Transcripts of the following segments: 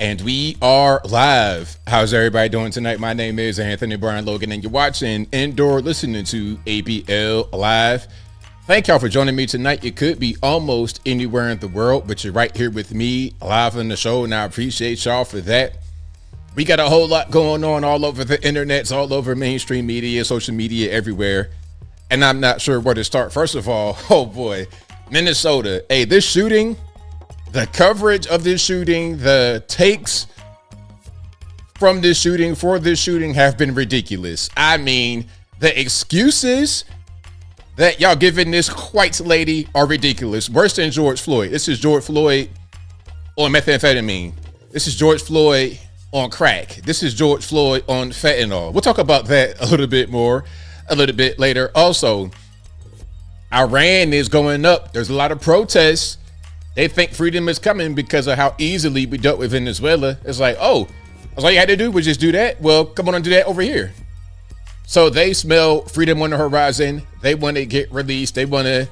And we are live. How's everybody doing tonight? My name is Anthony Brian Logan, and you're watching Indoor listening to ABL Live. Thank y'all for joining me tonight. It could be almost anywhere in the world, but you're right here with me live on the show, and I appreciate y'all for that. We got a whole lot going on all over the internets, all over mainstream media, social media, everywhere. And I'm not sure where to start. First of all, oh boy, Minnesota. Hey, this shooting, the coverage of this shooting, the takes from this shooting for this shooting have been ridiculous. I mean, the excuses that y'all giving this white lady are ridiculous. Worse than George Floyd. This is George Floyd on methamphetamine. This is George Floyd on crack. This is George Floyd on fentanyl. We'll talk about that a little bit more a little bit later. Also, Iran is going up. There's a lot of protests. They think freedom is coming because of how easily we dealt with Venezuela. It's like, oh, that's all you had to do was just do that. Well, come on and do that over here. So they smell freedom on the horizon. They want to get released. They want to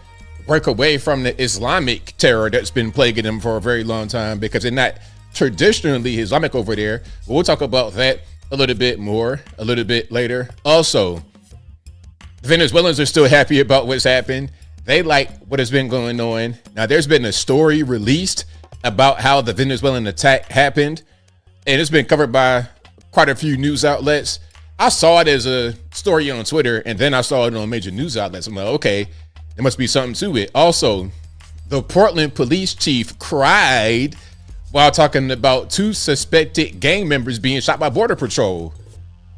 break away from the Islamic terror that's been plaguing them for a very long time because they're not traditionally Islamic over there. But we'll talk about that a little bit more a little bit later. Also, the Venezuelans are still happy about what's happened. They like what has been going on. Now, there's been a story released about how the Venezuelan attack happened, and it's been covered by quite a few news outlets. I saw it as a story on Twitter, and then I saw it on major news outlets. I'm like, okay, there must be something to it. Also, the Portland police chief cried while talking about 2 suspected gang members being shot by Border Patrol.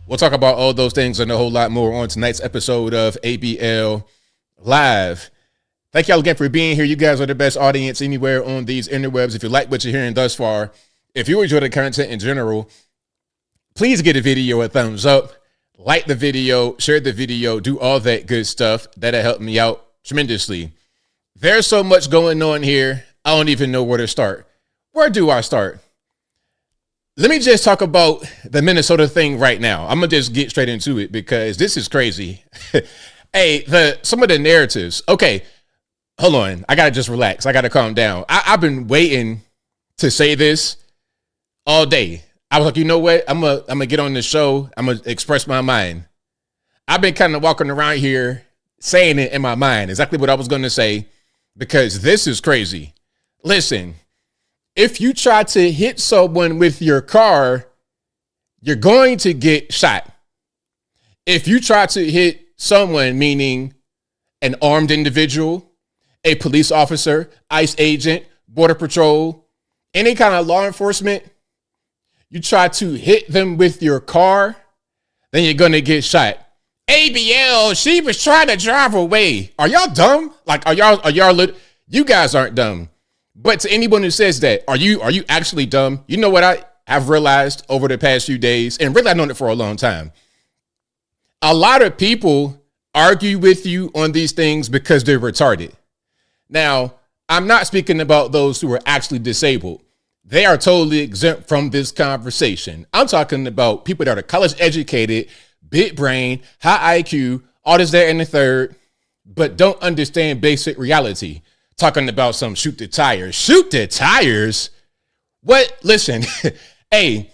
We'll talk about all those things and a whole lot more on tonight's episode of ABL Live. Thank y'all again for being here. You guys are the best audience anywhere on these interwebs. If you like what you're hearing thus far, if you enjoy the content in general, please give the video a thumbs up, like the video, share the video, do all that good stuff. That'll help me out tremendously. There's so much going on here. I don't even know where to start. Where do I start? Let me just talk about the Minnesota thing right now. I'm going to just get straight into it because this is crazy. Hey, some of the narratives. Okay, hold on. I got to just relax. I got to calm down. I've been waiting to say this all day. I was like, you know what? I'm gonna get on the show. I'm going to express my mind. I've been kind of walking around here saying it in my mind, exactly what I was going to say, because this is crazy. Listen, if you try to hit someone with your car, you're going to get shot. If you try to hit someone, meaning an armed individual, a police officer, ICE agent, Border Patrol, any kind of law enforcement, you try to hit them with your car, then you're going to get shot. ABL, she was trying to drive away. Are y'all dumb? Like, you guys aren't dumb. But to anyone who says that, are you actually dumb? You know what I have realized over the past few days, and really I've known it for a long time. A lot of people argue with you on these things because they're retarded. Now, I'm not speaking about those who are actually disabled. They are totally exempt from this conversation. I'm talking about people that are college educated, big brain, high IQ, all this, that, and the third, but don't understand basic reality. Talking about some shoot the tires. Shoot the tires? What? Listen, hey,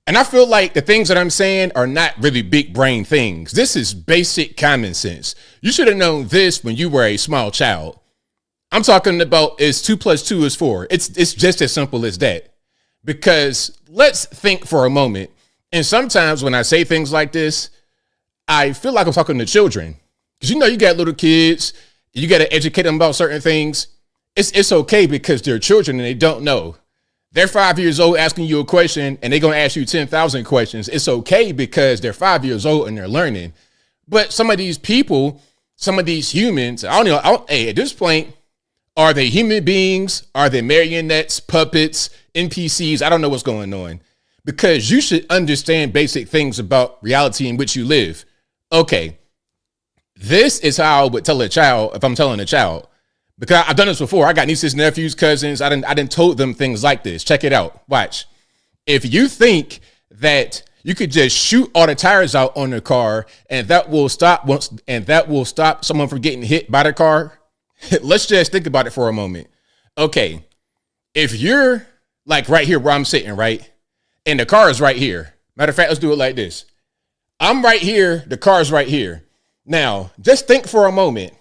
and I feel like the things that I'm saying are not really big brain things. This is basic common sense. You should have known this when you were a small child. I'm talking about is 2 + 2 is 4. It's just as simple as that. Because let's think for a moment. And sometimes when I say things like this, I feel like I'm talking to children. Because you got little kids. You got to educate them about certain things. It's okay because they're children and they don't know. They're 5 years old asking you a question and they're going to ask you 10,000 questions. It's okay because they're 5 years old and they're learning. But some of these people, some of these humans, I don't know. Hey, at this point, are they human beings? Are they marionettes, puppets, NPCs? I don't know what's going on. Because you should understand basic things about reality in which you live. Okay. This is how I would tell a child if I'm telling a child, because I've done this before. I got nieces, nephews, cousins. I didn't told them things like this. Check it out. Watch. If you think that you could just shoot all the tires out on the car and that will stop someone from getting hit by the car, let's just think about it for a moment. Okay. If you're like right here where I'm sitting, right? and the car is right here. Matter of fact, let's do it like this. I'm right here. The car's right here. Now, just think for a moment.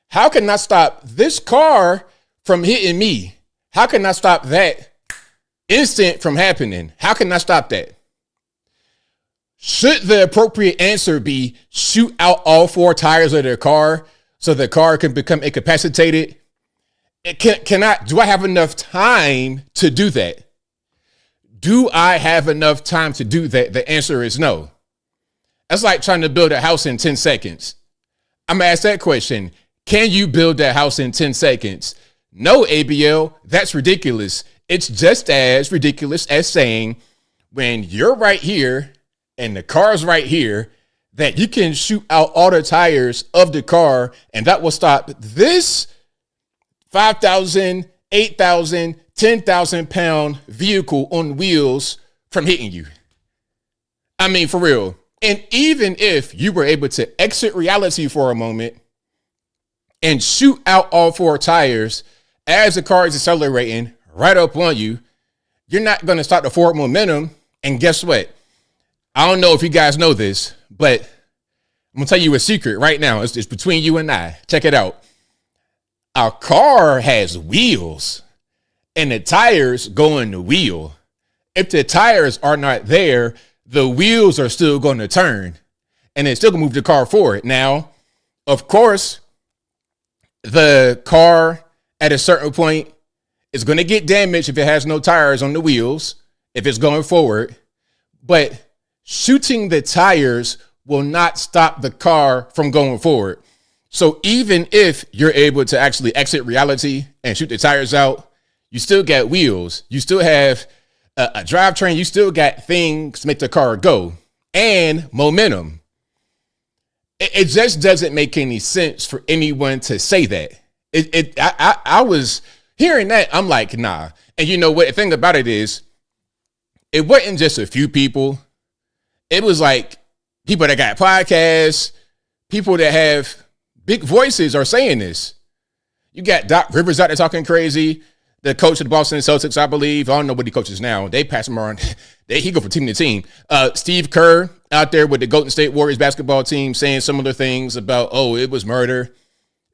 How can I stop this car from hitting me? How can I stop that instant from happening? How can I stop that? Should the appropriate answer be shoot out all four tires of their car so the car can become incapacitated? Do I have enough time to do that? Do I have enough time to do that? The answer is no. That's like trying to build a house in 10 seconds. I'm going to ask that question. Can you build that house in 10 seconds? No, ABL, that's ridiculous. It's just as ridiculous as saying when you're right here and the car's right here, that you can shoot out all the tires of the car and that will stop this 5,000, 8,000, 10,000 pound vehicle on wheels from hitting you. I mean, for real. And even if you were able to exit reality for a moment and shoot out all four tires as the car is accelerating right up on you, you're not going to stop the forward momentum. And guess what? I don't know if you guys know this, but I'm going to tell you a secret right now. It's between you and I. Check it out. Our car has wheels and the tires go in the wheel. If the tires are not there, the wheels are still going to turn and it's still going to move the car forward. Now, of course, the car at a certain point is going to get damaged if it has no tires on the wheels, if it's going forward. But shooting the tires will not stop the car from going forward. So even if you're able to actually exit reality and shoot the tires out, you still got wheels. You still have a drivetrain. You still got things to make the car go and momentum. It just doesn't make any sense for anyone to say that. I was hearing that. I'm like, nah. And you know what? The thing about it is, it wasn't just a few people. It was like people that got podcasts, people that have big voices are saying this. You got Doc Rivers out there talking crazy. The coach of the Boston Celtics, I believe. I don't know what he coaches now. They pass him around. He go from team to team. Steve Kerr out there with the Golden State Warriors basketball team saying similar things about, oh, it was murder.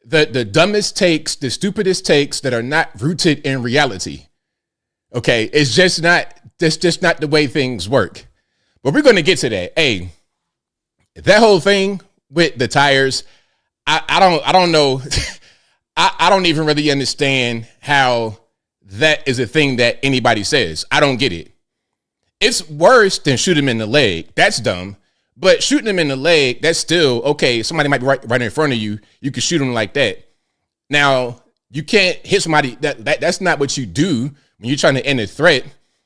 The dumbest takes, the stupidest takes that are not rooted in reality. Okay, it's just not the way things work. But we're going to get to that. Hey, that whole thing with the tires, I don't know. I don't even really understand how that is a thing that anybody says. I don't get it. It's worse than shoot him in the leg. That's dumb. But shooting him in the leg, that's still okay. Somebody might be right in front of you. You can shoot him like that. Now, you can't hit somebody. That's not what you do when you're trying to end a threat,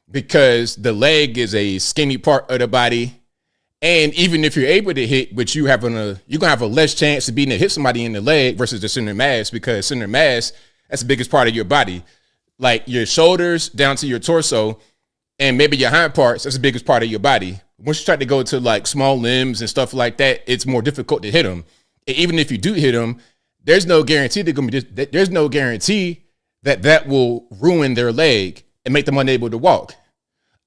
because the leg is a skinny part of the body. And even if you're able to hit, but you're gonna have a less chance of being able to hit somebody in the leg versus the center mass, because center mass, that's the biggest part of your body. Like your shoulders down to your torso and maybe your hind parts, that's the biggest part of your body. Once you try to go to like small limbs and stuff like that, it's more difficult to hit them. And even if you do hit them, there's no guarantee there's no guarantee that will ruin their leg and make them unable to walk.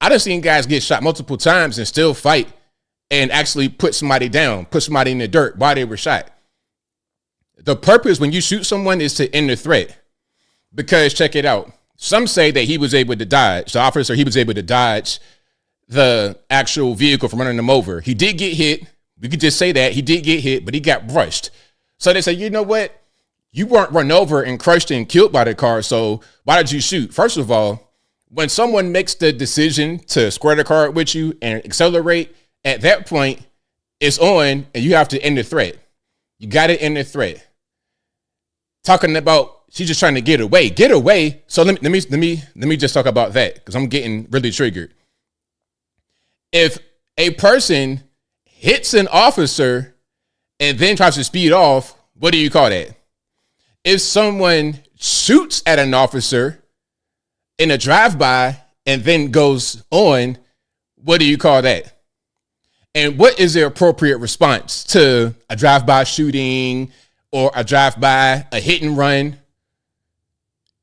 I done seen guys get shot multiple times and still fight and actually put somebody down, put somebody in the dirt while they were shot. The purpose when you shoot someone is to end the threat. Because check it out. Some say that he was able to dodge. The officer, he was able to dodge the actual vehicle from running him over. He did get hit. We could just say that. He did get hit, but he got brushed. So they say, you know what? You weren't run over and crushed and killed by the car, so why did you shoot? First of all, when someone makes the decision to square the car with you and accelerate, at that point, it's on and you have to end the threat. You got to end the threat. Talking about she's just trying to get away. Get away. So let me just talk about that, because I'm getting really triggered. If a person hits an officer and then tries to speed off, what do you call that? If someone shoots at an officer in a drive-by and then goes on, what do you call that? And what is the appropriate response to a drive-by shooting or a drive-by, a hit and run?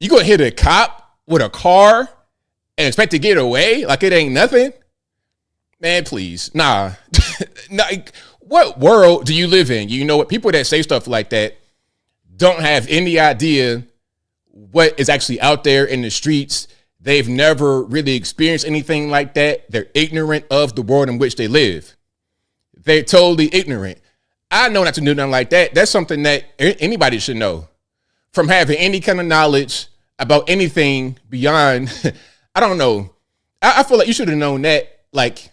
You gonna hit a cop with a car and expect to get away like it ain't nothing? Man, please. Nah. Like, what world do you live in? You know what? People that say stuff like that don't have any idea what is actually out there in the streets. They've never really experienced anything like that. They're ignorant of the world in which they live. They're totally ignorant. I know not to do nothing like that. That's something that anybody should know. From having any kind of knowledge about anything beyond, I don't know. I feel like you should have known that, like,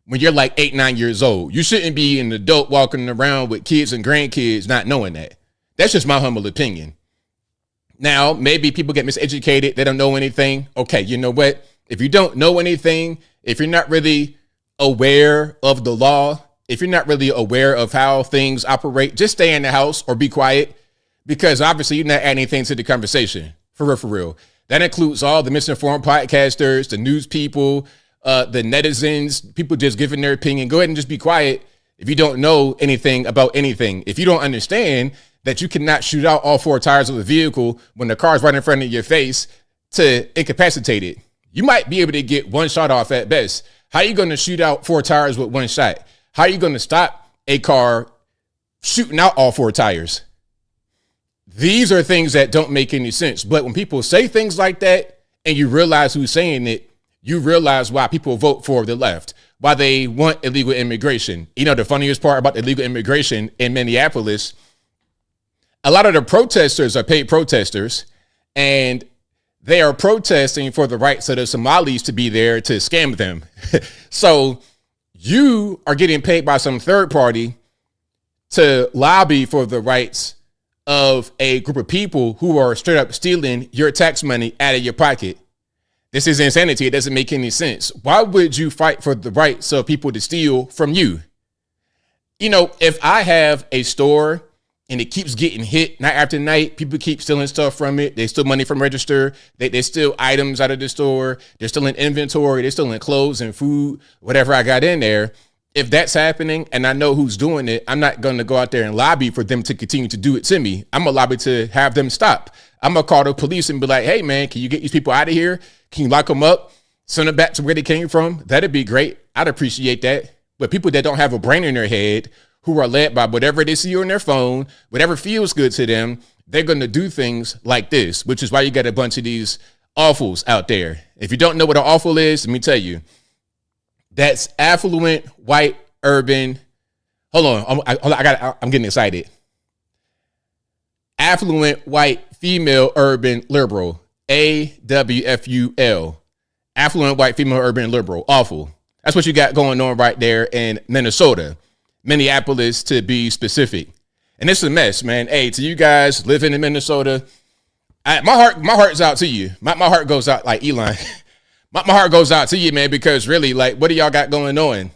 when you're like 8, 9 years old. You shouldn't be an adult walking around with kids and grandkids not knowing that. That's just my humble opinion. Now, maybe people get miseducated. They don't know anything. Okay, you know what? If you don't know anything, if you're not really aware of the law, if you're not really aware of how things operate, just stay in the house or be quiet, because obviously you're not adding anything to the conversation. For real, for real. That includes all the misinformed podcasters, the news people, the netizens, people just giving their opinion. Go ahead and just be quiet if you don't know anything about anything. If you don't understand that you cannot shoot out all 4 tires of a vehicle when the car's right in front of your face to incapacitate it. You might be able to get 1 shot off at best. How are you going to shoot out 4 tires with 1 shot? How are you going to stop a car shooting out all 4 tires? These are things that don't make any sense. But when people say things like that and you realize who's saying it, you realize why people vote for the left, why they want illegal immigration. You know, the funniest part about illegal immigration in Minneapolis, a lot of the protesters are paid protesters, and they are protesting for the rights of the Somalis to be there to scam them. So you are getting paid by some third party to lobby for the rights of a group of people who are straight up stealing your tax money out of your pocket. This is insanity. It doesn't make any sense. Why would you fight for the rights of people to steal from you? You know, if I have a store and it keeps getting hit night after night, people keep stealing stuff from it. They steal money from register. They steal items out of the store. They're stealing inventory. They're stealing clothes and food, whatever I got in there. If that's happening and I know who's doing it, I'm not going to go out there and lobby for them to continue to do it to me. I'm going to lobby to have them stop. I'm going to call the police and be like, hey, man, can you get these people out of here? Can you lock them up? Send them back to where they came from? That'd be great. I'd appreciate that. But people that don't have a brain in their head, who are led by whatever they see on their phone, whatever feels good to them, they're going to do things like this, which is why you got a bunch of these awfuls out there. If you don't know what an awful is, let me tell you. That's affluent, white, urban. Hold on. I'm getting excited. Affluent, white, female, urban, liberal. AWFUL. Affluent, white, female, urban, liberal. Awful. That's what you got going on right there in Minnesota. Minneapolis, to be specific. And it's a mess, man. Hey, to you guys living in Minnesota, my heart's out to you. My heart goes out like Elon. My heart goes out to you, man, because really, like, what do y'all got going on?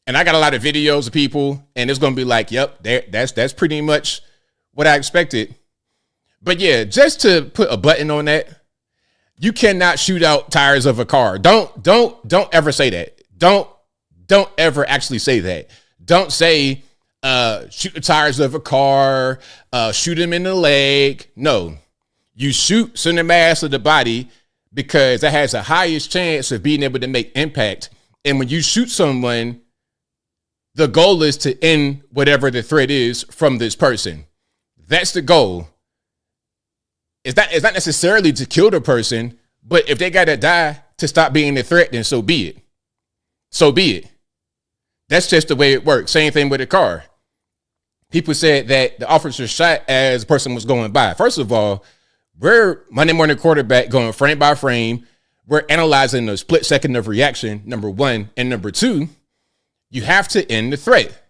And I got a lot of videos of people, and it's going to be like, yep, that's pretty much what I expected. But yeah, just to put a button on that, you cannot shoot out tires of a car. Don't ever say that. Don't ever actually say that. Don't say, shoot the tires of a car, shoot them in the leg. No, you shoot center mass of the body because that has the highest chance of being able to make impact. And when you shoot someone, the goal is to end whatever the threat is from this person. That's the goal. It's not necessarily to kill the person, but if they got to die to stop being a threat, then so be it. So be it. That's just the way it works. Same thing with a car. People said that the officer shot as the person was going by. First of all, we're Monday Morning Quarterback going frame by frame. We're analyzing the split second of reaction, number one. And number two, you have to end the threat.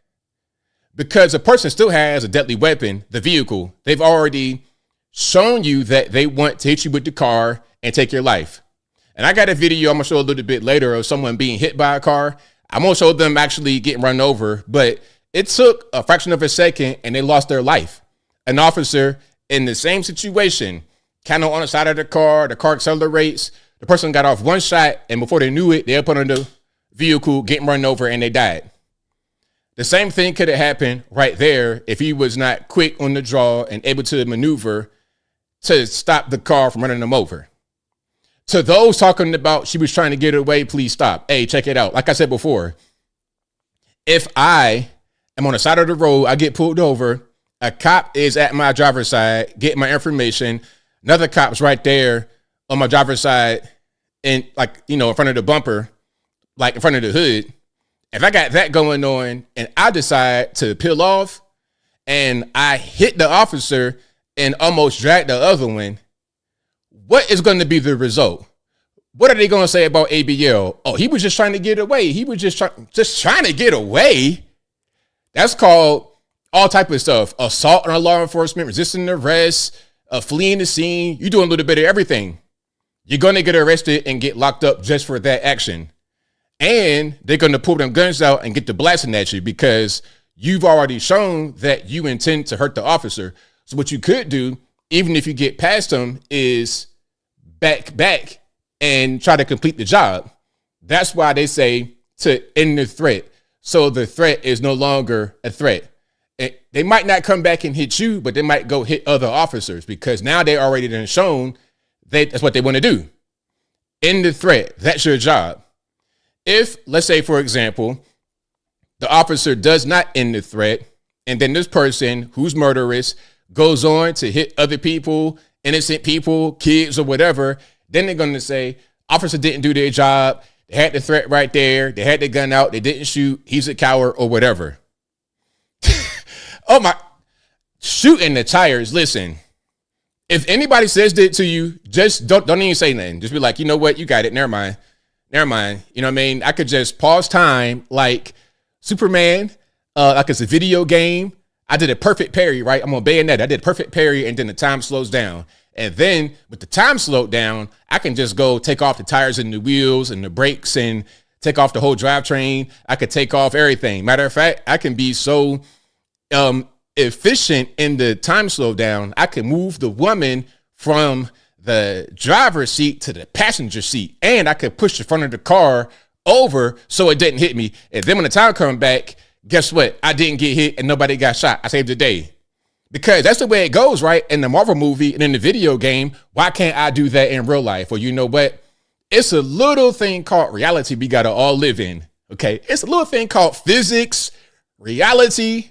Because a person still has a deadly weapon, the vehicle. They've already shown you that they want to hit you with the car and take your life. And I got a video I'm going to show a little bit later of someone being hit by a car. I'm going to show them actually getting run over, but it took a fraction of a second and they lost their life. An officer in the same situation, kind of on the side of the car accelerates. The person got off one shot, and before they knew it, they're up under the vehicle, getting run over, and they died. The same thing could have happened right there if he was not quick on the draw and able to maneuver to stop the car from running them over. To those talking about she was trying to get away, please stop. Hey, check it out. Like I said before, if I am on the side of the road, I get pulled over, a cop is at my driver's side, getting my information, another cop's right there on my driver's side, and like, in front of the bumper, like in front of the hood. If I got that going on and I decide to peel off and I hit the officer and almost drag the other one, what is going to be the result? What are they going to say about ABL? Oh, he was just trying to get away. He was just trying to get away. That's called all type of stuff. Assault on law enforcement, resisting arrest, fleeing the scene. You're doing a little bit of everything. You're going to get arrested and get locked up just for that action. And they're going to pull them guns out and get the blasting at you because you've already shown that you intend to hurt the officer. So what you could do, even if you get past them, is back and try to complete the job. That's why they say to end the threat. So the threat is no longer a threat. They might not come back and hit you, but they might go hit other officers because now they already done shown that's what they want to do. End the threat. That's your job. If, let's say, for example, the officer does not end the threat, and then this person who's murderous goes on to hit other people, innocent people, kids or whatever, then they're going to say, officer didn't do their job. They had the threat right there. They had the gun out. They didn't shoot. He's a coward or whatever. Oh my, shooting the tires. Listen, if anybody says that to you, just don't even say nothing. Just be like, you know what? You got it. Never mind. You know what I mean? I could just pause time like Superman, like it's a video game. I did a perfect parry, right? I'm on Bayonetta. I did a perfect parry and then the time slows down. And then with the time slowed down, I can just go take off the tires and the wheels and the brakes and take off the whole drivetrain. I could take off everything. Matter of fact, I can be so efficient in the time slowdown. I can move the woman from the driver's seat to the passenger seat, and I could push the front of the car over so it didn't hit me. And then when the time comes back, guess what? I didn't get hit and nobody got shot. I saved the day. Because that's the way it goes, right? In the Marvel movie and in the video game, why can't I do that in real life? Well, you know what? It's a little thing called reality we got to all live in, okay? It's a little thing called physics, reality,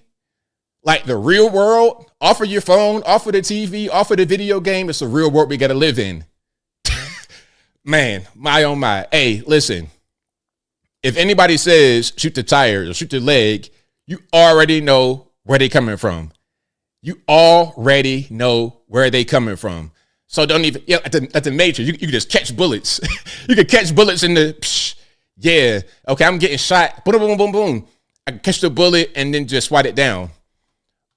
like the real world, off of your phone, off of the TV, off of the video game. It's a real world we got to live in. Man, my oh my. Hey, listen, if anybody says shoot the tires or shoot the leg, you already know where they coming from. You already know where they coming from. So don't even, at the major, you can just catch bullets. You can catch bullets in the, yeah. Okay, I'm getting shot. Boom, boom, boom, boom. I can catch the bullet and then just swat it down.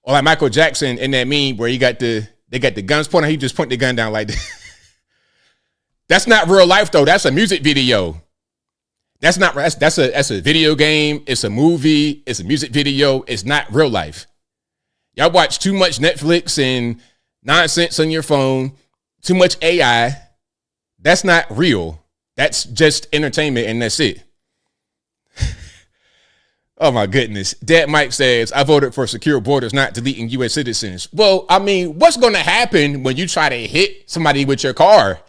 Or like Michael Jackson in that meme where they got the guns pointing, he just point the gun down like that. That's not real life though. That's a music video. That's a video game. It's a movie. It's a music video. It's not real life. Y'all watch too much Netflix and nonsense on your phone, too much AI. That's not real. That's just entertainment and that's it. Oh my goodness. Dad Mike says, I voted for secure borders, not deleting U.S. citizens. Well, I mean, what's going to happen when you try to hit somebody with your car?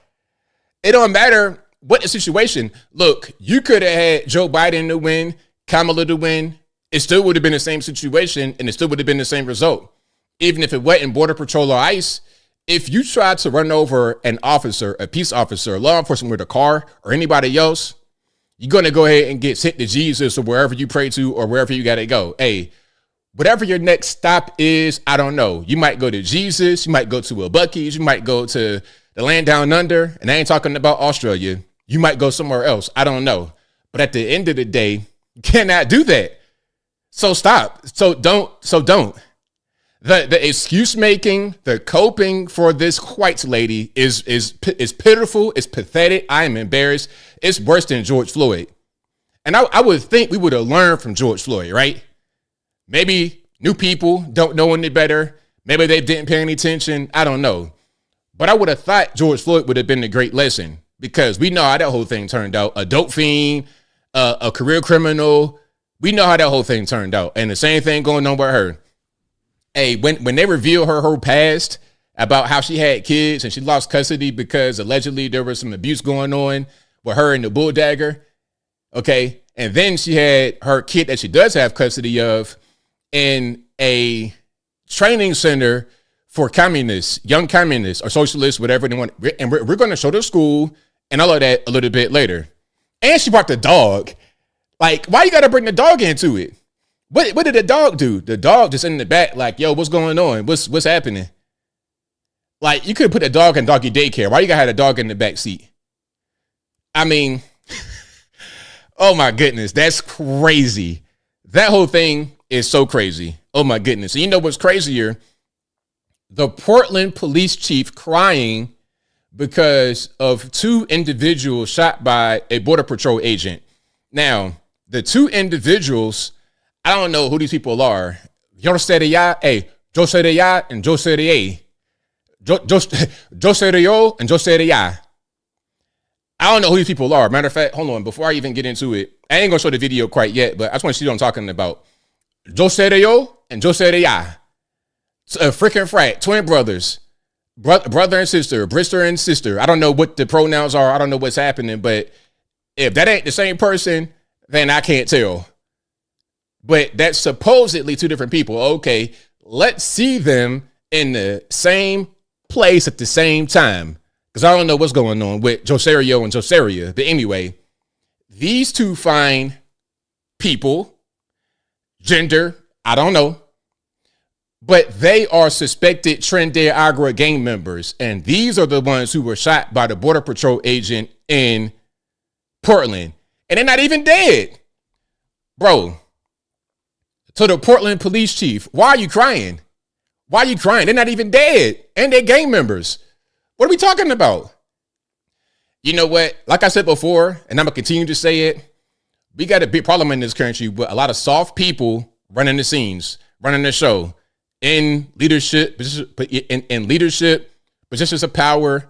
It don't matter what the situation. Look, you could have had Joe Biden to win, Kamala to win. It still would have been the same situation and it still would have been the same result. Even if it wasn't Border Patrol or ICE, if you tried to run over an officer, a peace officer, law enforcement with a car or anybody else, you're going to go ahead and get sent to Jesus or wherever you pray to or wherever you got to go. Hey, whatever your next stop is, I don't know. You might go to Jesus. You might go to a Buc-ee's. You might go to the land down under. And I ain't talking about Australia. You might go somewhere else. I don't know. But at the end of the day, you cannot do that. So stop. So don't. The excuse making, the coping for this white lady is pitiful. It's pathetic. I am embarrassed. It's worse than George Floyd. And I would think we would have learned from George Floyd, right? Maybe new people don't know any better. Maybe they didn't pay any attention. I don't know. But I would have thought George Floyd would have been a great lesson because we know how that whole thing turned out. A dope fiend, a career criminal. We know how that whole thing turned out. And the same thing going on with her. Hey, when they reveal her past, about how she had kids and she lost custody because allegedly there was some abuse going on with her and the bull dagger. Okay. And then she had her kid that she does have custody of in a training center for communists, young communists or socialists, whatever they want. And we're going to show the school and all of that a little bit later. And she brought the dog. Like, why you got to bring the dog into it? What did the dog do? The dog just in the back, like, yo, what's going on? What's happening? Like, you could put a dog in doggy daycare. Why you got to have a dog in the back seat? I mean, oh my goodness, that's crazy. That whole thing is so crazy. Oh my goodness. And you know what's crazier? The Portland police chief crying because of 2 individuals shot by a Border Patrol agent. Now, the 2 individuals, I don't know who these people are. Yo sería, yo sería, and yo sería. Yo sería, and yo sería. I don't know who these people are. Matter of fact, hold on. Before I even get into it, I ain't going to show the video quite yet, but I just want to see what I'm talking about. Yo sería, and yo sería. Freaking frat, twin brothers. Brother and sister, brister and sister. I don't know what the pronouns are. I don't know what's happening, but if that ain't the same person, then I can't tell. But that's supposedly 2 different people. Okay, let's see them in the same place at the same time. Because I don't know what's going on with Joserio and Joseria. But anyway, these 2 fine people, gender, I don't know. But they are suspected Tren De Aragua gang members. And these are the ones who were shot by the Border Patrol agent in Portland. And they're not even dead. Bro, to the Portland police chief, why are you crying? Why are you crying? They're not even dead. And they're gang members. What are we talking about? You know what? Like I said before, and I'm going to continue to say it, we got a big problem in this country with a lot of soft people running the scenes, running the show. In leadership, in leadership, positions of power,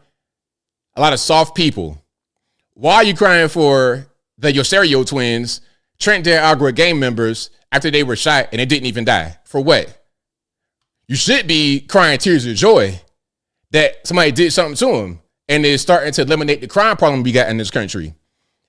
a lot of soft people. Why are you crying for the Yoserio twins, Tren De Aragua gang members, after they were shot and they didn't even die? For what? You should be crying tears of joy that somebody did something to them and is starting to eliminate the crime problem we got in this country.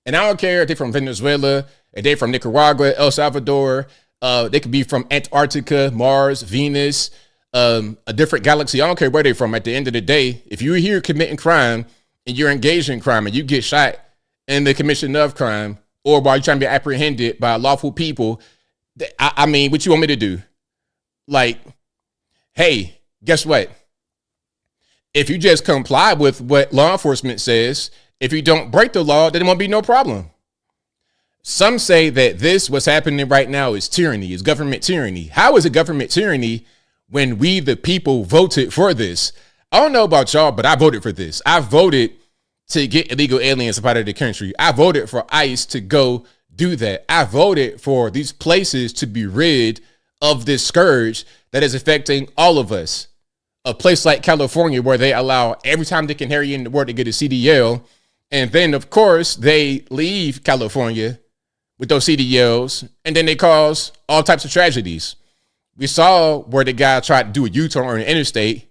And I don't care if they're from Venezuela, if they're from Nicaragua, El Salvador, they could be from Antarctica, Mars, Venus, a different galaxy. I don't care where they're from. At the end of the day, if you're here committing crime and you're engaged in crime and you get shot in the commission of crime or while you're trying to be apprehended by lawful people, I mean, what you want me to do? Like, hey, guess what? If you just comply with what law enforcement says, if you don't break the law, then there won't be no problem. Some say that what's happening right now is tyranny, is government tyranny. How is it government tyranny when we, the people, voted for this? I don't know about y'all, but I voted for this. I voted to get illegal aliens out of the country. I voted for ICE to go do that. I voted for these places to be rid of this scourge that is affecting all of us. A place like California where they allow every time they can hear you in the world to get a CDL. And then, of course, they leave California with those CDLs, and then they cause all types of tragedies. We saw where the guy tried to do a U-turn on the interstate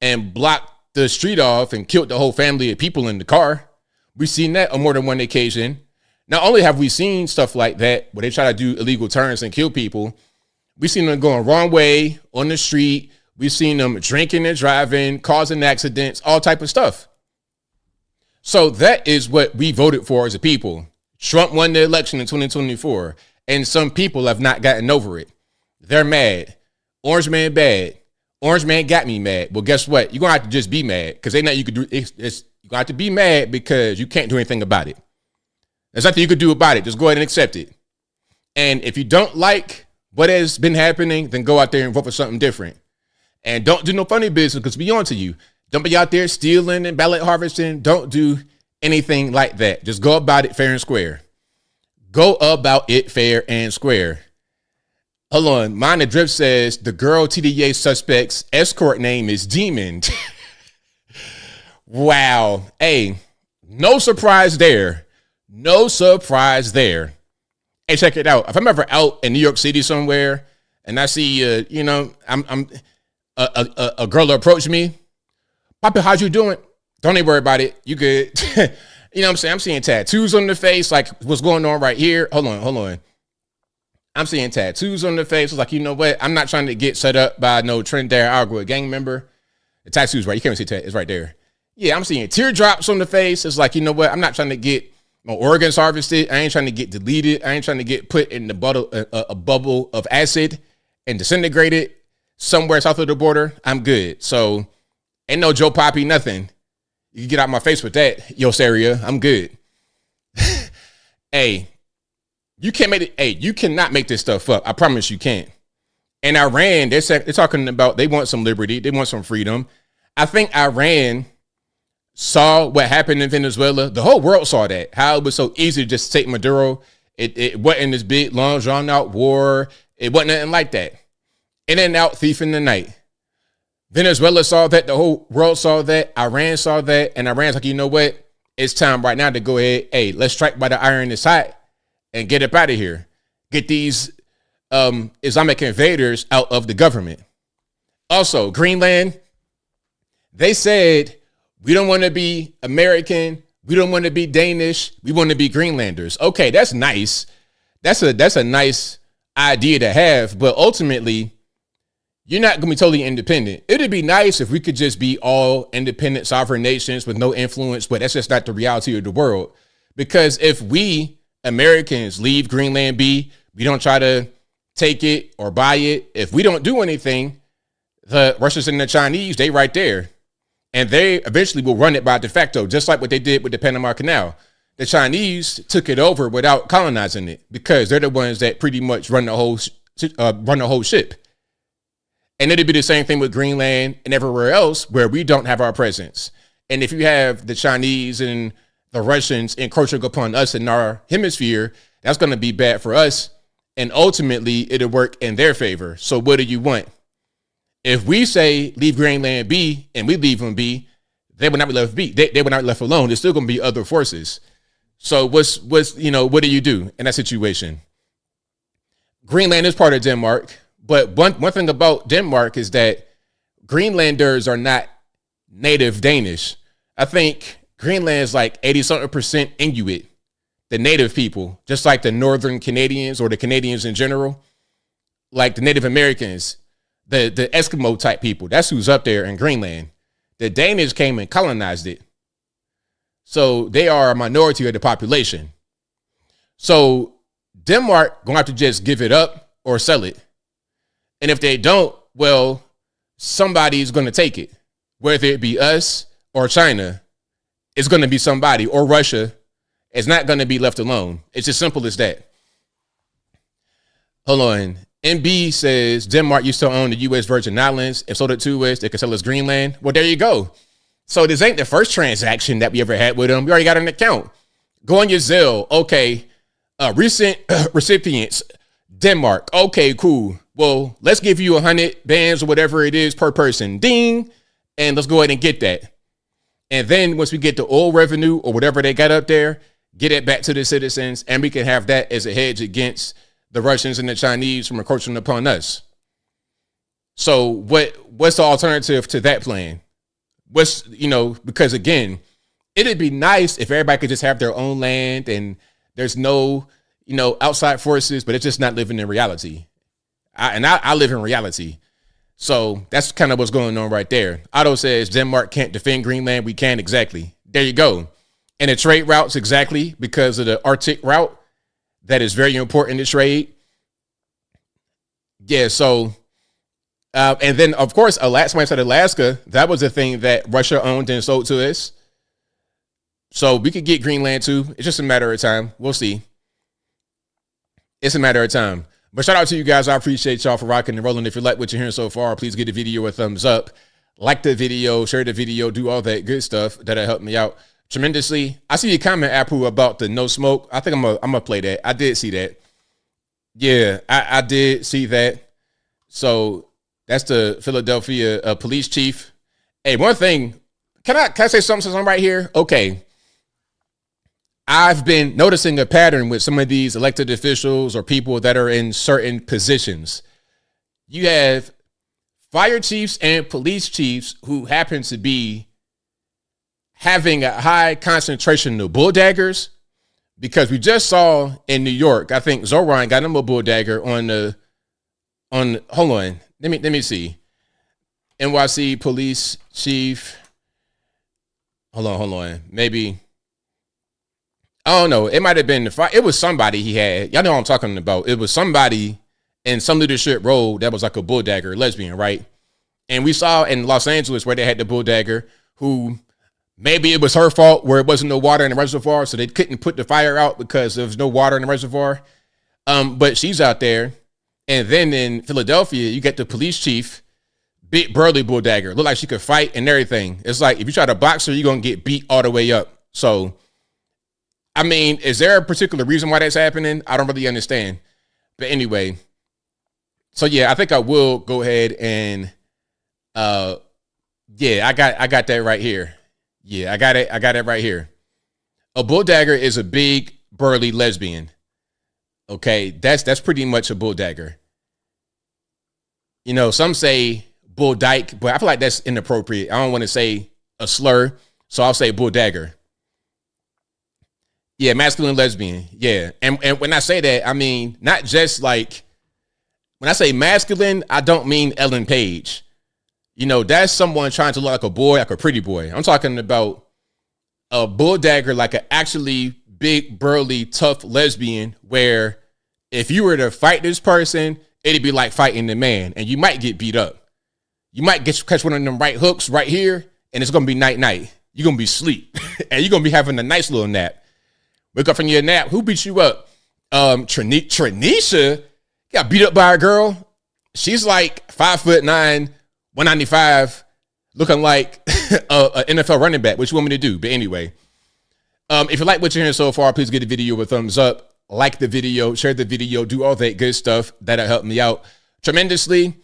and blocked the street off and killed the whole family of people in the car. We've seen that on more than one occasion. Not only have we seen stuff like that, where they try to do illegal turns and kill people, we've seen them going wrong way on the street. We've seen them drinking and driving, causing accidents, all type of stuff. So that is what we voted for as a people. Trump won the election in 2024, and some people have not gotten over it. They're mad. Orange man bad. Orange man got me mad. Well, guess what? You're going to have to just be mad because ain't nothing you could do. You're going to have to be mad because you can't do anything about it. There's nothing you could do about it. Just go ahead and accept it. And if you don't like what has been happening, then go out there and vote for something different. And don't do no funny business because be on to you. Don't be out there stealing and ballot harvesting. Don't do anything like that. Just go about it fair and square. Go about it fair and square. Hold on. Mine the Drip says the girl TDA suspect's escort name is Demon. Wow. Hey, no surprise there. No surprise there. Hey, check it out. If I'm ever out in New York City somewhere and I see, I'm a girl approach me Papa, how's you doing? Don't even worry about it. You good. You know what I'm saying? I'm seeing tattoos on the face. Like, what's going on right here? Hold on. I'm seeing tattoos on the face. It's like, you know what? I'm not trying to get set up by no Tren De Aragua gang member. The tattoo's right. You can't even see it's right there. Yeah, I'm seeing teardrops on the face. It's like, you know what? I'm not trying to get my organs harvested. I ain't trying to get deleted. I ain't trying to get put in the a bubble of acid and disintegrated somewhere south of the border. I'm good. So ain't no Joe Poppy, nothing. You can get out my face with that, yo, Saria. I'm good. Hey, you can't make it. Hey, you cannot make this stuff up. I promise you can't. And Iran, they're talking about they want some liberty. They want some freedom. I think Iran saw what happened in Venezuela. The whole world saw that. How it was so easy to just take Maduro. It wasn't this big, long, drawn out war. It wasn't nothing like that. In and out, thief in the night. Venezuela saw that. The whole world saw that. Iran saw that. And Iran's like, you know what? It's time right now to go ahead. Hey, let's strike while the iron is hot and get up out of here. Get these Islamic invaders out of the government. Also, Greenland, they said, we don't want to be American. We don't want to be Danish. We want to be Greenlanders. Okay, that's nice. That's a nice idea to have. But ultimately, you're not going to be totally independent. It'd be nice if we could just be all independent sovereign nations with no influence. But that's just not the reality of the world. Because if we Americans leave Greenland be, we don't try to take it or buy it. If we don't do anything, the Russians and the Chinese, they right there. And they eventually will run it by de facto, just like what they did with the Panama Canal. The Chinese took it over without colonizing it because they're the ones that pretty much run the whole ship. And it'd be the same thing with Greenland and everywhere else where we don't have our presence. And if you have the Chinese and the Russians encroaching upon us in our hemisphere, that's going to be bad for us. And ultimately, it'll work in their favor. So what do you want? If we say leave Greenland be and we leave them be, they will not be left be. They will not be left alone. There's still going to be other forces. So what do you do in that situation? Greenland is part of Denmark, but one thing about Denmark is that Greenlanders are not native Danish. I think Greenland is like 80-something% Inuit, the native people, just like the Northern Canadians or the Canadians in general, like the Native Americans. The Eskimo type people, that's who's up there in Greenland. The Danish came and colonized it. So they are a minority of the population. So Denmark gonna have to just give it up or sell it. And if they don't, well, somebody's gonna take it. Whether it be us or China, it's gonna be somebody, or Russia. It's not gonna be left alone. It's as simple as that. Hold on. NB says Denmark used to own the U.S. Virgin Islands. If so did 2S, they could sell us Greenland. Well, there you go. So this ain't the first transaction that we ever had with them. We already got an account. Go on your Zelle. Okay. Recent recipients, Denmark. Okay, cool. Well, let's give you 100 bands or whatever it is per person. Ding. And let's go ahead and get that. And then once we get the oil revenue or whatever they got up there, get it back to the citizens. And we can have that as a hedge against the Russians and the Chinese from encroaching upon us. So what's the alternative to that plan? Because again, it'd be nice if everybody could just have their own land and there's no, outside forces, but it's just not living in reality. I live in reality. So that's kind of what's going on right there. Otto says Denmark can't defend Greenland. We can, exactly. There you go. And the trade routes, exactly, because of the Arctic route. That is very important to trade. Yeah, so, and then, of course, Alaska, that was the thing that Russia owned and sold to us. So we could get Greenland too. It's just a matter of time. We'll see. It's a matter of time. But shout out to you guys. I appreciate y'all for rocking and rolling. If you like what you're hearing so far, please give the video a thumbs up. Like the video, share the video, do all that good stuff. That'll help me out tremendously. I see your comment, Apu, about the no smoke. I think I'm gonna play that. I did see that. Yeah, I did see that. So that's the Philadelphia police chief. Hey, one thing. Can I say something since I'm right here? Okay. I've been noticing a pattern with some of these elected officials or people that are in certain positions. You have fire chiefs and police chiefs who happen to be having a high concentration of bull daggers, because we just saw in New York, I think Zoran got him a bull dagger on hold on, let me see. NYC police chief. Hold on. Maybe, I don't know. It might have been it was somebody he had. Y'all know what I'm talking about. It was somebody in some leadership role that was like a bull dagger lesbian, right? And we saw in Los Angeles where they had the bull dagger, who maybe it was her fault where it wasn't no water in the reservoir, so they couldn't put the fire out because there was no water in the reservoir. But she's out there. And then in Philadelphia, you get the police chief, big burly bull dagger. Look like she could fight and everything. It's like if you try to box her, you're going to get beat all the way up. So, I mean, is there a particular reason why that's happening? I don't really understand. But anyway, so yeah, I think I will go ahead and, yeah, I got that right here. Yeah, I got it right here. A bull dagger is a big burly lesbian. Okay, that's pretty much a bull dagger. You know, some say bull dyke, but I feel like that's inappropriate. I don't want to say a slur, so I'll say bull dagger. Yeah, masculine lesbian. Yeah, and when I say that, I mean not just like, when I say masculine, I don't mean Ellen Page. You know, that's someone trying to look like a boy, like a pretty boy. I'm talking about a bull dagger, like an actually big, burly, tough lesbian, where if you were to fight this person, it'd be like fighting the man, and you might get beat up. You might catch one of them right hooks right here, and it's going to be night-night. You're going to be asleep, and you're going to be having a nice little nap. Wake up from your nap. Who beat you up? Tranisha got beat up by a girl. She's like 5'9", 195, looking like an NFL running back. What you want me to do? But anyway, if you like what you're hearing so far, please give the video a thumbs up. Like the video, share the video, do all that good stuff. That'll help me out tremendously.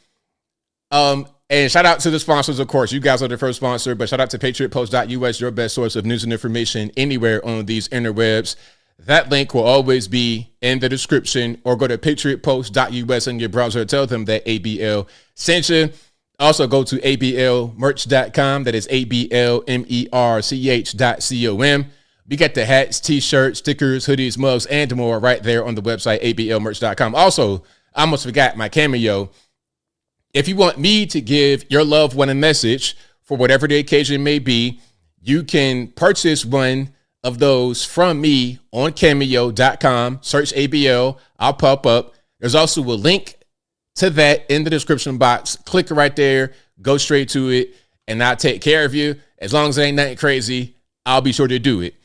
And shout out to the sponsors, of course. You guys are the first sponsor, but shout out to patriotpost.us, your best source of news and information anywhere on these interwebs. That link will always be in the description, or go to patriotpost.us in your browser. Tell them that ABL sent you. Also go to ablmerch.com. That is ablmerch.com. We get the hats, t-shirts, stickers, hoodies, mugs, and more right there on the website, ablmerch.com. Also, I almost forgot my Cameo. If you want me to give your loved one a message for whatever the occasion may be, you can purchase one of those from me on Cameo.com. Search ABL. I'll pop up. There's also a link to that in the description box. Click right there. Go straight to it, and I'll take care of you. As long as it ain't nothing crazy, I'll be sure to do it.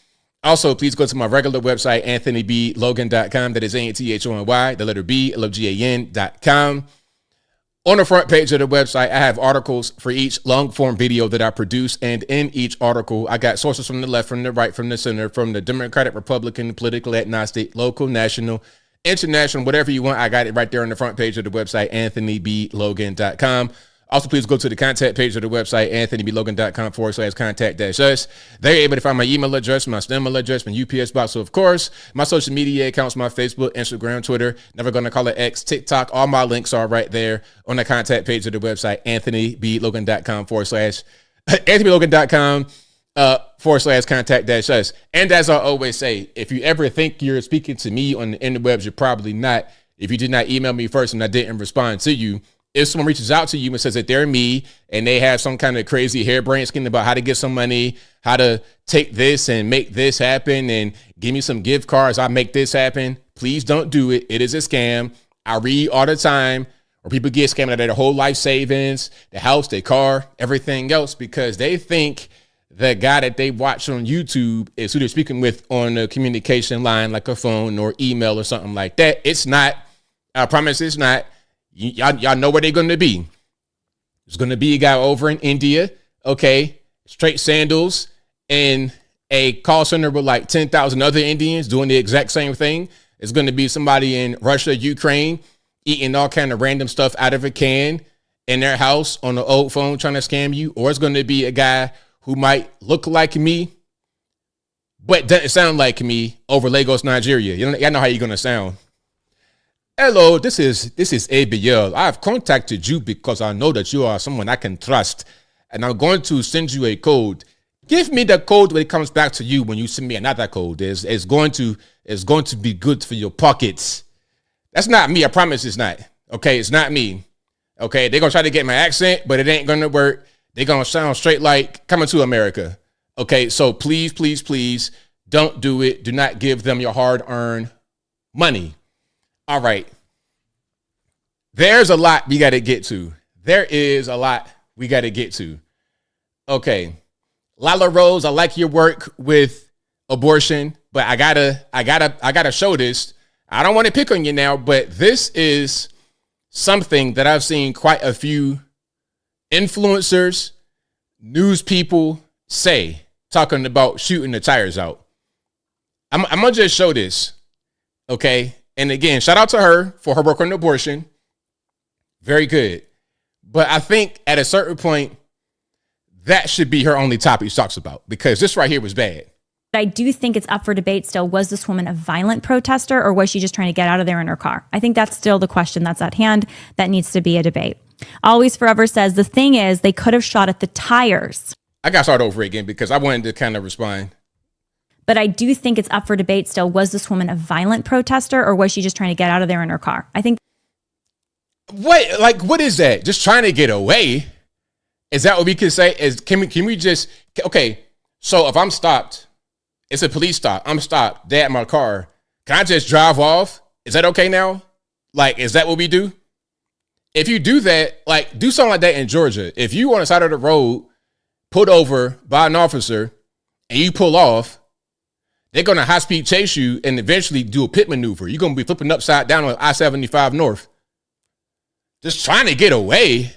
Also, please go to my regular website, AnthonyBLogan.com. That is ANTHONY, the letter B, LOGAN.com. On the front page of the website, I have articles for each long form video that I produce. And in each article, I got sources from the left, from the right, from the center, from the Democratic, Republican, political, agnostic, local, national, international, whatever you want. I got it right there on the front page of the website, AnthonyBLogan.com. Also, please go to the contact page of the website, anthonyblogan.com/contact-us. There you're able to find my email address, my email address, my UPS box. So, of course, my social media accounts, my Facebook, Instagram, Twitter, never going to call it X, TikTok. All my links are right there on the contact page of the website, anthonyblogan.com/contact-us. And as I always say, if you ever think you're speaking to me on the interwebs, you're probably not. If you did not email me first and I didn't respond to you, if someone reaches out to you and says that they're me and they have some kind of crazy harebrained scheme about how to get some money, how to take this and make this happen and give me some gift cards, I'll make this happen, please don't do it. It is a scam. I read all the time where people get scammed out of their whole life savings, the house, their car, everything else, because they think the guy that they watch on YouTube is who they're speaking with on a communication line, like a phone or email or something like that. It's not. I promise it's not. Y'all know where they're going to be. There's going to be a guy over in India, okay, straight sandals, and a call center with like 10,000 other Indians doing the exact same thing. It's going to be somebody in Russia, Ukraine, eating all kind of random stuff out of a can in their house on an old phone trying to scam you. Or it's going to be a guy who might look like me, but doesn't sound like me, over Lagos, Nigeria. Y'all know how you're going to sound. Hello, this is ABL. I've contacted you because I know that you are someone I can trust, and I'm going to send you a code. Give me the code when it comes back to you when you send me another code. It's going to be good for your pockets. That's not me. I promise it's not. Okay, it's not me. Okay, they're going to try to get my accent, but it ain't going to work. They're going to sound straight like Coming to America. Okay, so please, please, please don't do it. Do not give them your hard-earned money. All right. There's a lot we got to get to. There is a lot we got to get to. Okay. Lala Rose, I like your work with abortion, but I gotta show this. I don't want to pick on you now, but this is something that I've seen quite a few influencers, news people say, talking about shooting the tires out. I'm gonna just show this. Okay. And again, shout out to her for her work on abortion. Very good. But I think at a certain point, that should be her only topic she talks about, because this right here was bad. I do think it's up for debate still. Was this woman a violent protester, or was she just trying to get out of there in her car? I think that's still the question that's at hand. That needs to be a debate. Always Forever says, the thing is, they could have shot at the tires. I got to start over again because I wanted to kind of respond. But I do think it's up for debate still. Was this woman a violent protester, or was she just trying to get out of there in her car? I think. What is that? Just trying to get away? Is that what we can say? Can we just, okay, so if I'm stopped, it's a police stop, I'm stopped, they're at my car, can I just drive off? Is that okay now? Like, is that what we do? If you do that, like, do something like that in Georgia. If you on the side of the road, pulled over by an officer, and you pull off, they're going to high-speed chase you and eventually do a pit maneuver. You're going to be flipping upside down on I-75 North. Just trying to get away.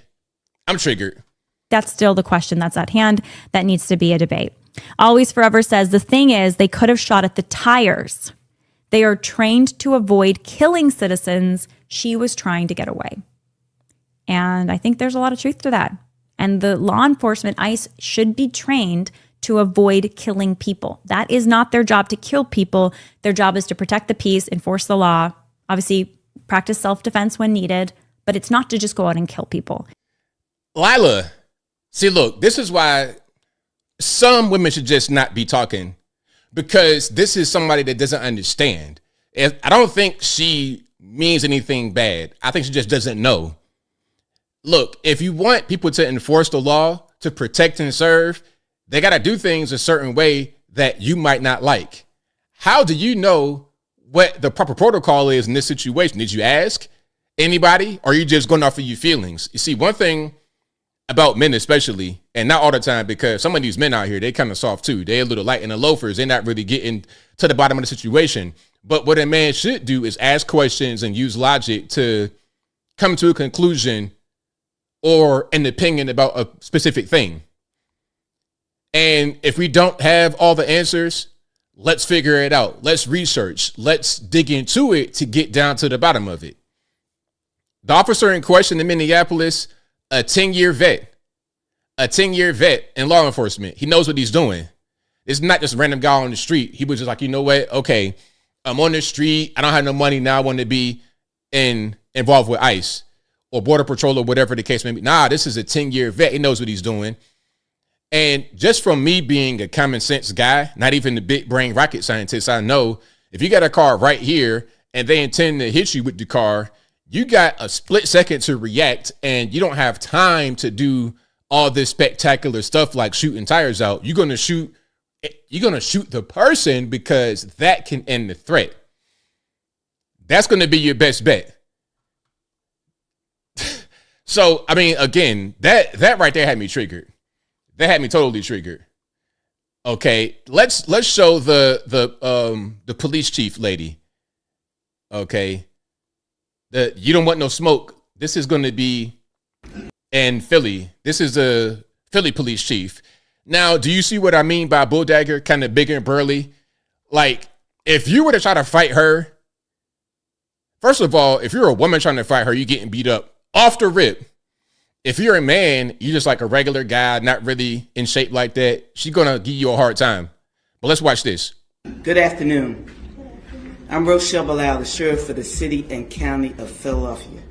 I'm triggered. That's still the question that's at hand. That needs to be a debate. Always Forever says, the thing is, they could have shot at the tires. They are trained to avoid killing citizens. She was trying to get away. And I think there's a lot of truth to that. And the law enforcement, ICE, should be trained to avoid killing people. That is not their job to kill people. Their job is to protect the peace, enforce the law, obviously practice self-defense when needed, but it's not to just go out and kill people. Lila, see, look, this is why some women should just not be talking, because this is somebody that doesn't understand. I don't think she means anything bad. I think she just doesn't know. Look, if you want people to enforce the law, to protect and serve, they got to do things a certain way that you might not like. How do you know what the proper protocol is in this situation? Did you ask anybody, or are you just going off of your feelings? You see, one thing about men especially, and not all the time, because some of these men out here, they kind of soft too. They're a little light in the loafers. They're not really getting to the bottom of the situation. But what a man should do is ask questions and use logic to come to a conclusion or an opinion about a specific thing. And if we don't have all the answers, let's figure it out. Let's research. Let's dig into it to get down to the bottom of it. The officer in question in Minneapolis, a 10-year vet in law enforcement. He knows what he's doing. It's not just a random guy on the street. He was just like, you know what? Okay, I'm on the street. I don't have no money now. I want to be involved with ICE or Border Patrol or whatever the case may be. Nah, this is a 10-year vet. He knows what he's doing. And just from me being a common sense guy, not even the big brain rocket scientist, I know if you got a car right here and they intend to hit you with the car, you got a split second to react, and you don't have time to do all this spectacular stuff like shooting tires out. You're going to shoot the person because that can end the threat. That's going to be your best bet. So, I mean, again, that right there had me triggered. That had me totally triggered. Okay, let's show the police chief lady. Okay. You don't want no smoke. This is going to be in Philly. This is a Philly police chief. Now, do you see what I mean by bull dagger? Kind of bigger and burly. Like, if you were to try to fight her, first of all, if you're a woman trying to fight her, you're getting beat up off the rip. If you're a man, you're just like a regular guy, not really in shape like that. She's going to give you a hard time. But let's watch this. Good afternoon. I'm Rochelle Bilal, the sheriff for the city and county of Philadelphia.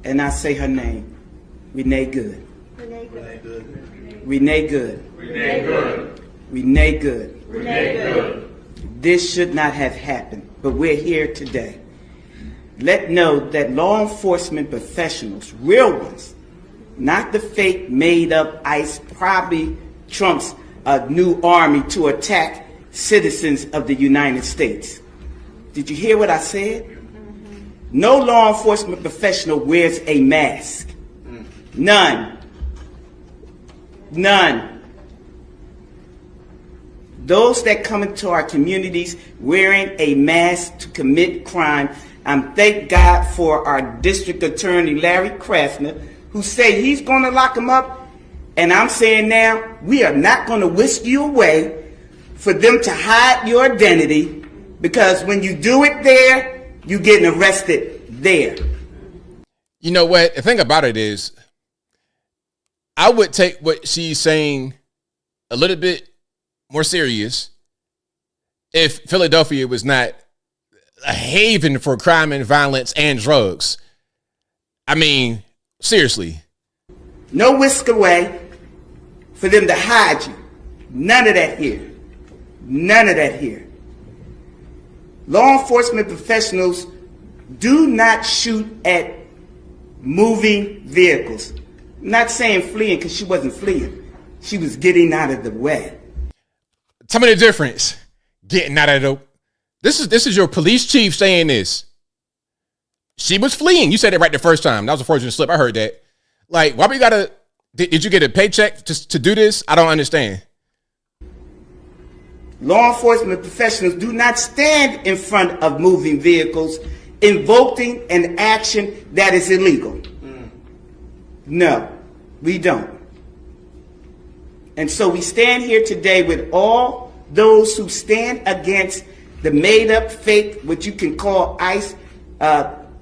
And I say her name, Renee Good. Renee Good. Renee Good. Renee Good. Renee Good. This should not have happened, but we're here today. Let know that law enforcement professionals, real ones, not the fake made up ICE, probably Trump's new army to attack citizens of the United States. Did you hear what I said? No law enforcement professional wears a mask. None. Those that come into our communities wearing a mask to commit crime, thank God for our district attorney, Larry Kraftner, who said he's going to lock them up. And I'm saying now, we are not going to whisk you away for them to hide your identity, because when you do it there, you're getting arrested there. You know what? The thing about it is, I would take what she's saying a little bit more serious if Philadelphia was not a haven for crime and violence and drugs. I mean, seriously. No whisk away for them to hide you. None of that here. None of that here. Law enforcement professionals do not shoot at moving vehicles. I'm not saying fleeing, because she wasn't fleeing. She was getting out of the way. Tell me the difference. Getting out of the... This is your police chief saying this. She was fleeing. You said it right the first time. That was a fortunate slip. I heard that. Like, why we gotta... Did you get a paycheck to do this? I don't understand. Law enforcement professionals do not stand in front of moving vehicles invoking an action that is illegal. No, we don't. And so we stand here today with all those who stand against the made-up, fake, what you can call ICE,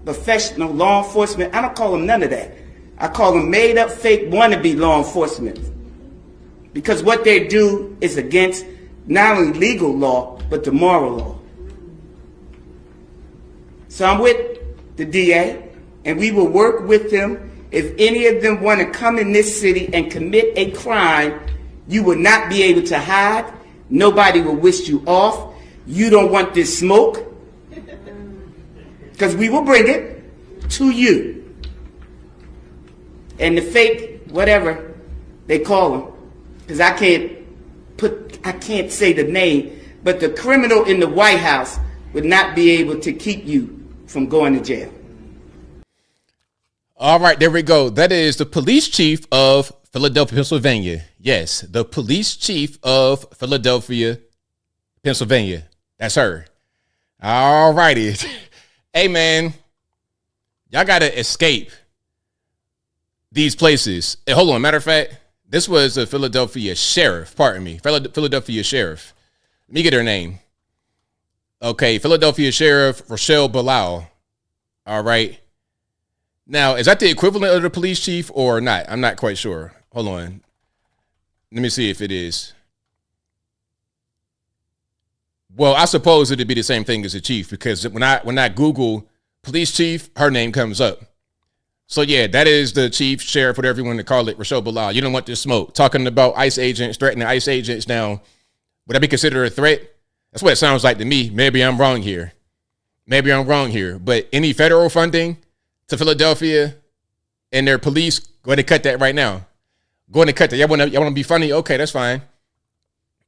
professional law enforcement. I don't call them none of that. I call them made-up, fake, wannabe law enforcement. Because what they do is against not only legal law, but the moral law. So I'm with the DA, and we will work with them. If any of them want to come in this city and commit a crime, you will not be able to hide. Nobody will whisk you off. You don't want this smoke, because we will bring it to you. And the fake, whatever they call them, because I can't say the name, but the criminal in the White House would not be able to keep you from going to jail. All right, there we go. That is the police chief of Philadelphia, Pennsylvania. Yes, the police chief of Philadelphia, Pennsylvania. That's her. All righty. Hey, man, y'all got to escape these places. Hey, hold on. Matter of fact, this was a Philadelphia sheriff. Pardon me. Philadelphia sheriff. Let me get her name. Okay, Philadelphia Sheriff Rochelle Bilal. All right. Now, is that the equivalent of the police chief or not? I'm not quite sure. Hold on. Let me see if it is. Well, I suppose it'd be the same thing as the chief, because when I Google police chief, her name comes up. So yeah, that is the chief, sheriff, whatever you want to call it, Rochelle Bilal. You don't want this smoke. Talking about ICE agents, threatening ICE agents. Now, would that be considered a threat? That's what it sounds like to me. Maybe I'm wrong here. But any federal funding to Philadelphia and their police, go ahead and cut that right now. Go ahead and cut that. Y'all want to be funny? Okay, that's fine.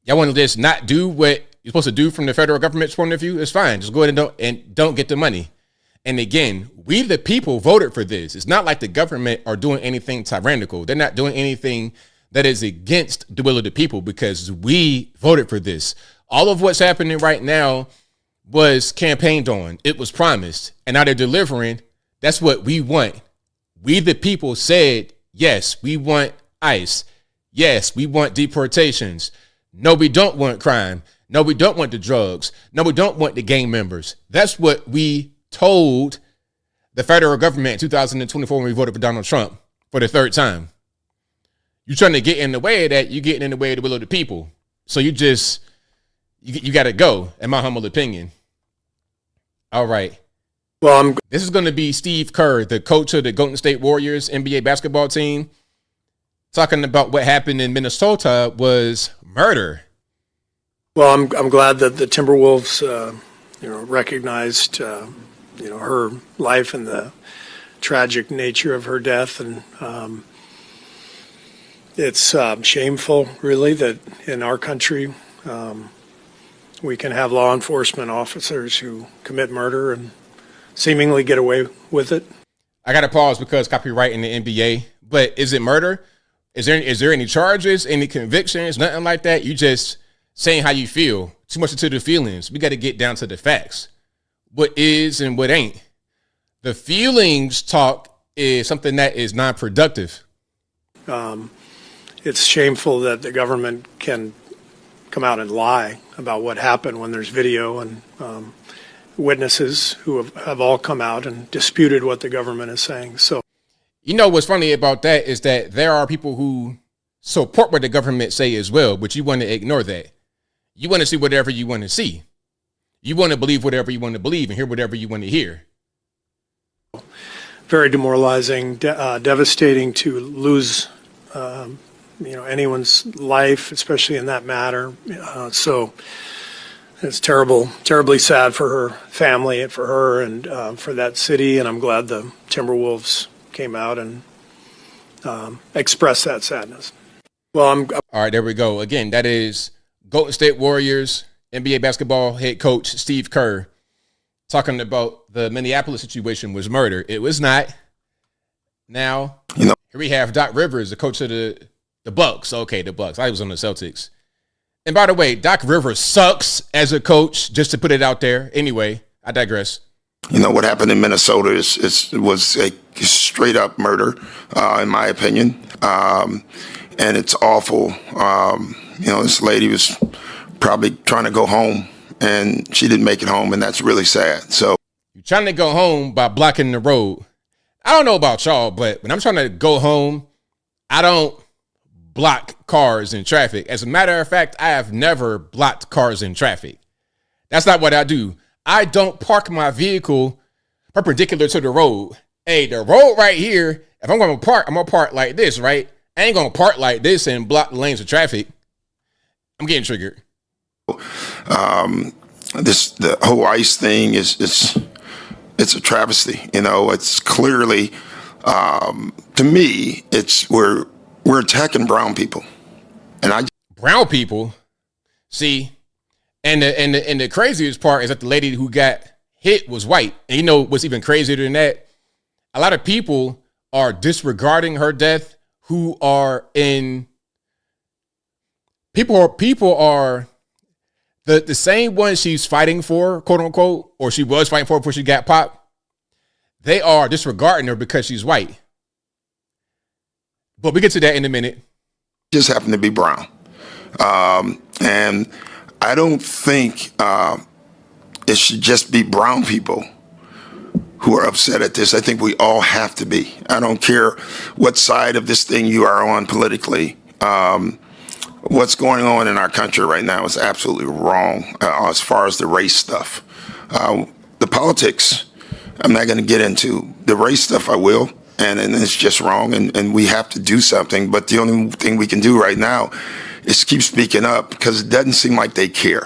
Y'all want to just not do what you're supposed to do from the federal government's point of view? It's fine. Just go ahead and don't get the money. And again, we the people voted for this. It's not like the government are doing anything tyrannical. They're not doing anything that is against the will of the people, because we voted for this. All of what's happening right now was campaigned on. It was promised. And now they're delivering. That's what we want. We the people said, yes, we want ICE. Yes, we want deportations. No, we don't want crime. No, we don't want the drugs. No, we don't want the gang members. That's what we told the federal government in 2024 when we voted for Donald Trump for the third time. You're trying to get in the way of that. You're getting in the way of the will of the people. So you got to go, in my humble opinion. All right. Well, this is going to be Steve Kerr, the coach of the Golden State Warriors NBA basketball team, talking about what happened in Minnesota was murder. Well, I'm glad that the Timberwolves, recognized, her life and the tragic nature of her death, and it's shameful, really, that in our country we can have law enforcement officers who commit murder and seemingly get away with it. I got to pause because copyright in the NBA, but is it murder? Is there any charges, any convictions, nothing like that? You just saying how you feel, too much into the feelings. We got to get down to the facts. What is and what ain't. The feelings talk is something that is non-productive. It's shameful that the government can come out and lie about what happened when there's video, and witnesses who have all come out and disputed what the government is saying. So, you know what's funny about that is that there are people who support what the government say as well, but you want to ignore that. You want to see whatever you want to see. You want to believe whatever you want to believe and hear whatever you want to hear. Very demoralizing, devastating to lose, anyone's life, especially in that matter. So it's terribly sad for her family and for her and for that city. And I'm glad the Timberwolves came out and expressed that sadness. Well, all right, there we go. Again, that is Golden State Warriors NBA basketball head coach Steve Kerr talking about the Minneapolis situation was murder. It was not. Now, here we have Doc Rivers, the coach of the Bucks. Okay, the Bucks. I was on the Celtics. And by the way, Doc Rivers sucks as a coach, just to put it out there. Anyway, I digress. What happened in Minnesota was a straight up murder, in my opinion. And it's awful. This lady was probably trying to go home and she didn't make it home, and that's really sad. So you're trying to go home by blocking the road. I don't know about y'all, but when I'm trying to go home, I don't block cars in traffic. As a matter of fact, I have never blocked cars in traffic. That's not what I do. I don't park my vehicle perpendicular to the road. Hey, the road right here, if I'm going to park, I'm going to park like this, right? I ain't going to park like this and block the lanes of traffic. I'm getting triggered. The whole ICE thing it's a travesty. It's clearly, to me, we're attacking brown people, and brown people. See, and the craziest part is that the lady who got hit was white. And what's even crazier than that? A lot of people are disregarding her death. Who are in people are the same ones she's fighting for, quote unquote, or she was fighting for before she got popped. They are disregarding her because she's white. But we get to that in a minute. Just happen to be brown. And I don't think it should just be brown people who are upset at this. I think we all have to be. I don't care what side of this thing you are on politically. What's going on in our country right now is absolutely wrong as far as the race stuff. The politics, I'm not going to get into. The race stuff, I will, and it's just wrong, and we have to do something. But the only thing we can do right now is keep speaking up, because it doesn't seem like they care.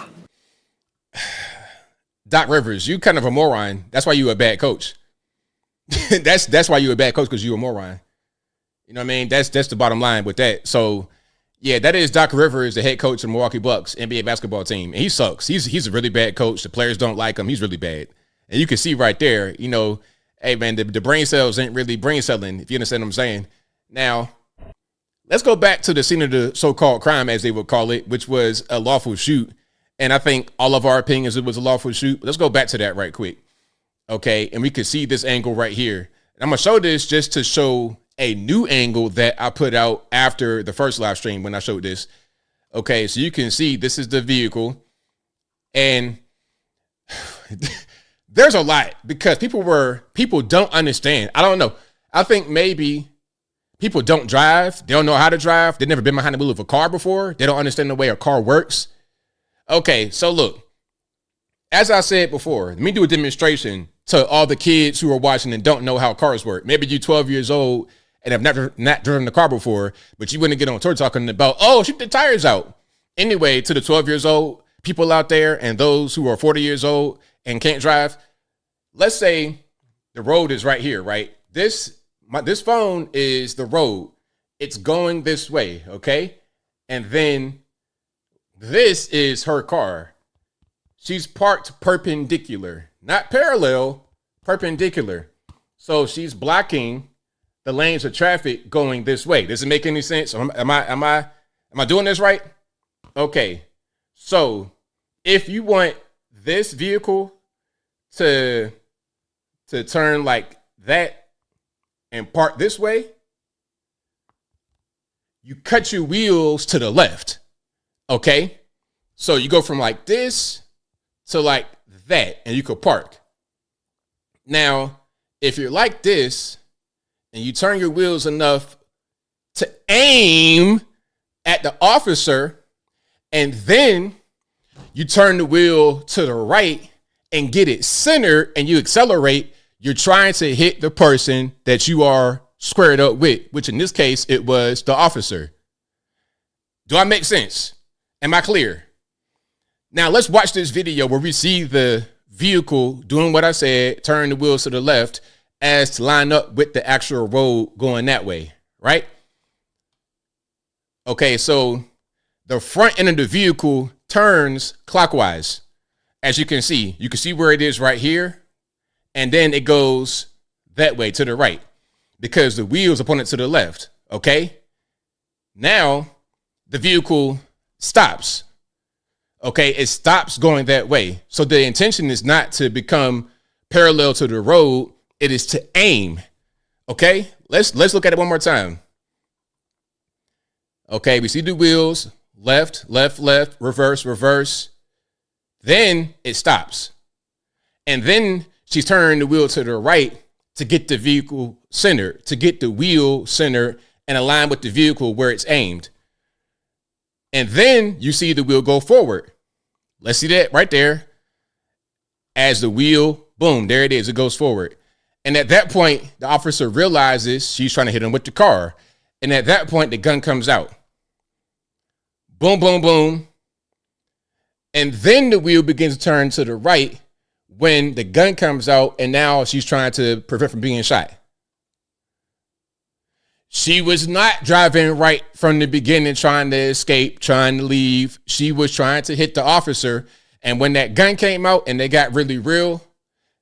Doc Rivers, you kind of a moron. That's why you a bad coach. That's why you a bad coach, because you a moron. You know what I mean? That's the bottom line with that. So, yeah, that is Doc Rivers, the head coach of the Milwaukee Bucks NBA basketball team. And he sucks. He's a really bad coach. The players don't like him. He's really bad. And you can see right there, hey, man, the brain cells ain't really brain celling, if you understand what I'm saying. Now, let's go back to the scene of the so-called crime, as they would call it, which was a lawful shoot. And I think all of our opinions, it was a lawful shoot. But let's go back to that right quick. Okay, and we can see this angle right here. And I'm going to show this just to show a new angle that I put out after the first live stream when I showed this. Okay, so you can see this is the vehicle. And there's a lot, because people don't understand. I don't know. I think maybe people don't drive. They don't know how to drive. They've never been behind the wheel of a car before. They don't understand the way a car works. Okay, so look, as I said before, let me do a demonstration to all the kids who are watching and don't know how cars work. Maybe you're 12 years old and have never not driven a car before, but you wouldn't get on tour talking about, oh, shoot the tires out. Anyway, to the 12 years old, people out there and those who are 40 years old and can't drive, let's say the road is right here, right? This phone is the road. It's going this way, okay? And then this is her car. She's parked perpendicular, not parallel, perpendicular. So she's blocking the lanes of traffic going this way. Does it make any sense? Am I doing this right? Okay. So if you want this vehicle to turn like that and park this way, you cut your wheels to the left. Okay? So you go from like this to like that, and you could park. Now, if you're like this and you turn your wheels enough to aim at the officer, and then you turn the wheel to the right and get it centered and you accelerate, you're trying to hit the person that you are squared up with, which in this case, it was the officer. Do I make sense? Am I clear? Now let's watch this video where we see the vehicle doing what I said, turn the wheels to the left as to line up with the actual road going that way, right? Okay, so the front end of the vehicle turns clockwise. As you can see where it is right here. And then it goes that way to the right because the wheels are pointed to the left. Okay. Now the vehicle stops. Okay. It stops going that way. So the intention is not to become parallel to the road. It is to aim. Okay. Let's look at it one more time. Okay. We see the wheels, left, left, left, reverse, reverse. Then it stops. And then she's turning the wheel to the right to get the vehicle centered, to get the wheel centered and aligned with the vehicle where it's aimed. And then you see the wheel go forward. Let's see that right there. As the wheel, boom, there it is. It goes forward. And at that point, the officer realizes she's trying to hit him with the car. And at that point, the gun comes out. Boom, boom, boom. And then the wheel begins to turn to the right when the gun comes out, and now she's trying to prevent from being shot. She was not driving right from the beginning, trying to escape, trying to leave. She was trying to hit the officer. And when that gun came out and they got really real,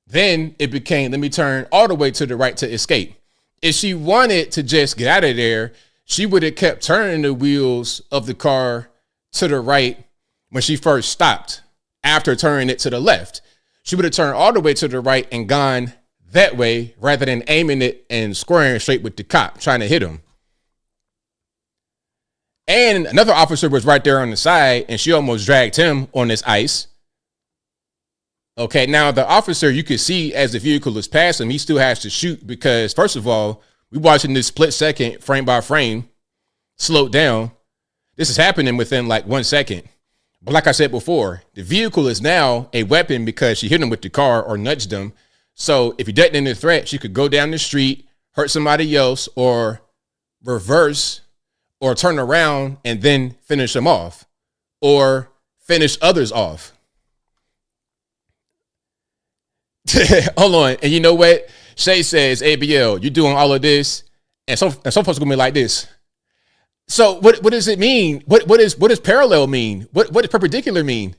then it became, let me turn all the way to the right to escape. If she wanted to just get out of there, she would have kept turning the wheels of the car to the right when she first stopped after turning it to the left. She would have turned all the way to the right and gone that way rather than aiming it and squaring straight with the cop, trying to hit him. And another officer was right there on the side and she almost dragged him on this ice. Okay, now the officer, you can see as the vehicle is passing, he still has to shoot because, first of all, we're watching this split second, frame by frame, slowed down. This is happening within like 1 second. But like I said before, the vehicle is now a weapon because she hit him with the car or nudged him. So if he doesn't end the threat, she could go down the street, hurt somebody else, or reverse or turn around and then finish him off or finish others off. Hold on. And you know what? Shay says, ABL, you're doing all of this. And some folks are gonna be like this. So what does it mean? What does parallel mean? What does perpendicular mean?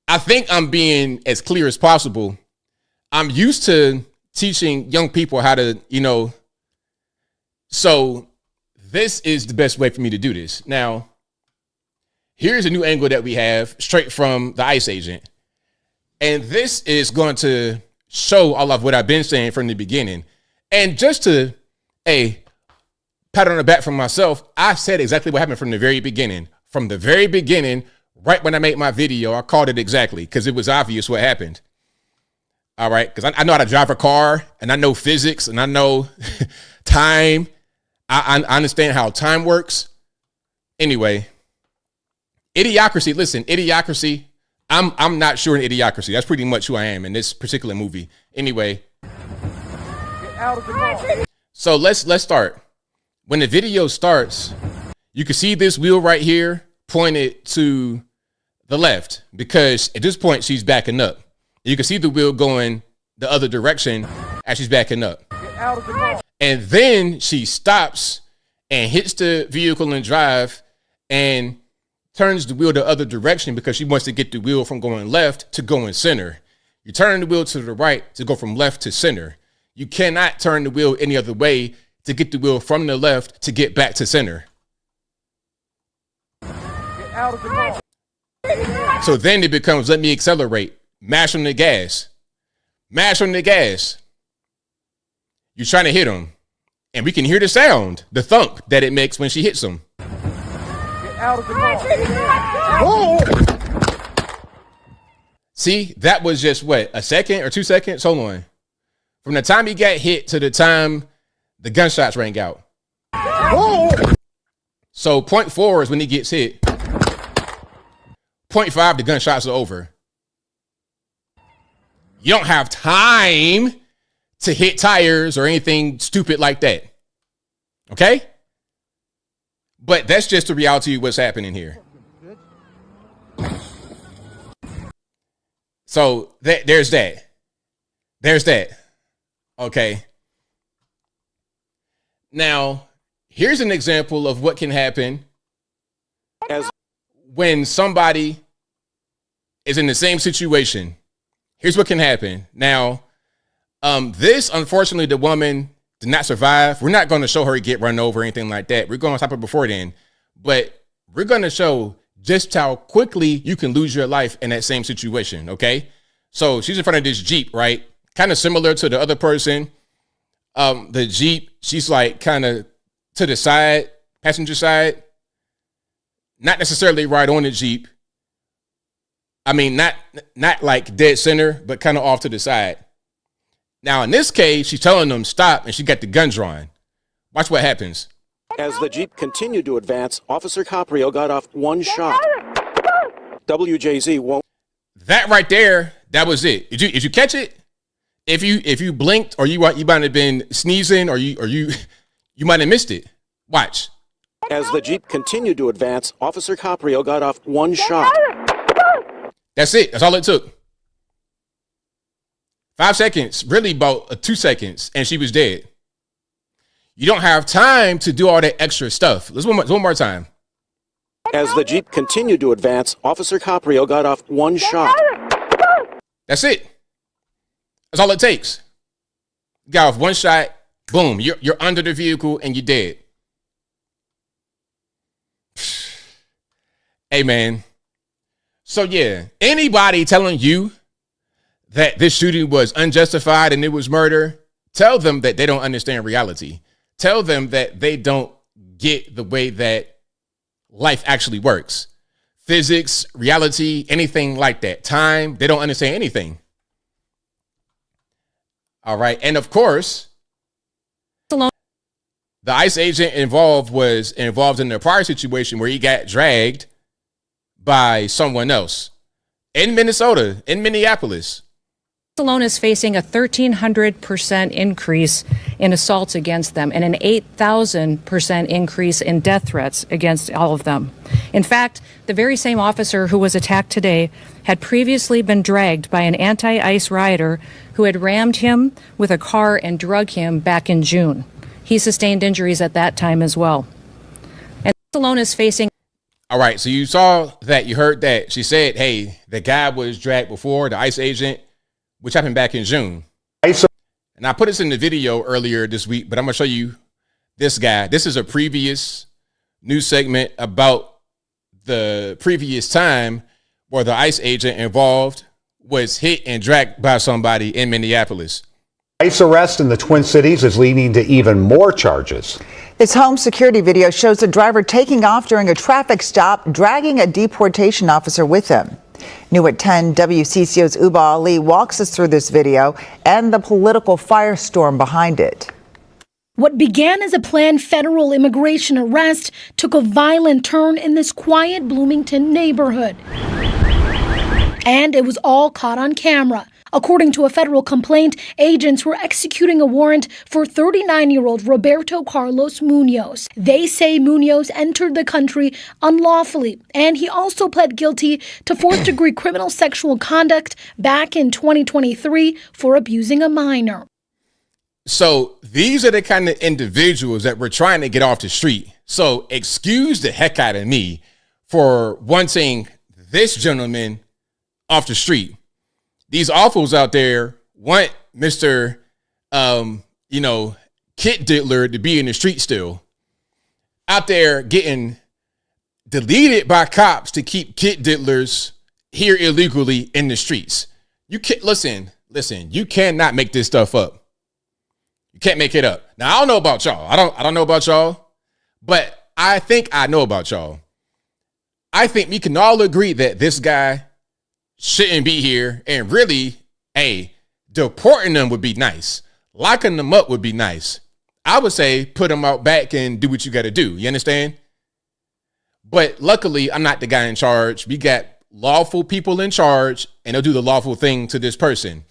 I think I'm being as clear as possible. I'm used to teaching young people how to, so this is the best way for me to do this. Now, here's a new angle that we have straight from the ICE agent. And this is going to show all of what I've been saying from the beginning. And just to, pat on the back from myself, I said exactly what happened from the very beginning. From the very beginning, right when I made my video, I called it exactly because it was obvious what happened. All right, because I know how to drive a car and I know physics and I know time. I understand how time works. Anyway, idiocracy. Listen, idiocracy. I'm not sure in idiocracy. That's pretty much who I am in this particular movie. Anyway, so let's start. When the video starts, you can see this wheel right here pointed to the left, because at this point she's backing up. You can see the wheel going the other direction as she's backing up. And then she stops and hits the vehicle in drive and turns the wheel the other direction because she wants to get the wheel from going left to going center. You turn the wheel to the right to go from left to center. You cannot turn the wheel any other way to get the wheel from the left to get back to center. So then it becomes, let me accelerate. Mash on the gas. Mash on the gas. You're trying to hit him. And we can hear the sound, the thump that it makes when she hits him. See, that was just what, a second or 2 seconds? Hold on. From the time he got hit to the time the gunshots rang out. So 0.4 is when he gets hit. 0.5, the gunshots are over. You don't have time to hit tires or anything stupid like that. Okay? But that's just the reality of what's happening here. So there's that. There's that. Okay. Now, here's an example of what can happen when somebody is in the same situation. Here's what can happen. Now, this, unfortunately, the woman did not survive. We're not going to show her get run over or anything like that. We're going to stop it before then. But we're going to show just how quickly you can lose your life in that same situation, okay? So she's in front of this Jeep, right? Kind of similar to the other person. The Jeep, she's like kind of to the side, passenger side. Not necessarily right on the Jeep. I mean, not like dead center, but kind of off to the side. Now, in this case, she's telling them stop, and she got the gun drawn. Watch what happens. As the Jeep continued to advance, Officer Caprio got off one shot. WJZ won't. That right there, that was it. Did you catch it? If you blinked, or you might have been sneezing, or you might have missed it. Watch. As the Jeep continued to advance, Officer Caprio got off one shot. That's it. That's all it took. 5 seconds, really about 2 seconds, and she was dead. You don't have time to do all that extra stuff. Let's one more time. As the Jeep continued to advance, Officer Caprio got off one shot. That's it. That's all it takes. You got off one shot, boom, you're under the vehicle and you're dead. Hey, man. So, yeah, anybody telling you that this shooting was unjustified and it was murder, tell them that they don't understand reality. Tell them that they don't get the way that life actually works. Physics, reality, anything like that. Time, they don't understand anything. All right. And of course, the ICE agent was involved in the prior situation where he got dragged by someone else in Minnesota, in Minneapolis. Alone is facing a 1,300% increase in assaults against them and an 8,000% increase in death threats against all of them. In fact, the very same officer who was attacked today had previously been dragged by an anti-ICE rioter who had rammed him with a car and drug him back in June. He sustained injuries at that time as well. And alone is facing. All right, so you saw that, you heard that. She said, hey, the guy was dragged before, the ICE agent, which happened back in June. And I put this in the video earlier this week, but I'm going to show you this guy. This is a previous news segment about the previous time where the ICE agent involved was hit and dragged by somebody in Minneapolis. ICE arrest in the Twin Cities is leading to even more charges. This home security video shows a driver taking off during a traffic stop, dragging a deportation officer with him. New at 10, WCCO's Uba Ali walks us through this video and the political firestorm behind it. What began as a planned federal immigration arrest took a violent turn in this quiet Bloomington neighborhood. And it was all caught on camera. According to a federal complaint, agents were executing a warrant for 39-year-old Roberto Carlos Munoz. They say Munoz entered the country unlawfully, and he also pled guilty to fourth-degree criminal sexual conduct back in 2023 for abusing a minor. So these are the kind of individuals that we're trying to get off the street. So excuse the heck out of me for wanting this gentleman off the street. These awfuls out there want Mr. Kit Diddler to be in the street still. Out there getting deleted by cops to keep Kit Diddlers here illegally in the streets. You can't listen, you cannot make this stuff up. You can't make it up. Now, I don't know about y'all. I don't know about y'all, but I think I know about y'all. I think we can all agree that this guy shouldn't be here, and really, deporting them would be nice. Locking them up would be nice. I would say put them out back and do what you got to do. You understand? But luckily, I'm not the guy in charge. We got lawful people in charge, and they'll do the lawful thing to this person.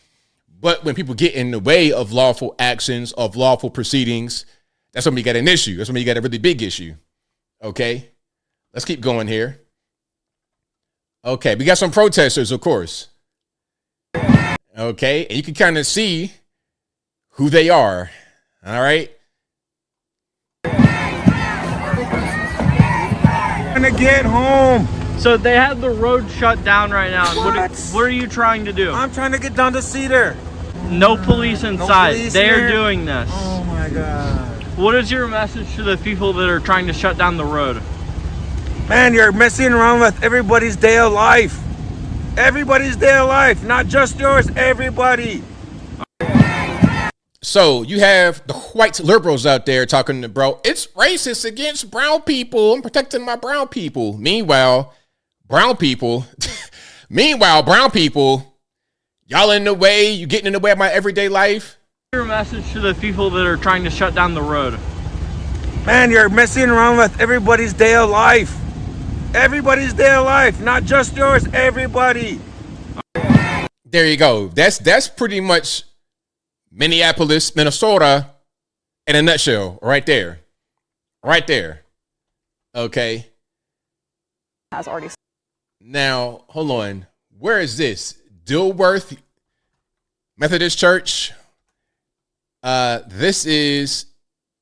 But when people get in the way of lawful actions, of lawful proceedings, that's when we got an issue. That's when you got a really big issue. Okay? Let's keep going here. Okay, we got some protesters, of course. Okay, and you can kind of see who they are. All right. Trying to get home. So they have the road shut down right now. What are you trying to do? I'm trying to get down to Cedar. No police inside. No police They're doing this. Oh my God. What is your message to the people that are trying to shut down the road? Man, you're messing around with everybody's day of life. Everybody's day of life, not just yours, everybody. So you have the white liberals out there talking to bro, it's racist against brown people. I'm protecting my brown people. Meanwhile, brown people, y'all in the way, you getting in the way of my everyday life. Your message to the people that are trying to shut down the road. Man, you're messing around with everybody's day of life. Everybody's day of life, not just yours, everybody. There you go. That's pretty much Minneapolis, Minnesota in a nutshell right there. Right there. Okay. Has already. Now, hold on. Where is this? Dilworth Methodist Church. This is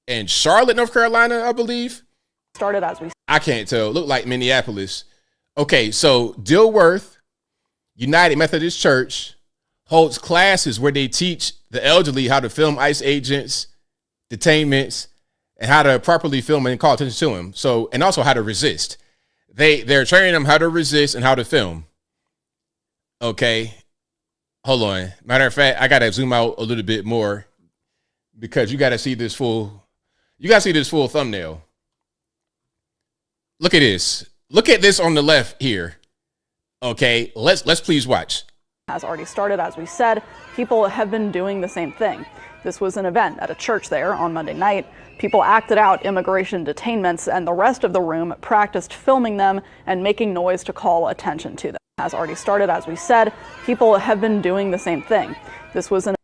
in Charlotte, North Carolina, I believe. Started as we. I can't tell. Look like Minneapolis. Okay, so Dilworth United Methodist Church holds classes where they teach the elderly how to film ICE agents, detainments, and how to properly film and call attention to them. So, and also how to resist. They're training them how to resist and how to film. Okay, hold on. Matter of fact, I gotta zoom out a little bit more because you gotta see this full. You gotta see this full thumbnail. Look at this. Look at this on the left here. Okay, let's please watch. Has already started, as we said. People have been doing the same thing. This was an event at a church there on Monday night. People acted out immigration detainments, and the rest of the room practiced filming them and making noise to call attention to them. Has already started, as we said. People have been doing the same thing. This was an.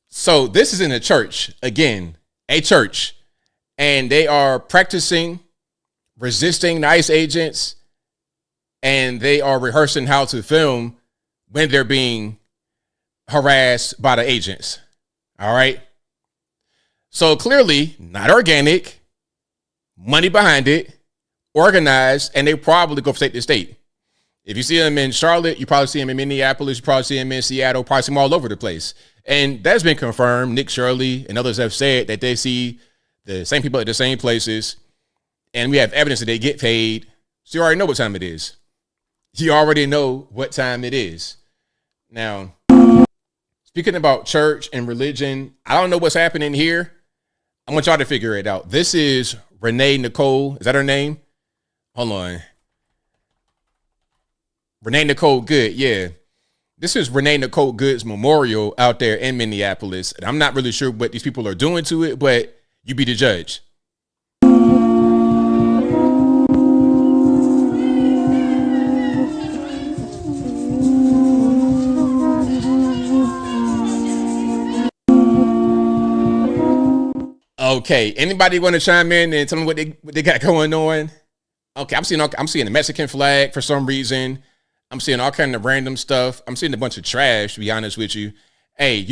So this is in a church, again, a church, and they are practicing resisting the ICE agents, and they are rehearsing how to film when they're being harassed by the agents. All right. So clearly not organic, money behind it, organized, and they probably go from state to state. If you see them in Charlotte, you probably see them in Minneapolis, you probably see them in Seattle, probably see them all over the place. And that's been confirmed. Nick Shirley and others have said that they see the same people at the same places. And we have evidence that they get paid. So you already know what time it is. You already know what time it is. Now, speaking about church and religion, I don't know what's happening here. I want y'all to figure it out. This is Renee Nicole. Is that her name? Hold on. Renee Nicole Good. Yeah. This is Renee Nicole Good's memorial out there in Minneapolis. And I'm not really sure what these people are doing to it, but you be the judge. Okay, anybody want to chime in and tell me what they got going on? Okay, I'm seeing the Mexican flag for some reason. I'm seeing all kind of random stuff. I'm seeing a bunch of trash, to be honest with you. Hey,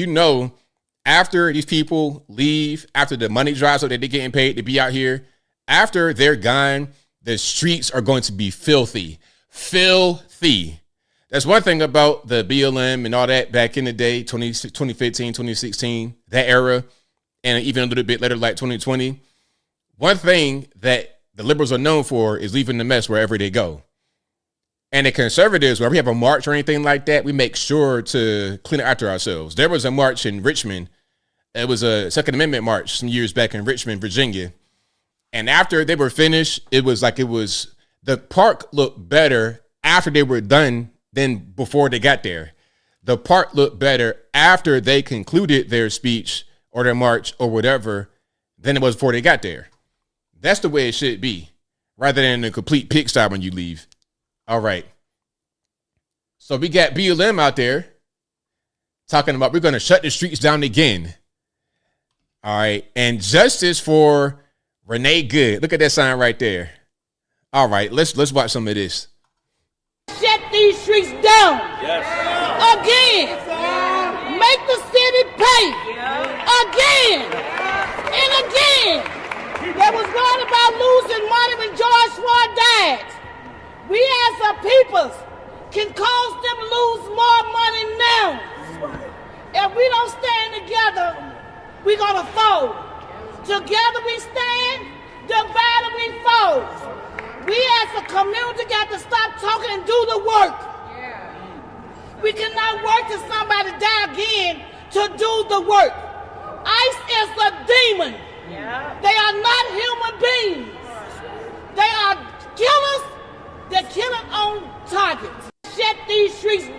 after these people leave, after the money dries up that they're getting paid to be out here, after they're gone, the streets are going to be filthy. Filthy. That's one thing about the BLM and all that back in the day, 2015, 2016, that era, and even a little bit later, like 2020. One thing that the liberals are known for is leaving the mess wherever they go. And the conservatives, whenever we have a march or anything like that, we make sure to clean it after ourselves. There was a march in Richmond. It was a Second Amendment march some years back in Richmond, Virginia. And after they were finished, the park looked better after they were done than before they got there. The park looked better after they concluded their speech or their march or whatever than it was before they got there. That's the way it should be, rather than a complete pigsty when you leave. All right. So we got BLM out there talking about we're going to shut the streets down again. All right. And justice for Renee Good. Look at that sign right there. All right. Let's watch some of this. Shut these streets down. Yes. Again. Make the city pay. Again. And again. They was worried about losing money when George Floyd died. We as a people can cause them to lose more money now. If we don't stand together, we're going to fold. Together we stand, divided we fold. We as a community got to stop talking and do the work. We cannot wait till somebody die again to do the work. ICE is a demon. They are not human beings. They are killers. They're killing on target. Shut these streets.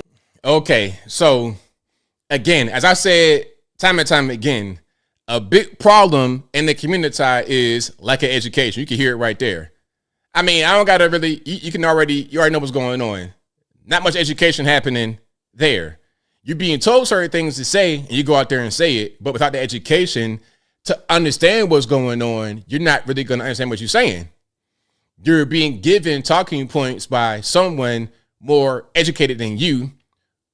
Okay, so again, as I said time and time again, a big problem in the community is lack of education. You can hear it right there. I mean, I don't gotta really. You already know what's going on. Not much education happening there. You're being told certain things to say, and you go out there and say it, but without the education to understand what's going on, you're not really going to understand what you're saying. You're being given talking points by someone more educated than you,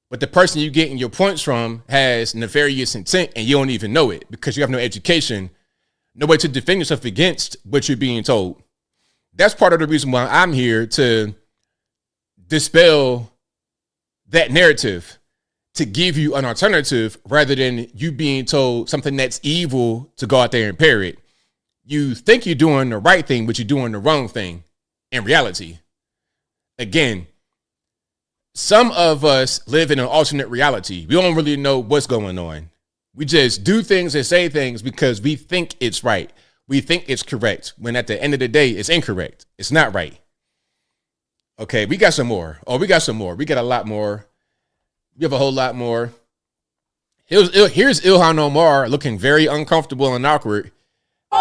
but the person you're getting your points from has nefarious intent and you don't even know it because you have no education, no way to defend yourself against what you're being told. That's part of the reason why I'm here, to dispel that narrative, to give you an alternative rather than you being told something that's evil to go out there and parrot. You think you're doing the right thing, but you're doing the wrong thing in reality. Again, some of us live in an alternate reality. We don't really know what's going on. We just do things and say things because we think it's right. We think it's correct, when at the end of the day, it's incorrect. It's not right. Okay, we got some more. We got a lot more. We have a whole lot more. Here's Ilhan Omar looking very uncomfortable and awkward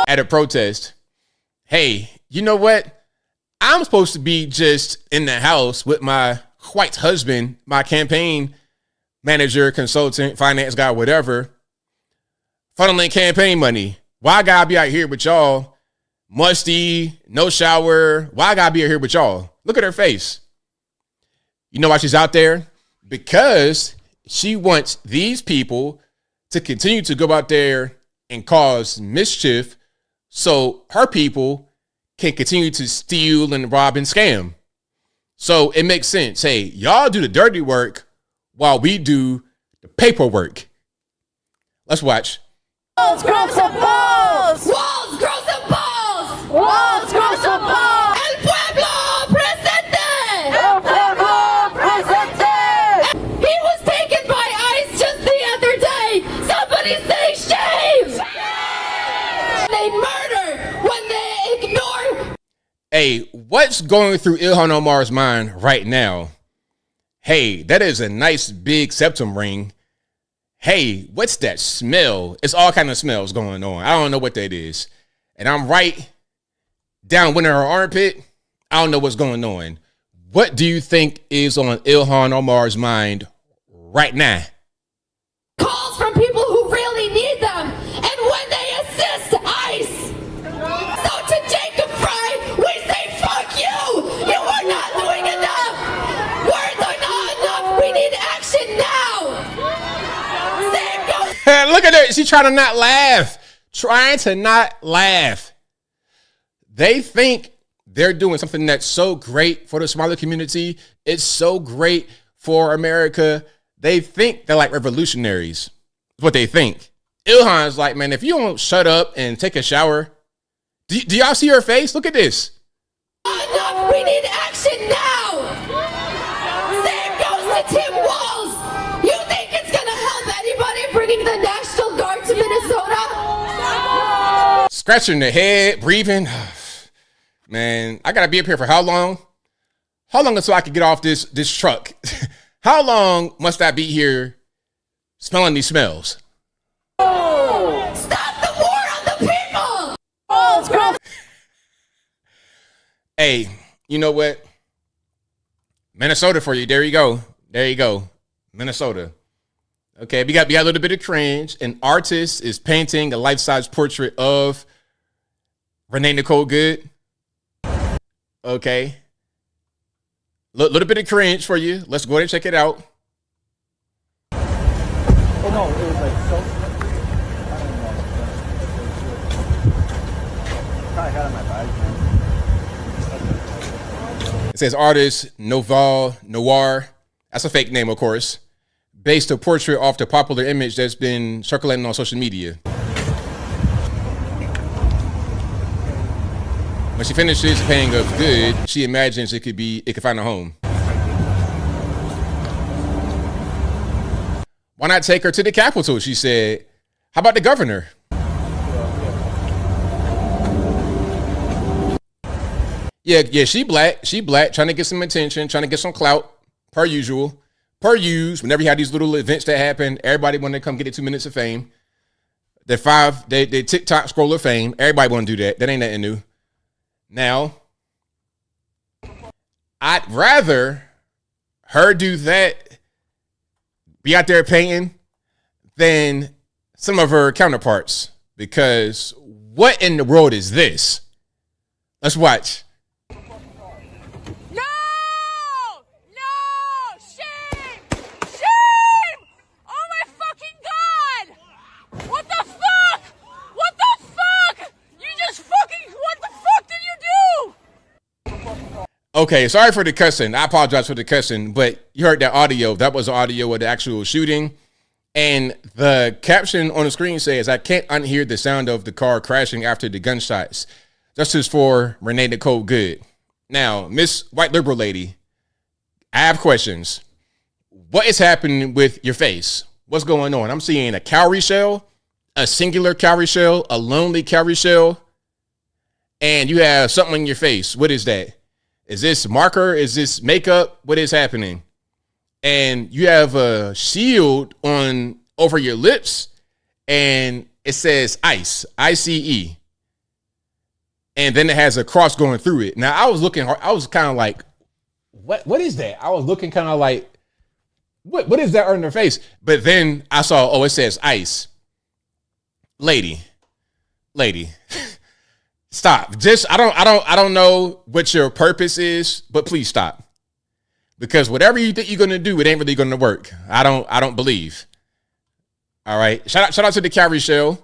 at a protest. Hey, you know what? I'm supposed to be just in the house with my white husband, my campaign manager, consultant, finance guy, whatever, funneling campaign money. Why I gotta be out here with y'all? Musty, no shower. Why I gotta be out here with y'all? Look at her face. You know why she's out there? Because she wants these people to continue to go out there and cause mischief so her people can continue to steal and rob and scam. So it makes sense. Hey, y'all do the dirty work while we do the paperwork. Let's watch. Walls, grow some balls! Walls, grow some balls! Walls, grow some balls! El pueblo presente! El pueblo presente! He was taken by ICE just the other day! Somebody say shame! Shame! They murder when they ignore. Hey, what's going through Ilhan Omar's mind right now? Hey, that is a nice big septum ring. Hey, what's that smell? It's all kind of smells going on. I don't know what that is. And I'm right down in her armpit. I don't know what's going on. What do you think is on Ilhan Omar's mind right now? Calls from people who really need them. And when they assist ICE, Look at her. She's trying to not laugh. Trying to not laugh. They think they're doing something that's so great for the Somali community. It's so great for America. They think they're like revolutionaries. That's what they think. Ilhan's like, man, if you don't shut up and take a shower. Do y'all see her face? Look at this. Enough! We need action now! Same goes to Tim Walz! You think it's gonna help anybody bringing the National Guard to Minnesota? Scratching their head, breathing. Man, I gotta be up here for how long? How long until I can get off this truck? How long must I be here smelling these smells? Stop the war on the people! Oh, it's gross. Hey, you know what? Minnesota for you. There you go. There you go. Minnesota. Okay, we got a little bit of cringe. An artist is painting a life-size portrait of Renee Nicole Good. Okay. Little bit of cringe for you. Let's go ahead and check it out. Oh no, it was like so. I had on my bag, man. It says artist Noir. That's a fake name, of course. Based a portrait off the popular image that's been circulating on social media. When she finishes painting of Good, she imagines it could find a home. Why not take her to the Capitol? She said. How about the governor? Yeah, she black, trying to get some attention, trying to get some clout, per usual. Per use, whenever you have these little events that happen, everybody want to come get their 2 minutes of fame. Their TikTok scroll of fame. Everybody want to do that. That ain't nothing new. Now, I'd rather her do that, be out there painting, than some of her counterparts. Because what in the world is this? Let's watch. Okay, sorry for the cussing. I apologize for the cussing, but you heard that audio. That was the audio of the actual shooting. And the caption on the screen says, I can't unhear the sound of the car crashing after the gunshots. Justice for Renee Nicole Good. Now, Miss White Liberal Lady, I have questions. What is happening with your face? What's going on? I'm seeing a cowrie shell, a singular cowrie shell, a lonely cowrie shell, and you have something in your face. What is that? Is this marker? Is this makeup? What is happening? And you have a shield on over your lips, and it says ICE, ICE. And then it has a cross going through it. Now, I was kind of like, what is that? I was looking kind of like, what is that on her face? But then I saw, it says ICE. Lady. Stop. I don't know what your purpose is, but please stop. Because whatever you think you're gonna do, it ain't really gonna work. I don't believe. All right. Shout out to the cowrie shell.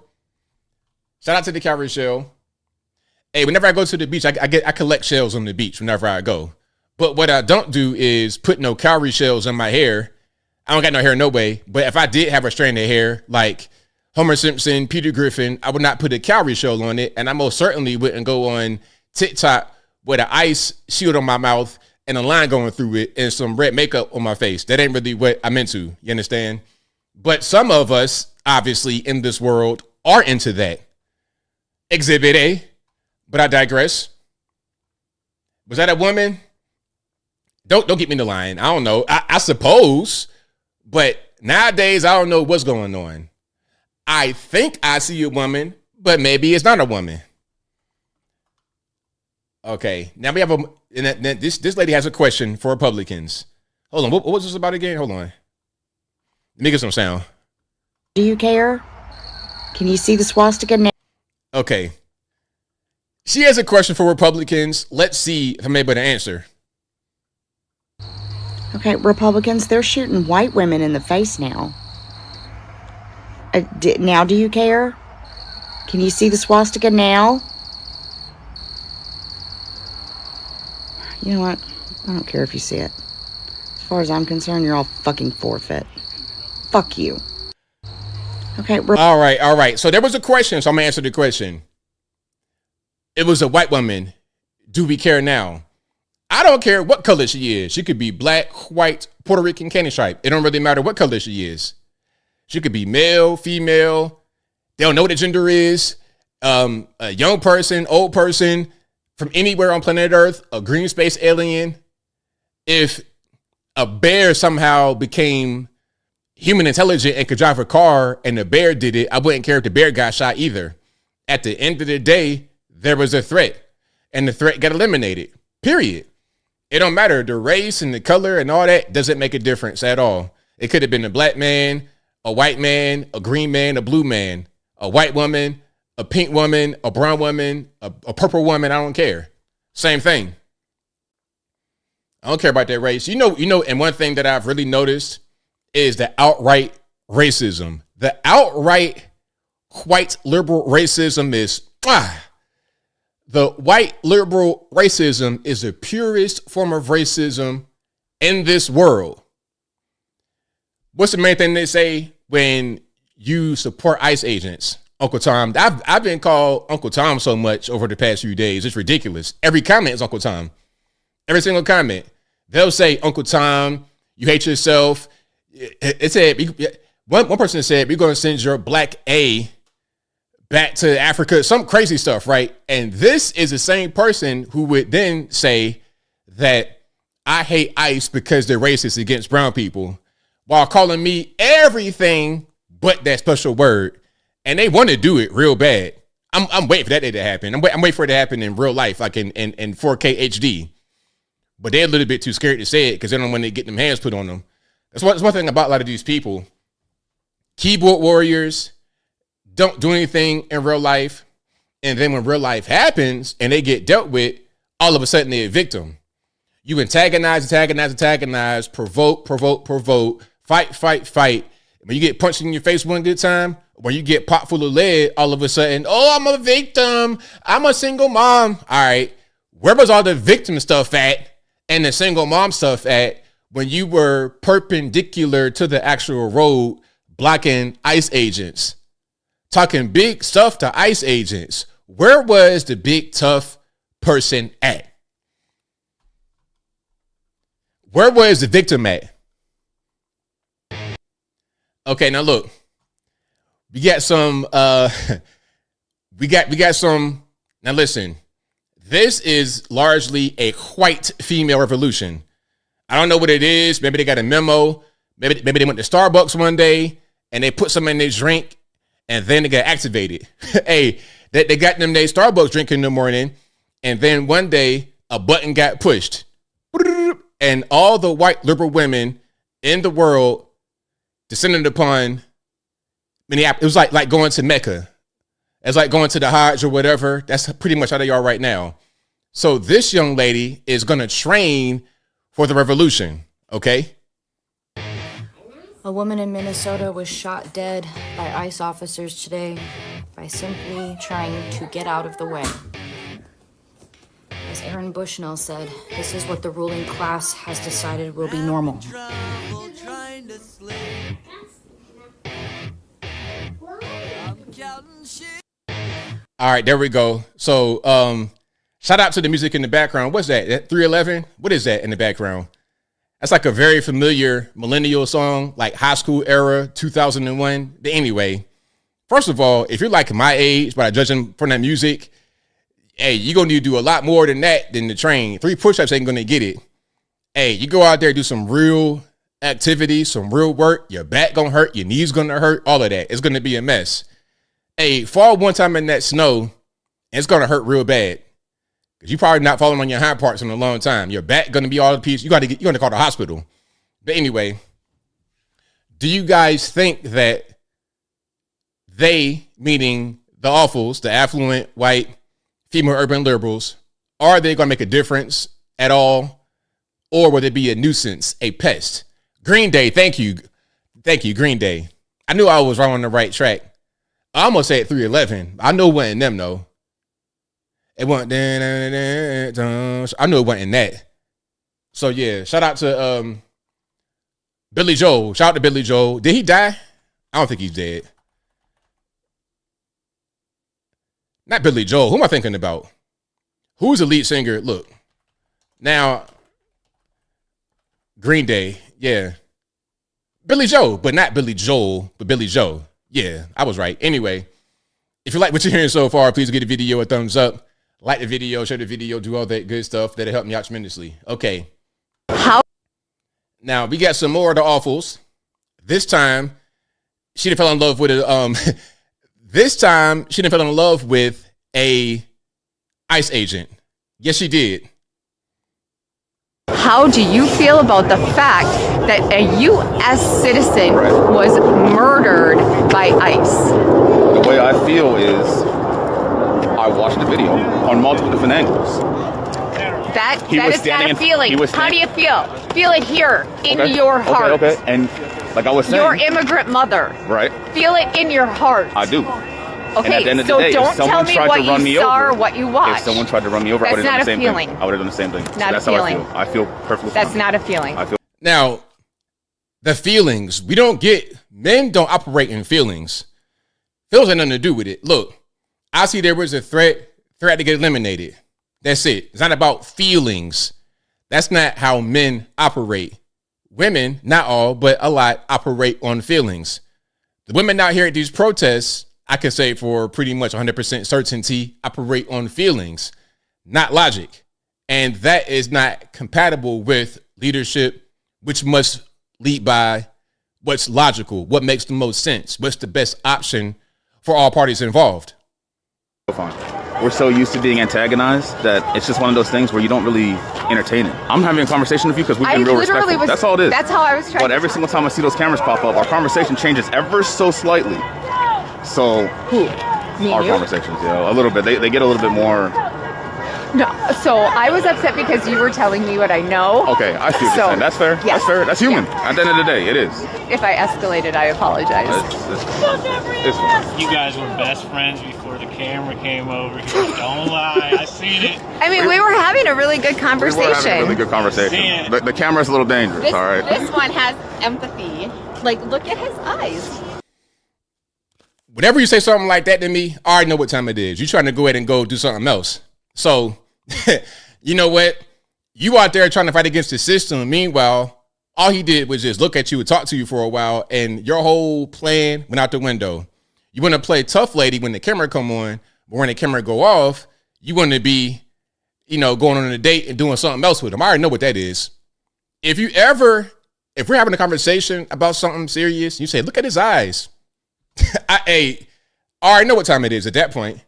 Hey, whenever I go to the beach, I collect shells on the beach whenever I go. But what I don't do is put no cowrie shells in my hair. I don't got no hair no way. But if I did have a strand of hair, like Homer Simpson, Peter Griffin, I would not put a cowrie shell on it. And I most certainly wouldn't go on TikTok with an ice shield on my mouth and a line going through it and some red makeup on my face. That ain't really what I'm into. You understand? But some of us, obviously, in this world are into that. Exhibit A. But I digress. Was that a woman? Don't get me in the line. I don't know. I suppose. But nowadays, I don't know what's going on. I think I see a woman, but maybe it's not a woman. Okay. Now we have this lady has a question for Republicans. Hold on. What was this about again? Hold on. Let me get some sound. Do you care? Can you see the swastika now? Okay. She has a question for Republicans. Let's see if I'm able to answer. Okay, Republicans, they're shooting white women in the face now. Now do you care? Can you see the swastika now? You know what? I don't care if you see it. As far as I'm concerned, you're all fucking forfeit. Fuck you. Okay. All right. So there was a question, so I'm going to answer the question. It was a white woman. Do we care now? I don't care what color she is. She could be black, white, Puerto Rican, candy stripe. It don't really matter what color she is. She could be male, female. They don't know what the gender is. A young person, old person, from anywhere on planet Earth, a green space alien. If a bear somehow became human intelligent and could drive a car and the bear did it, I wouldn't care if the bear got shot either. At the end of the day, there was a threat and the threat got eliminated, period. It don't matter. The race and the color and all that doesn't make a difference at all. It could have been a black man, a white man, a green man, a blue man, a white woman, a pink woman, a brown woman, a purple woman. I don't care. Same thing. I don't care about that race. You know, and one thing that I've really noticed is the outright racism. The outright white liberal racism is, the white liberal racism is the purest form of racism in this world. What's the main thing they say when you support ICE agents? Uncle Tom. I've been called Uncle Tom so much over the past few days. It's ridiculous. Every comment is Uncle Tom. Every single comment. They'll say, Uncle Tom, you hate yourself. It said, one person said, we're going to send your black A back to Africa. Some crazy stuff, right? And this is the same person who would then say that I hate ICE because they're racist against brown people while calling me everything but that special word. And they want to do it real bad. I'm waiting for that day to happen. I'm waiting for it to happen in real life, like in 4K HD. But they're a little bit too scared to say it because they don't want to get them hands put on them. That's one thing about a lot of these people. Keyboard warriors don't do anything in real life. And then when real life happens and they get dealt with, all of a sudden they're a victim. You antagonize, provoke, fight. When you get punched in your face one good time, when you get popped full of lead, all of a sudden, oh, I'm a victim. I'm a single mom. All right. Where was all the victim stuff at and the single mom stuff at when you were perpendicular to the actual road blocking ICE agents? Talking big stuff to ICE agents. Where was the big tough person at? Where was the victim at? Okay, now look. We got some we got some. Now listen. This is largely a white female revolution. I don't know what it is. Maybe they got a memo. Maybe they went to Starbucks one day and they put something in their drink and then they got activated. Hey, they got them their Starbucks drink in the morning and then one day a button got pushed and all the white liberal women in the world descended upon Minneapolis. It was like going to Mecca. It's like going to the Hajj or whatever. That's pretty much how they are right now. So this young lady is going to train for the revolution, okay? A woman in Minnesota was shot dead by ICE officers today by simply trying to get out of the way. As Aaron Bushnell said, this is what the ruling class has decided will be normal. All right, there we go. So, shout out to the music in the background. What's that? 311? What is that in the background? That's like a very familiar millennial song, like high school era, 2001. But anyway, first of all, if you're like my age, by judging from that music, hey, you're going to need to do a lot more than that than the train. 3 push-ups ain't going to get it. Hey, you go out there, do some real activity, some real work. Your back going to hurt. Your knees going to hurt. All of that. It's going to be a mess. Hey, fall one time in that snow, and it's going to hurt real bad. Because you're probably not falling on your hind parts in a long time. Your back going to be all in pieces. You're going to call the hospital. But anyway, do you guys think that they, meaning the awfuls, the affluent, white, female urban liberals, are they going to make a difference at all? Or will it be a nuisance, a pest? Green Day, thank you. Thank you, Green Day. I knew I was right on the right track. I almost said 311. I know it wasn't them though. It wasn't. I knew it wasn't that. So yeah, shout out to Billy Joel. Shout out to Billy Joel. Did he die? I don't think he's dead. Not Billy Joel. Who am I thinking about? Who's the lead singer? Look, now Green Day. Yeah, Billy Joel, but not Billy Joel, but Billy Joe. Yeah, I was right. Anyway, if you like what you're hearing so far, please give the video a thumbs up. Like the video, share the video, do all that good stuff. That'll help me out tremendously. Okay. How? Now we got some more of the awfuls. This time, she done fell in love with a this time she done fell in love with a ICE agent. Yes, she did. How do you feel about the fact that a U.S. citizen was murdered by ICE? The way I feel is I watched the video on multiple different angles. That is not a feeling. How do you feel? Feel it here in your heart. Okay. And like I was saying, your immigrant mother. Right. Feel it in your heart. I do. Okay, and at the end of the so day, don't if someone tell me tried what to run you me saw over, or what you watched. If someone tried to run me over, I would have done the same feeling. thing. I would have done the same thing. Not That's a feeling. how I feel. I feel perfectly fine. That's not a feeling. I feel. Now, the feelings, men don't operate in feelings. Feelings have nothing to do with it. Look, I see there was a threat to get eliminated. That's it. It's not about feelings. That's not how men operate. Women, not all, but a lot, operate on feelings. The women out here at these protests, I can say for pretty much 100% certainty, operate on feelings, not logic. And that is not compatible with leadership, which must lead by what's logical, what makes the most sense, what's the best option for all parties involved. Fine. We're so used to being antagonized that it's just one of those things where you don't really entertain it. I'm having a conversation with you because we've been real respectful. That's all it is. That's how I was trying. But every single time I see those cameras pop up, our conversation changes ever so slightly. So our conversations, a little bit. They get a little bit more. No, so I was upset because you were telling me what I know. Okay, I see what you're saying. That's fair. Yes. That's fair. That's human. At the end of the day, it is. If I escalated, I apologize. It's fine. You guys were best friends before the camera came over here. Don't lie. I seen it. I mean, we were having a really good conversation. We were having a really good conversation. The camera's a little dangerous, all right? This one has empathy. Like, look at his eyes. Whenever you say something like that to me, I already know what time it is. You're trying to go ahead and go do something else. So, you know what? You out there trying to fight against the system. Meanwhile, all he did was just look at you and talk to you for a while, and your whole plan went out the window. You want to play tough lady when the camera come on, but when the camera go off, you want to be, going on a date and doing something else with him. I already know what that is. If we're having a conversation about something serious, you say, look at his eyes. I already know what time it is at that point.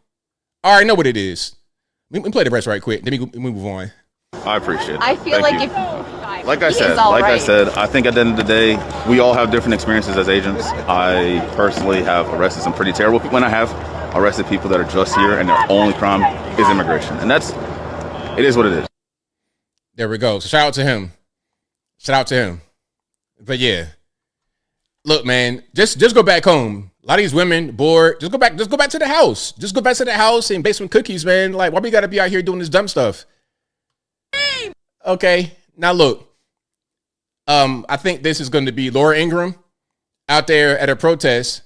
I already know what it is. Let me play the rest right quick. Let me move on. I appreciate it. I feel Thank like you. Like I said, I think at the end of the day, we all have different experiences as agents. I personally have arrested some pretty terrible people, and I have arrested people that are just here and their only crime is immigration. And it is what it is. There we go. So shout out to him. But yeah, look, man, just go back home. A lot of these women bored. Just go back to the house. Just go back to the house and bake some cookies, man. Like, why we gotta be out here doing this dumb stuff? Okay, now look. I think this is going to be Laura Ingraham out there at a protest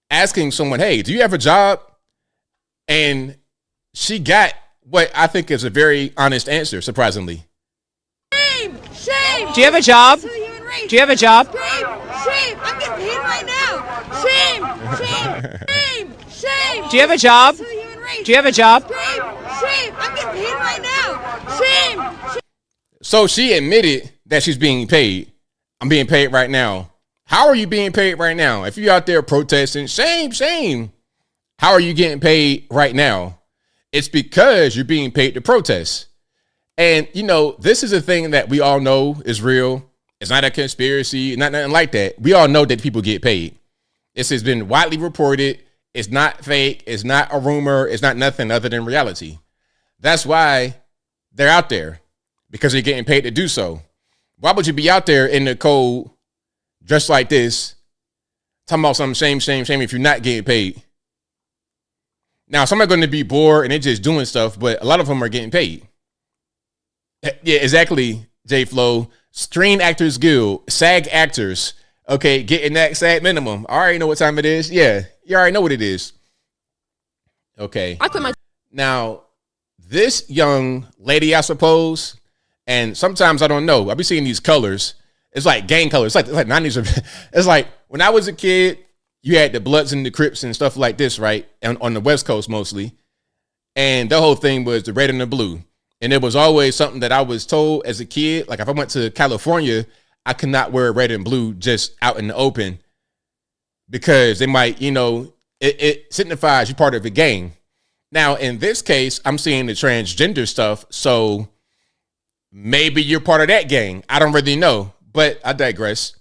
asking someone, "Hey, do you have a job?" And she got what I think is a very honest answer, surprisingly. Shame! Do you have a job? Do you have a job? Shame! I'm getting paid right now! Shame! Do you have a job? Do you have a job? Shame! I'm getting paid right now! Shame! So she admitted that she's being paid. I'm being paid right now. How are you being paid right now? If you're out there protesting, shame. How are you getting paid right now? It's because you're being paid to protest. And, this is a thing that we all know is real. It's not a conspiracy, not nothing like that. We all know that people get paid. This has been widely reported. It's not fake. It's not a rumor. It's not nothing other than reality. That's why they're out there, because they're getting paid to do so. Why would you be out there in the cold dressed like this, talking about some shame if you're not getting paid. Now, some are going to be bored and they're just doing stuff, but a lot of them are getting paid. Yeah, exactly, J Flow. Screen Actors Guild, SAG actors, okay, getting that SAG minimum. I already know what time it is. Yeah, you already know what it is. Okay. I quit my. Now, this young lady, I suppose, and sometimes I don't know. I'll be seeing these colors. It's like gang colors. It's like 90s. It's like when I was a kid, you had the Bloods and the Crips and stuff like this, right? And on the West Coast mostly. And the whole thing was the red and the blue. And it was always something that I was told as a kid. Like if I went to California, I could not wear red and blue just out in the open because they might, it signifies you're part of a gang. Now, in this case, I'm seeing the transgender stuff. So maybe you're part of that gang. I don't really know, but I digress.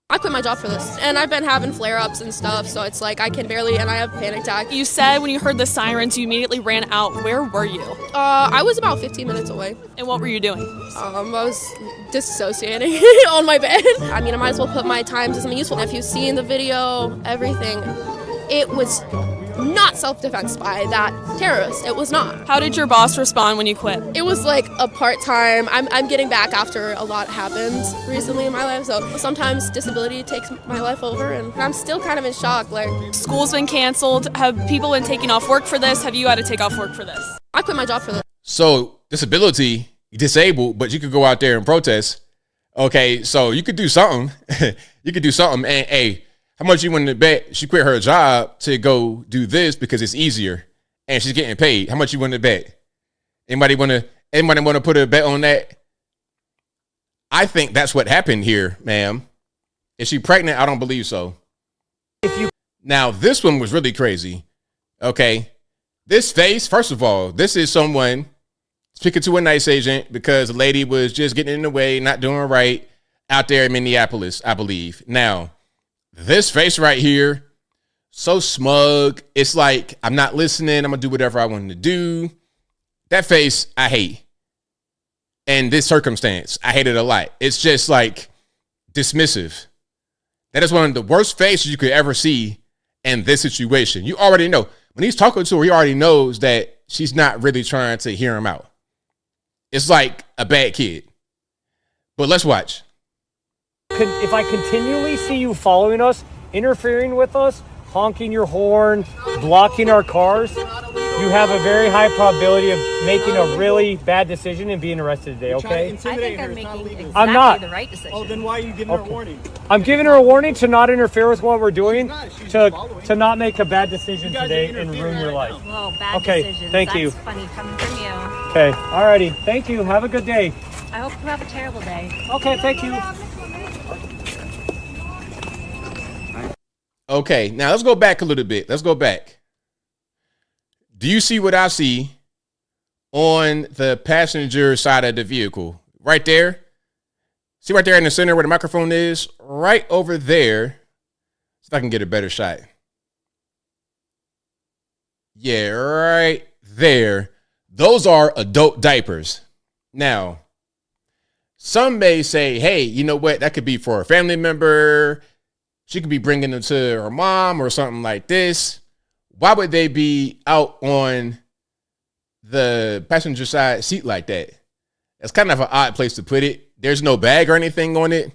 I quit my job for this, and I've been having flare-ups and stuff, so it's like I can barely, and I have panic attack. You said when you heard the sirens, you immediately ran out. Where were you? I was about 15 minutes away. And what were you doing? I was disassociating on my bed. I mean, I might as well put my time to something useful. If you've seen the video, everything, it was not self-defense by that terrorist. It was not. How did your boss respond when you quit? It was like a part-time. I'm getting back after a lot happened recently in my life, so sometimes disability takes my life over, and I'm still kind of in shock. Like, school's been canceled. Have people been taking off work for this? Have you had to take off work for this? I quit my job for this. So disability, disabled, but you could go out there and protest. Okay, so you could do something. You could do something. And hey, how much you want to bet she quit her job to go do this because it's easier and she's getting paid? How much you want to bet? Anybody want to put a bet on that? I think that's what happened here, ma'am. Is she pregnant? I don't believe so. Now, this one was really crazy. Okay. This face, first of all, this is someone speaking to a nice agent because the lady was just getting in the way, not doing right out there in Minneapolis, I believe. Now, this face right here, so smug. It's like, I'm not listening. I'm going to do whatever I want to do. That face, I hate. And this circumstance, I hate it a lot. It's just like dismissive. That is one of the worst faces you could ever see in this situation. You already know. When he's talking to her, he already knows that she's not really trying to hear him out. It's like a bad kid. But let's watch. If I continually see you following us, interfering with us, honking your horn, blocking our cars, you have a very high probability of making a really bad decision and being arrested today, okay? I think I'm making exactly I'm not. the right decision. Oh, then why are you giving her a warning? I'm giving her a warning to not interfere with what we're doing, to not make a bad decision today and ruin your life. Whoa, bad Okay, decisions. thank you. That's funny coming from you. Okay, alrighty. Thank you. Have a good day. I hope you have a terrible day. Okay, thank you. Okay, now let's go back a little bit. Let's go back. Do you see what I see on the passenger side of the vehicle? Right there. See right there in the center where the microphone is? Right over there. See if I can get a better shot. Yeah, right there. Those are adult diapers. Now, some may say, hey, you know what? That could be for a family member. She could be bringing them to her mom or something like this. Why would they be out on the passenger side seat like that? That's kind of an odd place to put it. There's no bag or anything on it.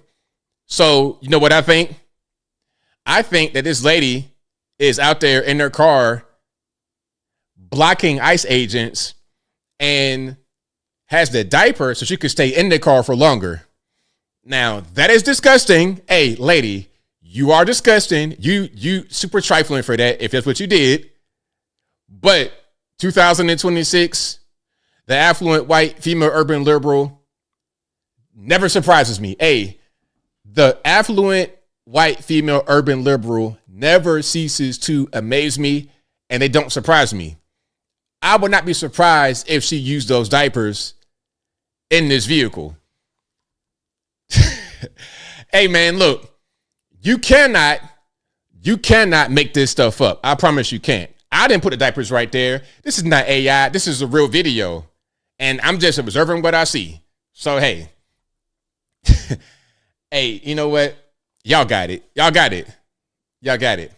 So, you know what I think? I think that this lady is out there in her car blocking ICE agents and has the diaper so she could stay in the car for longer. Now, that is disgusting. Hey, lady, you are disgusting. You super trifling for that if that's what you did. But 2026, the affluent white female urban liberal never surprises me. Hey, the affluent white female urban liberal never ceases to amaze me, and they don't surprise me. I would not be surprised if she used those diapers in this vehicle. Hey, man, look. You cannot make this stuff up. I promise you can't. I didn't put the diapers right there. This is not AI. This is a real video. And I'm just observing what I see. So, hey. Hey, you know what? Y'all got it. Y'all got it. Y'all got it.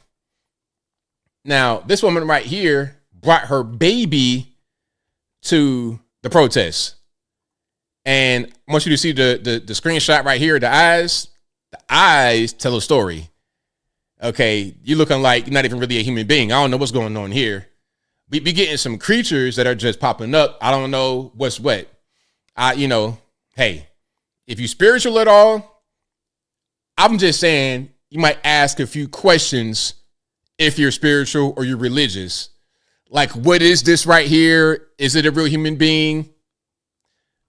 Now, this woman right here brought her baby to the protest. And I want you to see the screenshot right here. The eyes tell a story. Okay, you looking like you're not even really a human being. I don't know what's going on here. We be getting some creatures that are just popping up. I don't know what's what. Hey, if you spiritual at all, I'm just saying you might ask a few questions if you're spiritual or you're religious. Like, what is this right here? Is it a real human being?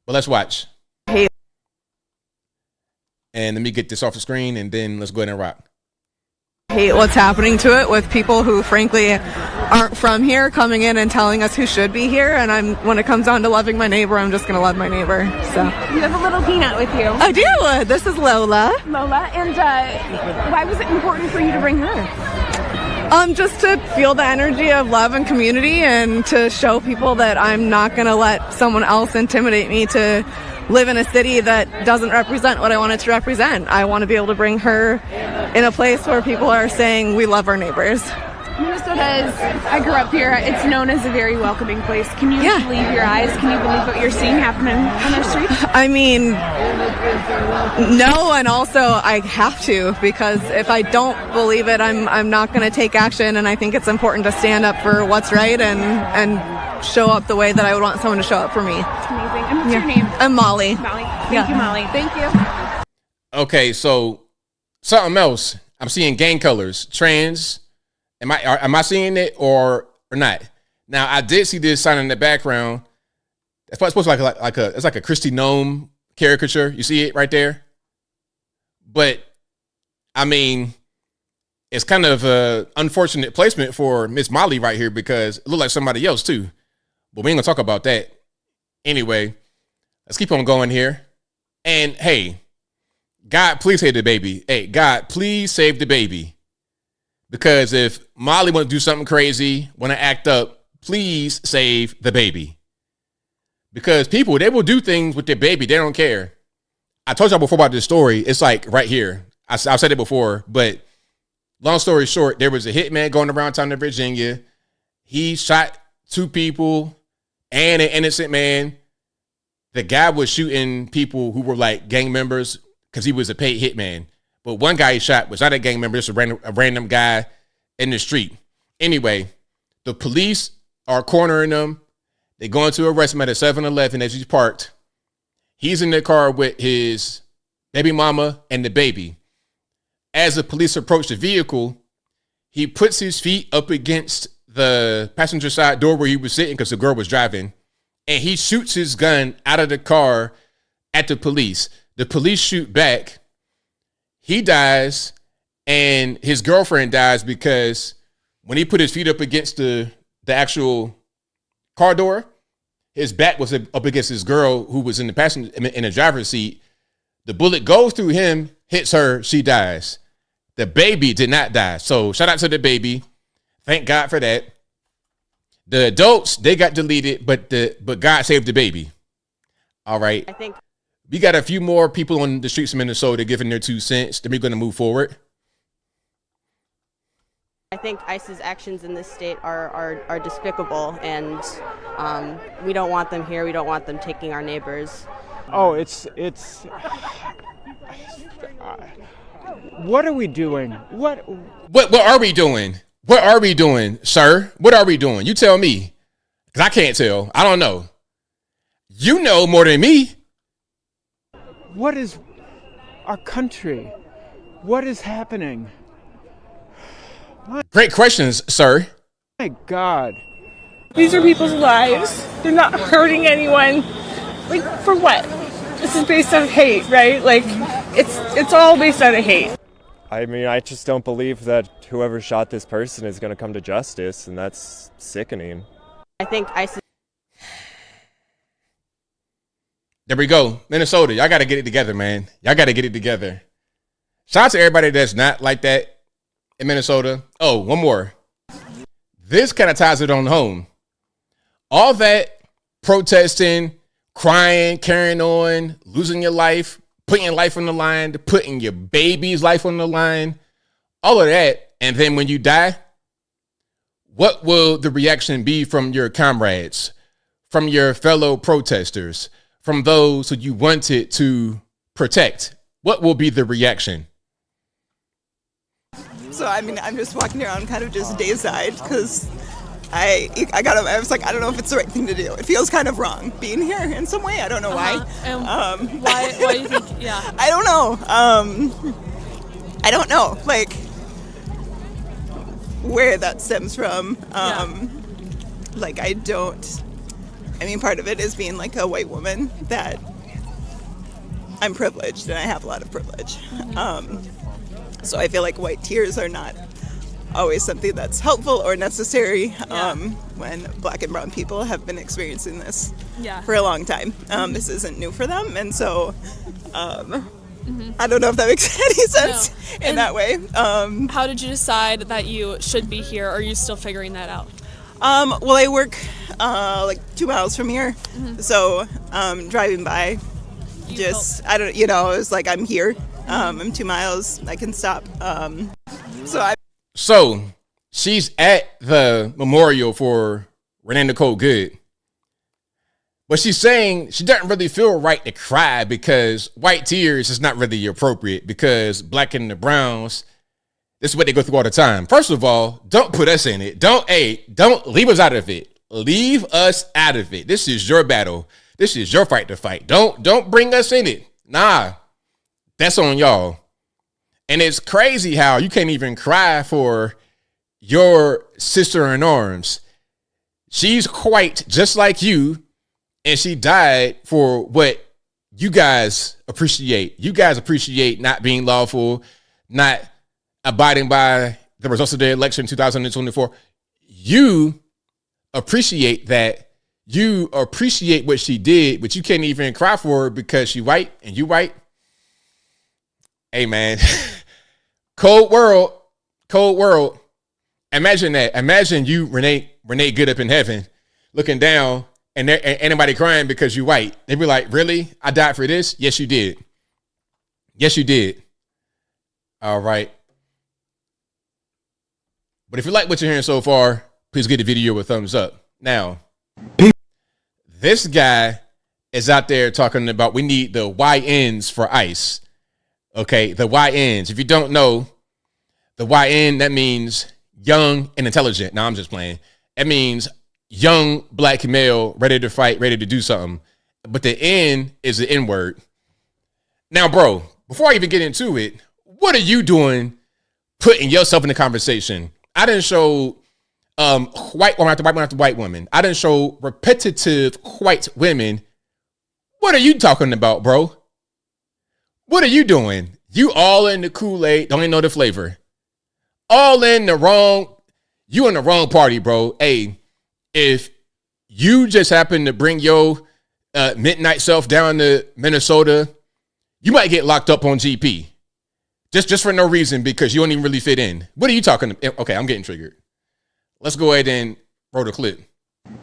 But let's watch. Hey. And let me get this off the screen and then let's go ahead and rock. Hate what's happening to it with people who frankly aren't from here coming in and telling us who should be here. And when it comes down to loving my neighbor, I'm just going to love my neighbor. So You have a little peanut with you. I do. This is Lola. Lola, and why was it important for you to bring her? Just to feel the energy of love and community and to show people that I'm not going to let someone else intimidate me to live in a city that doesn't represent what I want it to represent. I want to be able to bring her in a place where people are saying we love our neighbors. Minnesota is, I grew up here, it's known as a very welcoming place. Can you believe your eyes? Can you believe what you're seeing happening on the streets? I mean, no, and also I have to, because if I don't believe it, I'm not going to take action, and I think it's important to stand up for what's right and show up the way that I would want someone to show up for me. It's amazing. And what's your name? I'm Molly. Molly. Thank you, Molly. Thank you. Okay, so something else. I'm seeing gang colors, trans. Am I seeing it or not? Now, I did see this sign in the background. It's supposed to be it's like a Christy Nome caricature. You see it right there? But I mean, it's kind of an unfortunate placement for Miss Molly right here because it looked like somebody else too. But we ain't gonna talk about that. Anyway, let's keep on going here. And hey, God, please save the baby. Hey, God, please save the baby. Because if Molly want to do something crazy, want to act up, please save the baby. Because people, they will do things with their baby. They don't care. I told y'all before about this story. It's like right here. I've said it before, but long story short, there was a hitman going around town in Virginia. He shot 2 people and an innocent man. The guy was shooting people who were like gang members because he was a paid hitman. But one guy he shot was not a gang member, just a random guy in the street. Anyway, the police are cornering him. They're going to arrest him at a 7-Eleven as he's parked. He's in the car with his baby mama and the baby. As the police approach the vehicle, he puts his feet up against the passenger side door where he was sitting because the girl was driving. And he shoots his gun out of the car at the police. The police shoot back. He dies, and his girlfriend dies because when he put his feet up against the actual car door, his back was up against his girl who was in the driver's seat. The bullet goes through him, hits her, she dies. The baby did not die. So shout out to the baby. Thank God for that. The adults, they got deleted, but God saved the baby. All right. I think we got a few more people on the streets of Minnesota giving their 2 cents. Then we're going to move forward. I think ICE's actions in this state are despicable, and we don't want them here. We don't want them taking our neighbors. Oh, what are we doing? What are we doing? What are we doing, sir? What are we doing? You tell me, because I can't tell. I don't know. You know more than me. What is our country? What is happening? Great questions, sir. My God. These are people's lives. They're not hurting anyone. Like, for what? This is based on hate, right? Like, it's all based on a hate. I mean, I just don't believe that whoever shot this person is going to come to justice, and that's sickening. I think ICE. There we go. Minnesota, y'all got to get it together, man. Y'all got to get it together. Shout out to everybody that's not like that in Minnesota. Oh, one more. This kind of ties it on home. All that protesting, crying, carrying on, losing your life, putting your life on the line, putting your baby's life on the line, all of that And then when you die, what will the reaction be from your comrades, from your fellow protesters, from those who you wanted to protect? What will be the reaction? So, I mean, I'm just walking around kind of just dazed-eyed because I was like, I don't know if it's the right thing to do. It feels kind of wrong being here in some way. I don't know why. And why do you think, yeah. I don't know. I don't know, like, where that stems from. Like, I mean, part of it is being, like, a white woman that I'm privileged, and I have a lot of privilege. So I feel like white tears are not always something that's helpful or necessary when black and brown people have been experiencing this for a long time. This isn't new for them, and so I don't know if that makes any sense in that way. How did you decide that you should be here? Or are you still figuring that out? Well, I work like 2 miles from here, so driving by, it was like, I'm here. I'm 2 miles. I can stop. So she's at the memorial for Renee Nicole Good. But she's saying she doesn't really feel right to cry because white tears is not really appropriate because black and the browns, this is what they go through all the time. First of all, don't put us in it. Don't leave us out of it. Leave us out of it. This is your battle. This is your fight to fight. Don't bring us in it. Nah, that's on y'all. And it's crazy how you can't even cry for your sister in arms. She's white just like you, and she died for what you guys appreciate. You guys appreciate not being lawful, not abiding by the results of the election in 2024. You appreciate that. You appreciate what she did, but you can't even cry for her because she white and you white. Hey, man. Cold world. Imagine that. Imagine you, Renee Good up in heaven, looking down, and anybody crying because you white. They'd be like, really? I died for this? Yes, you did. Yes, you did. All right. But if you like what you're hearing so far, please give the video a thumbs up. Now, this guy is out there talking about we need the YNs for ICE. Okay, the YNs. If you don't know, the YN, that means young and intelligent. Now, I'm just playing. It means young black male, ready to fight, ready to do something. But the N is the N word. Now, bro, before I even get into it, what are you doing putting yourself in the conversation? I didn't show white woman after white woman after white woman. I didn't show repetitive white women. What are you talking about, bro? What are you doing? You all in the Kool-Aid, don't even know the flavor. All in the wrong, you in the wrong party, bro. Hey, if you just happen to bring your midnight self down to Minnesota, you might get locked up on GP. Just for no reason because you don't even really fit in. What are you talking about? Okay, I'm getting triggered. Let's go ahead and roll the clip.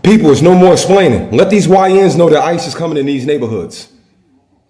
People, it's no more explaining. Let these YNs know that ICE is coming in these neighborhoods.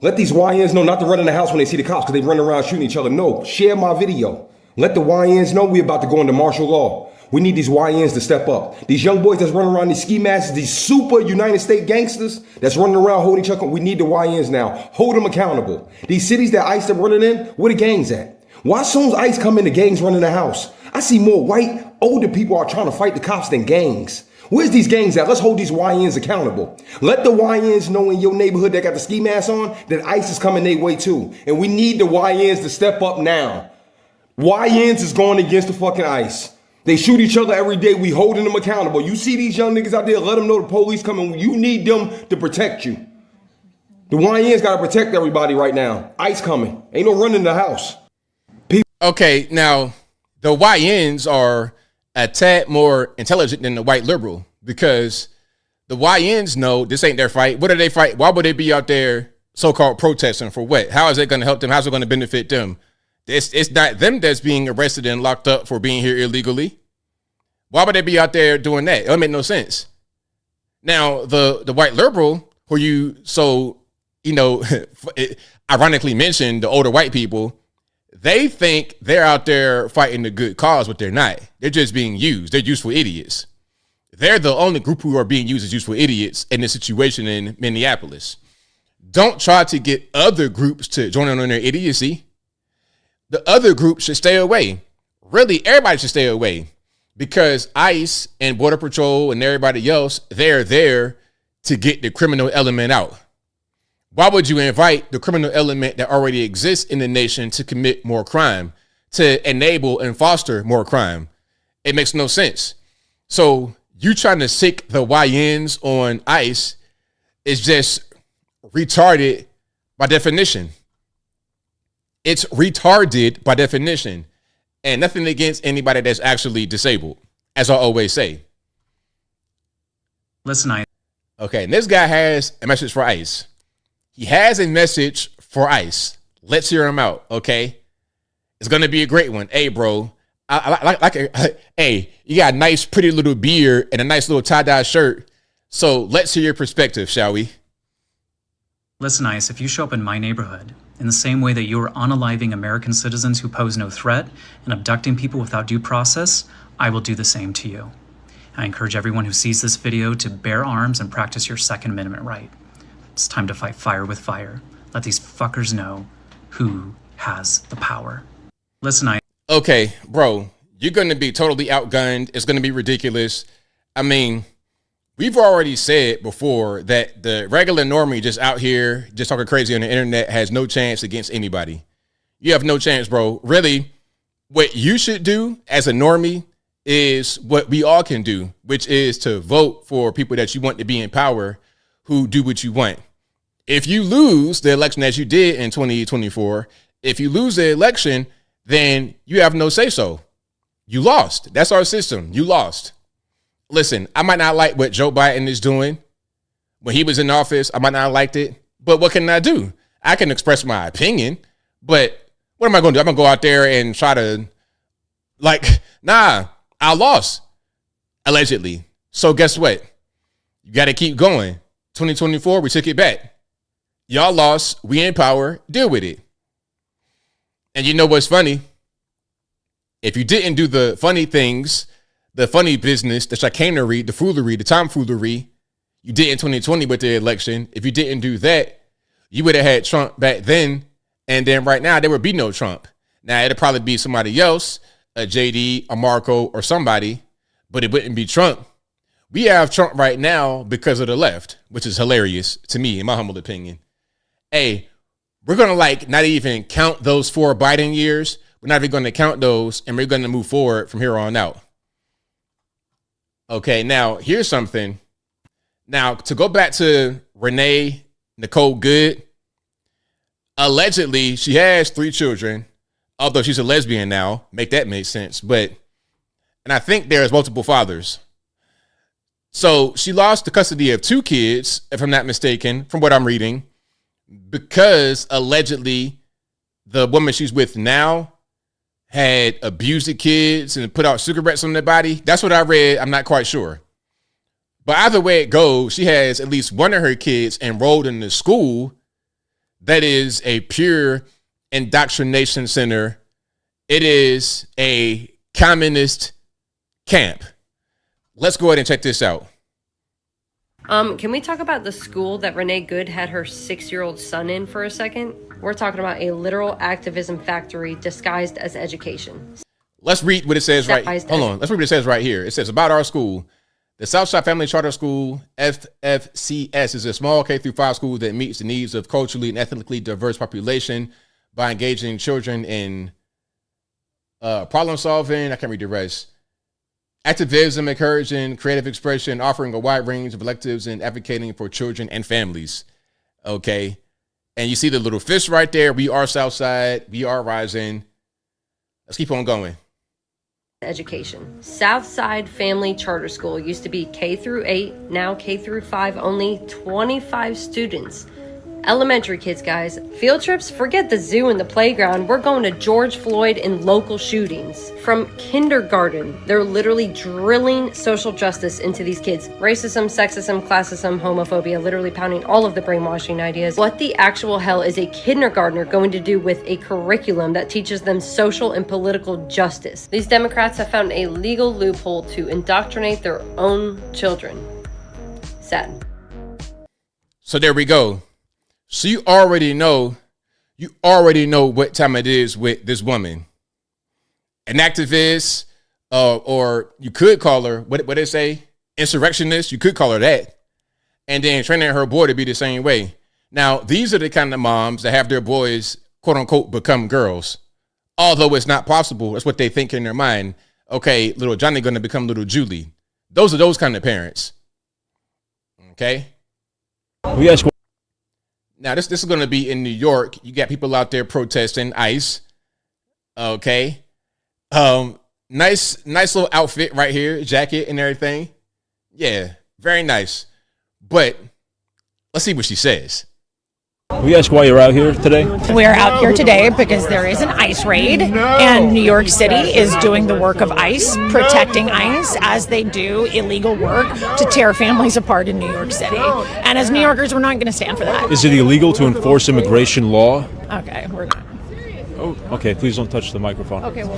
Let these YNs know not to run in the house when they see the cops because they run around shooting each other. No, share my video. Let the YNs know we're about to go into martial law. We need these YNs to step up. These young boys that's running around these ski masks, these super United States gangsters that's running around holding each other, we need the YNs now. Hold them accountable. These cities that ICE are running in, where the gangs at? Why soon as ICE come in, the gangs running the house? I see more white, older people are trying to fight the cops than gangs. Where's these gangs at? Let's hold these YNs accountable. Let the YNs know in your neighborhood that got the ski mask on that ICE is coming their way too. And we need the YNs to step up now. YNs is going against the fucking ICE. They shoot each other every day. We holding them accountable. You see these young niggas out there, let them know the police coming. You need them to protect you. The YNs got to protect everybody right now. ICE coming. Ain't no running the house. Okay, now the YNs are a tad more intelligent than the white liberal because the YNs know this ain't their fight. What do they fight? Why would they be out there so-called protesting for what? How is it going to help them? How's it going to benefit them? It's not them that's being arrested and locked up for being here illegally. Why would they be out there doing that? It don't make no sense. Now, the white liberal who you ironically mentioned, the older white people, They think they're out there fighting the good cause, but they're not. They're just being used. They're useful idiots. They're the only group who are being used as useful idiots in this situation in Minneapolis. Don't try to get other groups to join in on their idiocy. The other groups should stay away. Really, everybody should stay away because ICE and Border Patrol and everybody else, they're there to get the criminal element out. Why would you invite the criminal element that already exists in the nation to commit more crime, to enable and foster more crime? It makes no sense. So you trying to sick the YNs on ICE is just retarded by definition. It's retarded by definition, and nothing against anybody that's actually disabled, as I always say. Listen, Okay, and this guy has a message for ICE. He has a message for ICE. Let's hear him out, okay? It's gonna be a great one. Hey, bro, hey, you got a nice, pretty little beard and a nice little tie-dye shirt. So let's hear your perspective, shall we? Listen, ICE, if you show up in my neighborhood in the same way that you are unaliving American citizens who pose no threat and abducting people without due process, I will do the same to you. I encourage everyone who sees this video to bear arms and practice your Second Amendment right. It's time to fight fire with fire. Let these fuckers know who has the power. Listen, Okay, bro, you're going to be totally outgunned. It's going to be ridiculous. I mean, we've already said before that the regular normie just out here, just talking crazy on the internet has no chance against anybody. You have no chance, bro. Really, what you should do as a normie is what we all can do, which is to vote for people that you want to be in power who do what you want. If you lose the election as you did in 2024, if you lose the election, then you have no say so. You lost. That's our system. You lost. Listen, I might not like what Joe Biden is doing. When he was in office, I might not have liked it. But what can I do? I can express my opinion. But what am I going to do? I'm going to go out there and try to, I lost. Allegedly. So guess what? You got to keep going. 2024, we took it back. Y'all lost. We in power. Deal with it. And you know what's funny? If you didn't do the funny things, the funny business, the chicanery, the foolery, the tomfoolery you did in 2020 with the election, if you didn't do that, you would have had Trump back then. And then right now, there would be no Trump. Now, it'd probably be somebody else, a JD, a Marco, or somebody, but it wouldn't be Trump. We have Trump right now because of the left, which is hilarious to me, in my humble opinion. Hey, we're going to not even count those 4 Biden years. We're not even going to count those, and we're going to move forward from here on out. Okay, now here's something. Now, to go back to Renee Nicole Good, allegedly she has 3 children, although she's a lesbian now. Make that make sense. And I think there's multiple fathers. So she lost the custody of 2 kids, if I'm not mistaken, from what I'm reading, because allegedly the woman she's with now had abused the kids and put out cigarettes on their body. That's what I read. I'm not quite sure. But either way it goes, she has at least one of her kids enrolled in the school that is a pure indoctrination center. It is a communist camp. Let's go ahead and check this out. Can we talk about the school that Renee Good had her 6-year-old son in for a second? We're talking about a literal activism factory disguised as education. Let's read what it says right. Hold on. Let's read what it says right here. It says about our school. The Southside Family Charter School, FFCS, is a small K-5 school that meets the needs of culturally and ethnically diverse population by engaging children in problem solving. I can't read the rest. Activism, encouraging creative expression, offering a wide range of electives, and advocating for children and families. Okay. And you see the little fish right there. We are Southside. We are rising. Let's keep on going. Education. Southside Family Charter School used to be K-8, now K-5, only 25 students. Elementary kids, guys. Field trips? Forget the zoo and the playground. We're going to George Floyd and local shootings. From kindergarten, they're literally drilling social justice into these kids. Racism, sexism, classism, homophobia, literally pounding all of the brainwashing ideas. What the actual hell is a kindergartner going to do with a curriculum that teaches them social and political justice? These Democrats have found a legal loophole to indoctrinate their own children. Sad. So there we go. So you already know what time it is with this woman. An activist, or you could call her, what they say? Insurrectionist, you could call her that. And then training her boy to be the same way. Now, these are the kind of moms that have their boys, quote unquote, become girls. Although it's not possible. That's what they think in their mind. Okay, little Johnny going to become little Julie. Those are those kind of parents. Okay? Now, this is going to be in New York. You got people out there protesting ICE. Okay. Nice little outfit right here, jacket and everything. Yeah, very nice. But let's see what she says. We ask why you're out here today? We're out here today because there is an ICE raid, and New York City is doing the work of ICE, protecting ICE as they do illegal work to tear families apart in New York City. And as New Yorkers, we're not going to stand for that. Is it illegal to enforce immigration law? Okay, we're not. Oh, okay, please don't touch the microphone. Okay, well,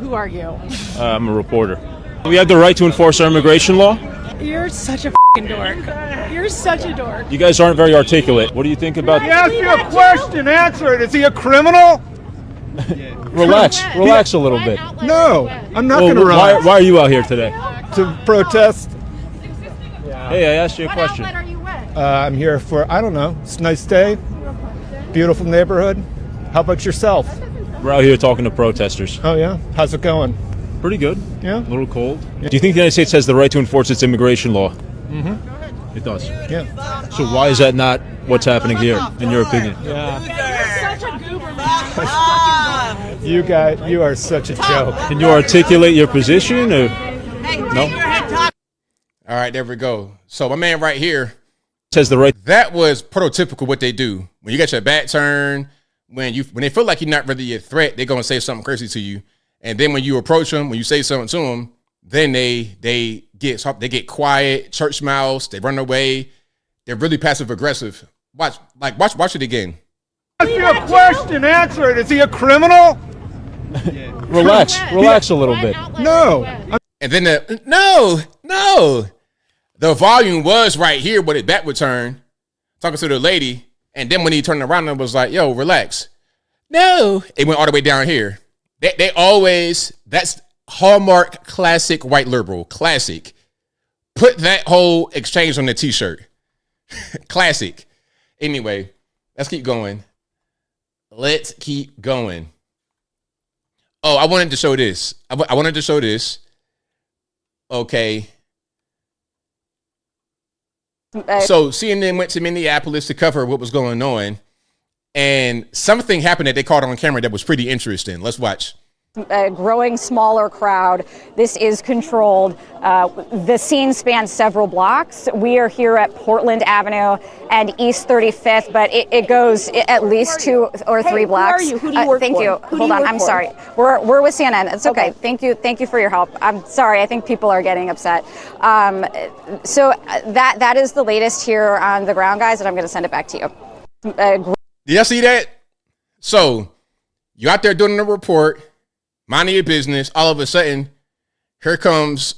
who are you? I'm a reporter. We have the right to enforce our immigration law? You're such a f***ing dork. You're such a dork. You guys aren't very articulate. What do you think about... He asked you a question, answer it. Is he a criminal? Relax a little bit. No, I'm not going to relax. Why are you out here today? To protest. Hey, I asked you a question. I'm here for, I don't know, it's a nice day, beautiful neighborhood. How about yourself? We're out here talking to protesters. Oh, yeah? How's it going? Pretty good. Yeah. A little cold. Yeah. Do you think the United States has the right to enforce its immigration law? Mm-hmm. It does. Yeah. So why is that not what's happening here, in your opinion? Yeah. You are such a joke. Can you articulate your position? Or? No? All right, there we go. So my man right here says the right. That was prototypical what they do. When you get your back turned, when they feel like you're not really a threat, they're going to say something crazy to you. And then when you approach them, when you say something to them, then they get quiet, church mouse, they run away. They're really passive aggressive. Watch it again. Ask you a question, answer it. Is he a criminal? Relax a little bit. No. And then no. The volume was right here, but it back would turn, talking to the lady. And then when he turned around and was like, yo, relax. No. It went all the way down here. They always, that's hallmark classic white liberal, classic. Put that whole exchange on the t-shirt. Classic. Anyway, let's keep going. Oh, I wanted to show this. Okay. So CNN went to Minneapolis to cover what was going on. And something happened that they caught on camera that was pretty interesting. Let's watch. A growing smaller crowd. This is controlled. The scene spans several blocks. We are here at Portland Avenue and East 35th, but it goes at least 2 or 3 blocks. Who are you? Who do you work thank for? you. Who do Hold you on. work I'm for? sorry. We're with CNN. It's okay. Thank you for your help. I'm sorry. I think people are getting upset. So that is the latest here on the ground, guys, and I'm going to send it back to you. Did y'all see that? So you're out there doing a report, minding your business. All of a sudden, here comes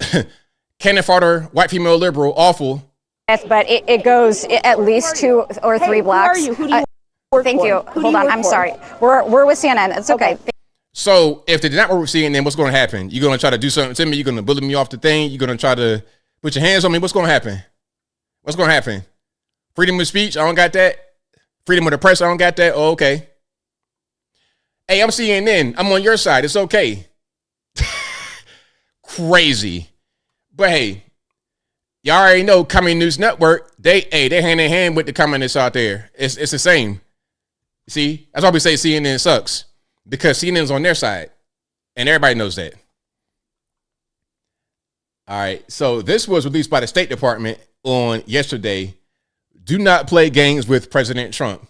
cannon fodder, white female liberal, awful. But it goes at least 2 or 3 blocks. Who are you? Who do you work Thank for? you. Who do Hold you on. work I'm for? sorry. We're with CNN. It's okay. So if they did not work with CNN, what's going to happen? You're going to try to do something to me? You're going to bully me off the thing? You're going to try to put your hands on me? What's going to happen? What's going to happen? Freedom of speech? I don't got that. Freedom of the press? I don't got that. Oh, okay. Hey, I'm CNN. I'm on your side. It's okay. Crazy. But hey, y'all already know Communist News Network, they're hand in hand with the communists out there. It's the same. See, that's why we say CNN sucks. Because CNN's on their side. And everybody knows that. All right. So this was released by the State Department on yesterday. Do not play games with President Trump.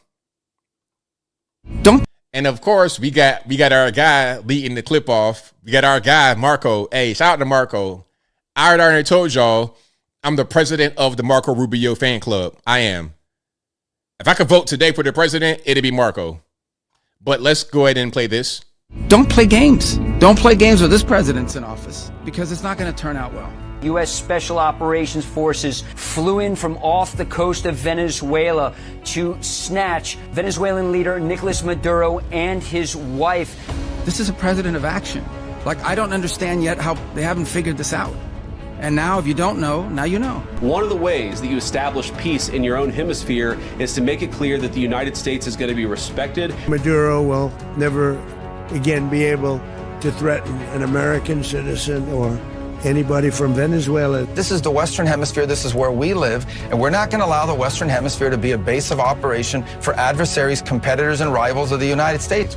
Don't. And of course, we got our guy leading the clip off. We got our guy, Marco. Hey, shout out to Marco. I already told y'all I'm the president of the Marco Rubio fan club. I am. If I could vote today for the president, it'd be Marco. But let's go ahead and play this. Don't play games. Don't play games with this president's in office because it's not going to turn out well. U.S. Special Operations Forces flew in from off the coast of Venezuela to snatch Venezuelan leader Nicolas Maduro and his wife. This is a president of action. Like, I don't understand yet how they haven't figured this out. And now, if you don't know, now you know. One of the ways that you establish peace in your own hemisphere is to make it clear that the United States is going to be respected. Maduro will never again be able to threaten an American citizen or anybody from Venezuela. This is the Western Hemisphere. This is where we live. And we're not going to allow the Western Hemisphere to be a base of operation for adversaries, competitors, and rivals of the United States.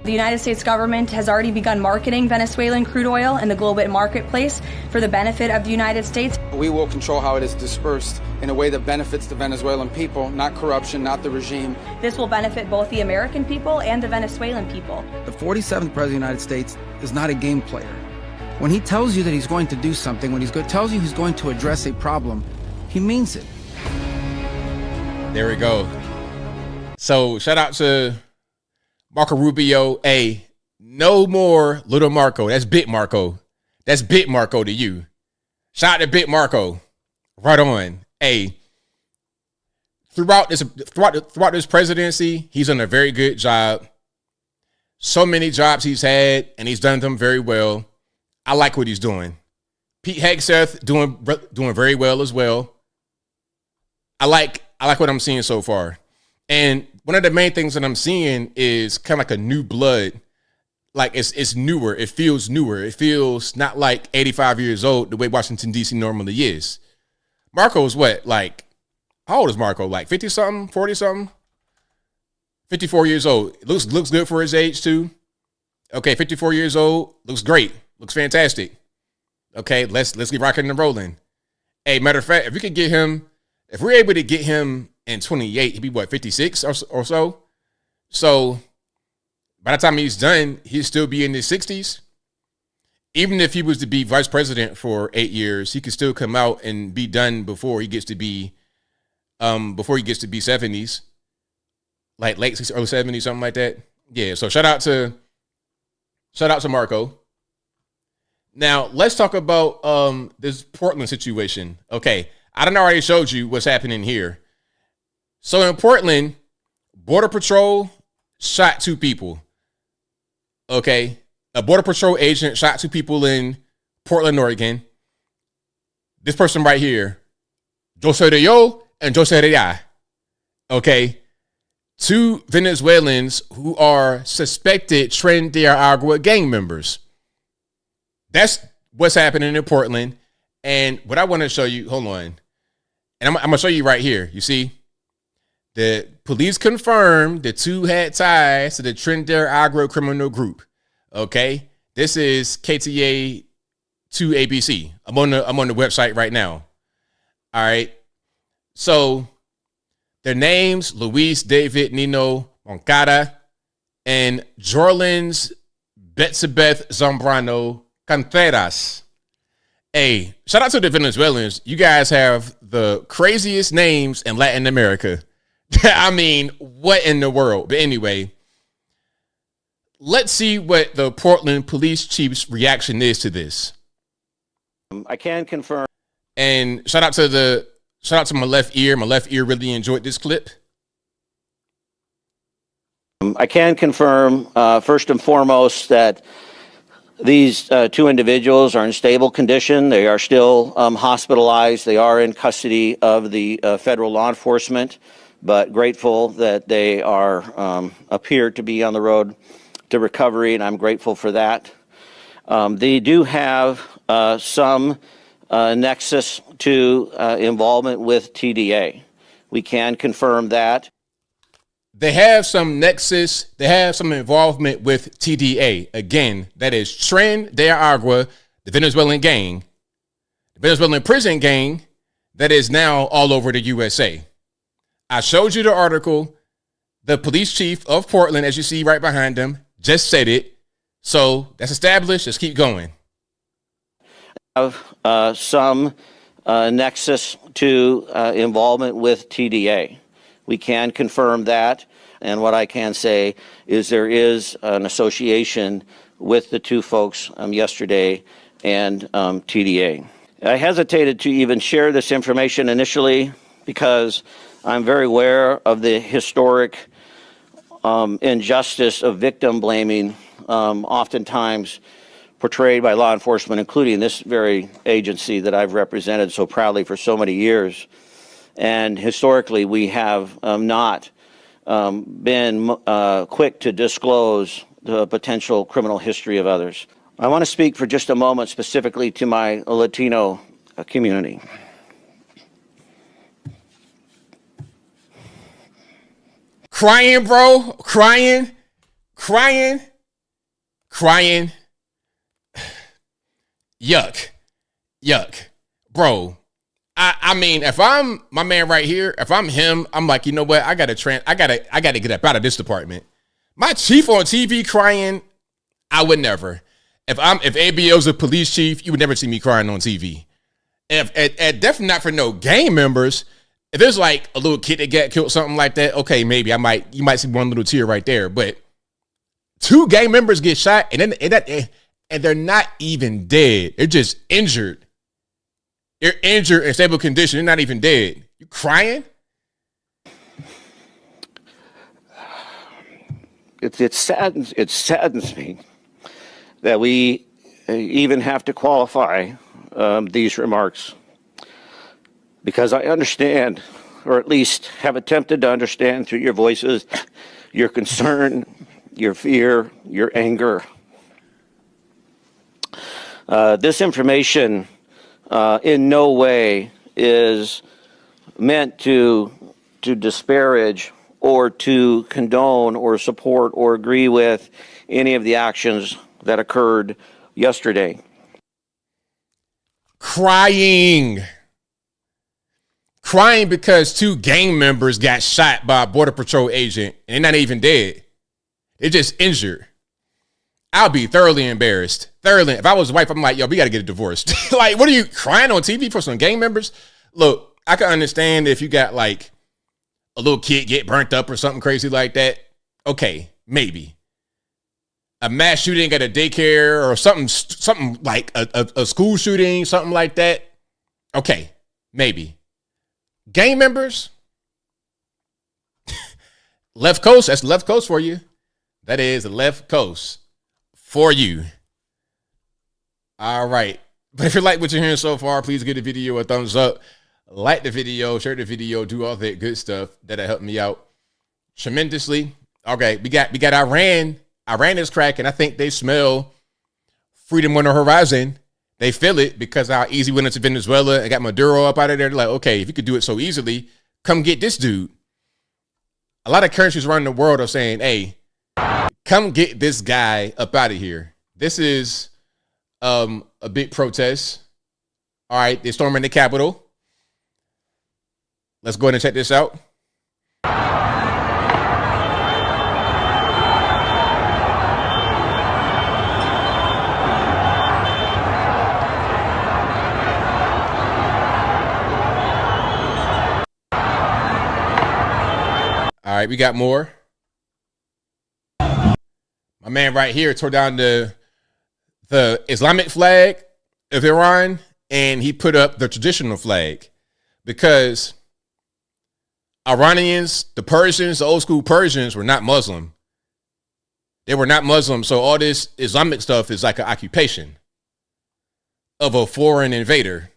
The United States government has already begun marketing Venezuelan crude oil in the global marketplace for the benefit of the United States. We will control how it is dispersed in a way that benefits the Venezuelan people, not corruption, not the regime. This will benefit both the American people and the Venezuelan people. The 47th president of the United States is not a game player. When he tells you that he's going to do something, when tells you he's going to address a problem, he means it. There we go. So shout out to Marco Rubio. Hey, no more little Marco. That's Big Marco. That's Big Marco to you. Shout out to Big Marco. Right on. Hey, throughout this presidency, he's done a very good job. So many jobs he's had, and he's done them very well. I like what he's doing. Pete Hegseth doing very well as well. I like what I'm seeing so far. And one of the main things that I'm seeing is kind of like a new blood. Like it's newer. It feels newer. It feels not like 85 years old the way Washington, D.C. normally is. Marco's what? Like, how old is Marco? Like 50-something, 40-something? 54 years old. Looks good for his age too. Okay, 54 years old. Looks great. Looks fantastic. Okay, let's get rocking and rolling. Hey, matter of fact, if we're able to get him in 28, he'd be what, 56 or so? So by the time he's done, he'll still be in his 60s. Even if he was to be vice president for 8 years, he could still come out and be done before he gets to be 70s. Like late 60s, early 70s, something like that. Yeah, so shout out to Marco. Now, let's talk about this Portland situation. Okay, I done already showed you what's happening here. So in Portland, Border Patrol shot 2 people. Okay, a Border Patrol agent shot 2 people in Portland, Oregon. This person right here, Jose de Yo and Jose de Ya. Okay, 2 Venezuelans who are suspected Tren De Aragua gang members. That's what's happening in Portland. And what I want to show you, hold on. And I'm going to show you right here. You see, the police confirmed the 2 had ties to the Tren De Aragua criminal group. Okay. This is KTA 2 ABC. I'm on the website right now. All right. So their names, Luis David Nino Moncada and Jorlins Betsabeth Zambrano Canteras. Hey, shout out to the Venezuelans. You guys have the craziest names in Latin America. I mean, what in the world? But anyway, let's see what the Portland police chief's reaction is to this. I can confirm. And shout out to my left ear. My left ear really enjoyed this clip. I can confirm, first and foremost, that these 2 individuals are in stable condition. They are still hospitalized. They are in custody of the federal law enforcement, but grateful that they appear to be on the road to recovery, and I'm grateful for that. They do have some nexus to involvement with TDA. We can confirm that. They have some nexus. They have some involvement with TDA. Again, that is Tren De Aragua, the Venezuelan gang, the Venezuelan prison gang that is now all over the USA. I showed you the article. The police chief of Portland, as you see right behind him, just said it. So that's established. Let's keep going. Have some nexus to involvement with TDA. We can confirm that. And what I can say is there is an association with the two folks yesterday and TDA. I hesitated to even share this information initially because I'm very aware of the historic injustice of victim blaming, oftentimes portrayed by law enforcement, including this very agency that I've represented so proudly for so many years. And historically, we have not been quick to disclose the potential criminal history of others. I want to speak for just a moment specifically to my Latino community. Crying, bro. Crying. Yuck. Bro. I mean, if I'm my man right here, if I'm him, I'm like, you know what? I gotta get up out of this department. My chief on TV crying, I would never. If ABL's a police chief, you would never see me crying on TV. If definitely not for no gang members. If there's like a little kid that got killed, something like that, okay, maybe you might see one little tear right there. But two gang members get shot and they're not even dead. They're just injured. They're injured in stable condition. They're not even dead. You crying? It saddens me that we even have to qualify these remarks, because I understand, or at least have attempted to understand through your voices, your concern, your fear, your anger. This information in no way is meant to disparage or to condone or support or agree with any of the actions that occurred yesterday. Crying because two gang members got shot by a Border Patrol agent and they're not even dead. They're just injured. I'll be thoroughly embarrassed. If I was a wife, I'm like, yo, we got to get a divorce. Like, what are you crying on TV for some gang members? Look, I can understand if you got like a little kid get burnt up or something crazy like that. Okay, maybe. A mass shooting at a daycare or something like a school shooting, something like that. Okay, maybe. Gang members? Left coast, that's left coast for you. That is the left coast for you. All right. But if you like what you're hearing so far, please give the video a thumbs up. Like the video, share the video, do all that good stuff. That'll help me out tremendously. Okay, we got Iran. Iran is cracking. I think they smell freedom on the horizon. They feel it because how easy we went into Venezuela and got Maduro up out of there. They're like, okay, if you could do it so easily, come get this dude. A lot of countries around the world are saying, hey, come get this guy up out of here. This is a big protest. All right, they're storming the Capitol. Let's go ahead and check this out. All right, we got more. My man right here tore down the Islamic flag of Iran, and he put up the traditional flag because Iranians, the Persians, the old school Persians were not Muslim. They were not Muslim, so all this Islamic stuff is like an occupation of a foreign invader.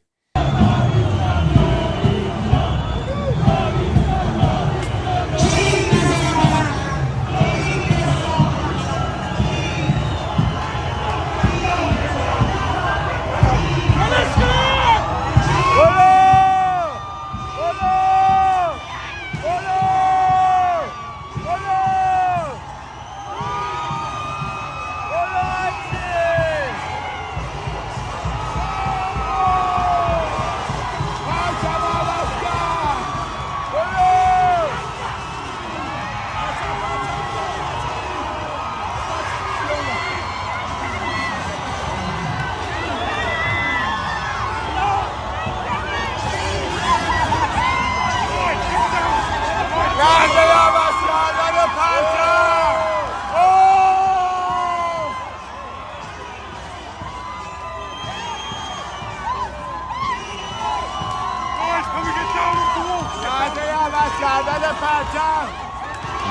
There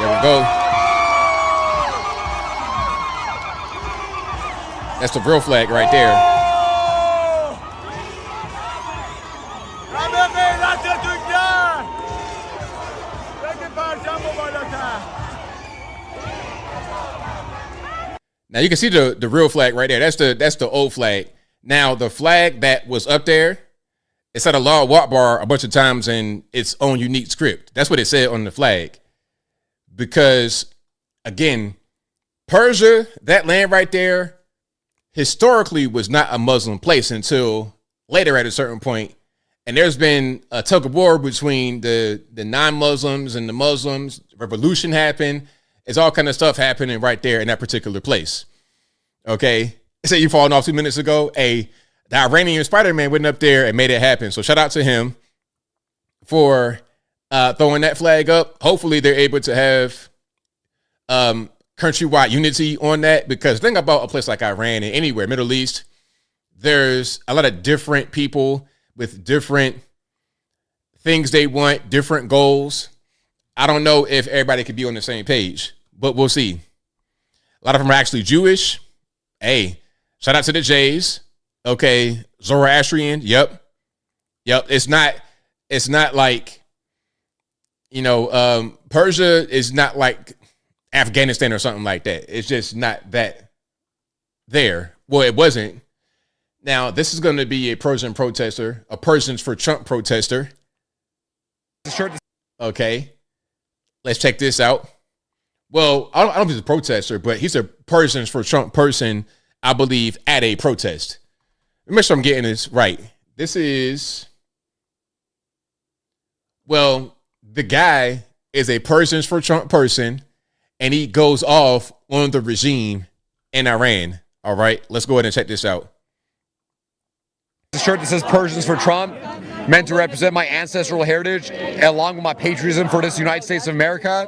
we go. That's the real flag right there. Now you can see the real flag right there. That's the old flag. Now the flag that was up there, it said Allah Akbar a bunch of times in its own unique script. That's what it said on the flag. Because again, Persia, that land right there, historically was not a Muslim place until later at a certain point. And there's been a tug of war between the non-Muslims and the Muslims. Revolution happened. It's all kind of stuff happening right there in that particular place. Okay. Say you falling off 2 minutes ago. The Iranian Spider-Man went up there and made it happen. So shout out to him for throwing that flag up. Hopefully they're able to have countrywide unity on that, because think about a place like Iran and anywhere, Middle East, there's a lot of different people with different things they want, different goals. I don't know if everybody could be on the same page, but we'll see. A lot of them are actually Jewish. Hey, shout out to the Jays. Okay. Zoroastrian. Yep. It's not like, Persia is not like Afghanistan or something like that. It's just not that there. Well, it wasn't. Now, this is going to be a Persian protester, a Persians for Trump protester. Okay. Let's check this out. Well, I don't know if he's a protester, but he's a Persians for Trump person, I believe, at a protest. Let me make sure I'm getting this right. This is, well, the guy is a Persians for Trump person, and he goes off on the regime in Iran. All right, let's go ahead and check this out. The shirt that says Persians for Trump, meant to represent my ancestral heritage along with my patriotism for this United States of America.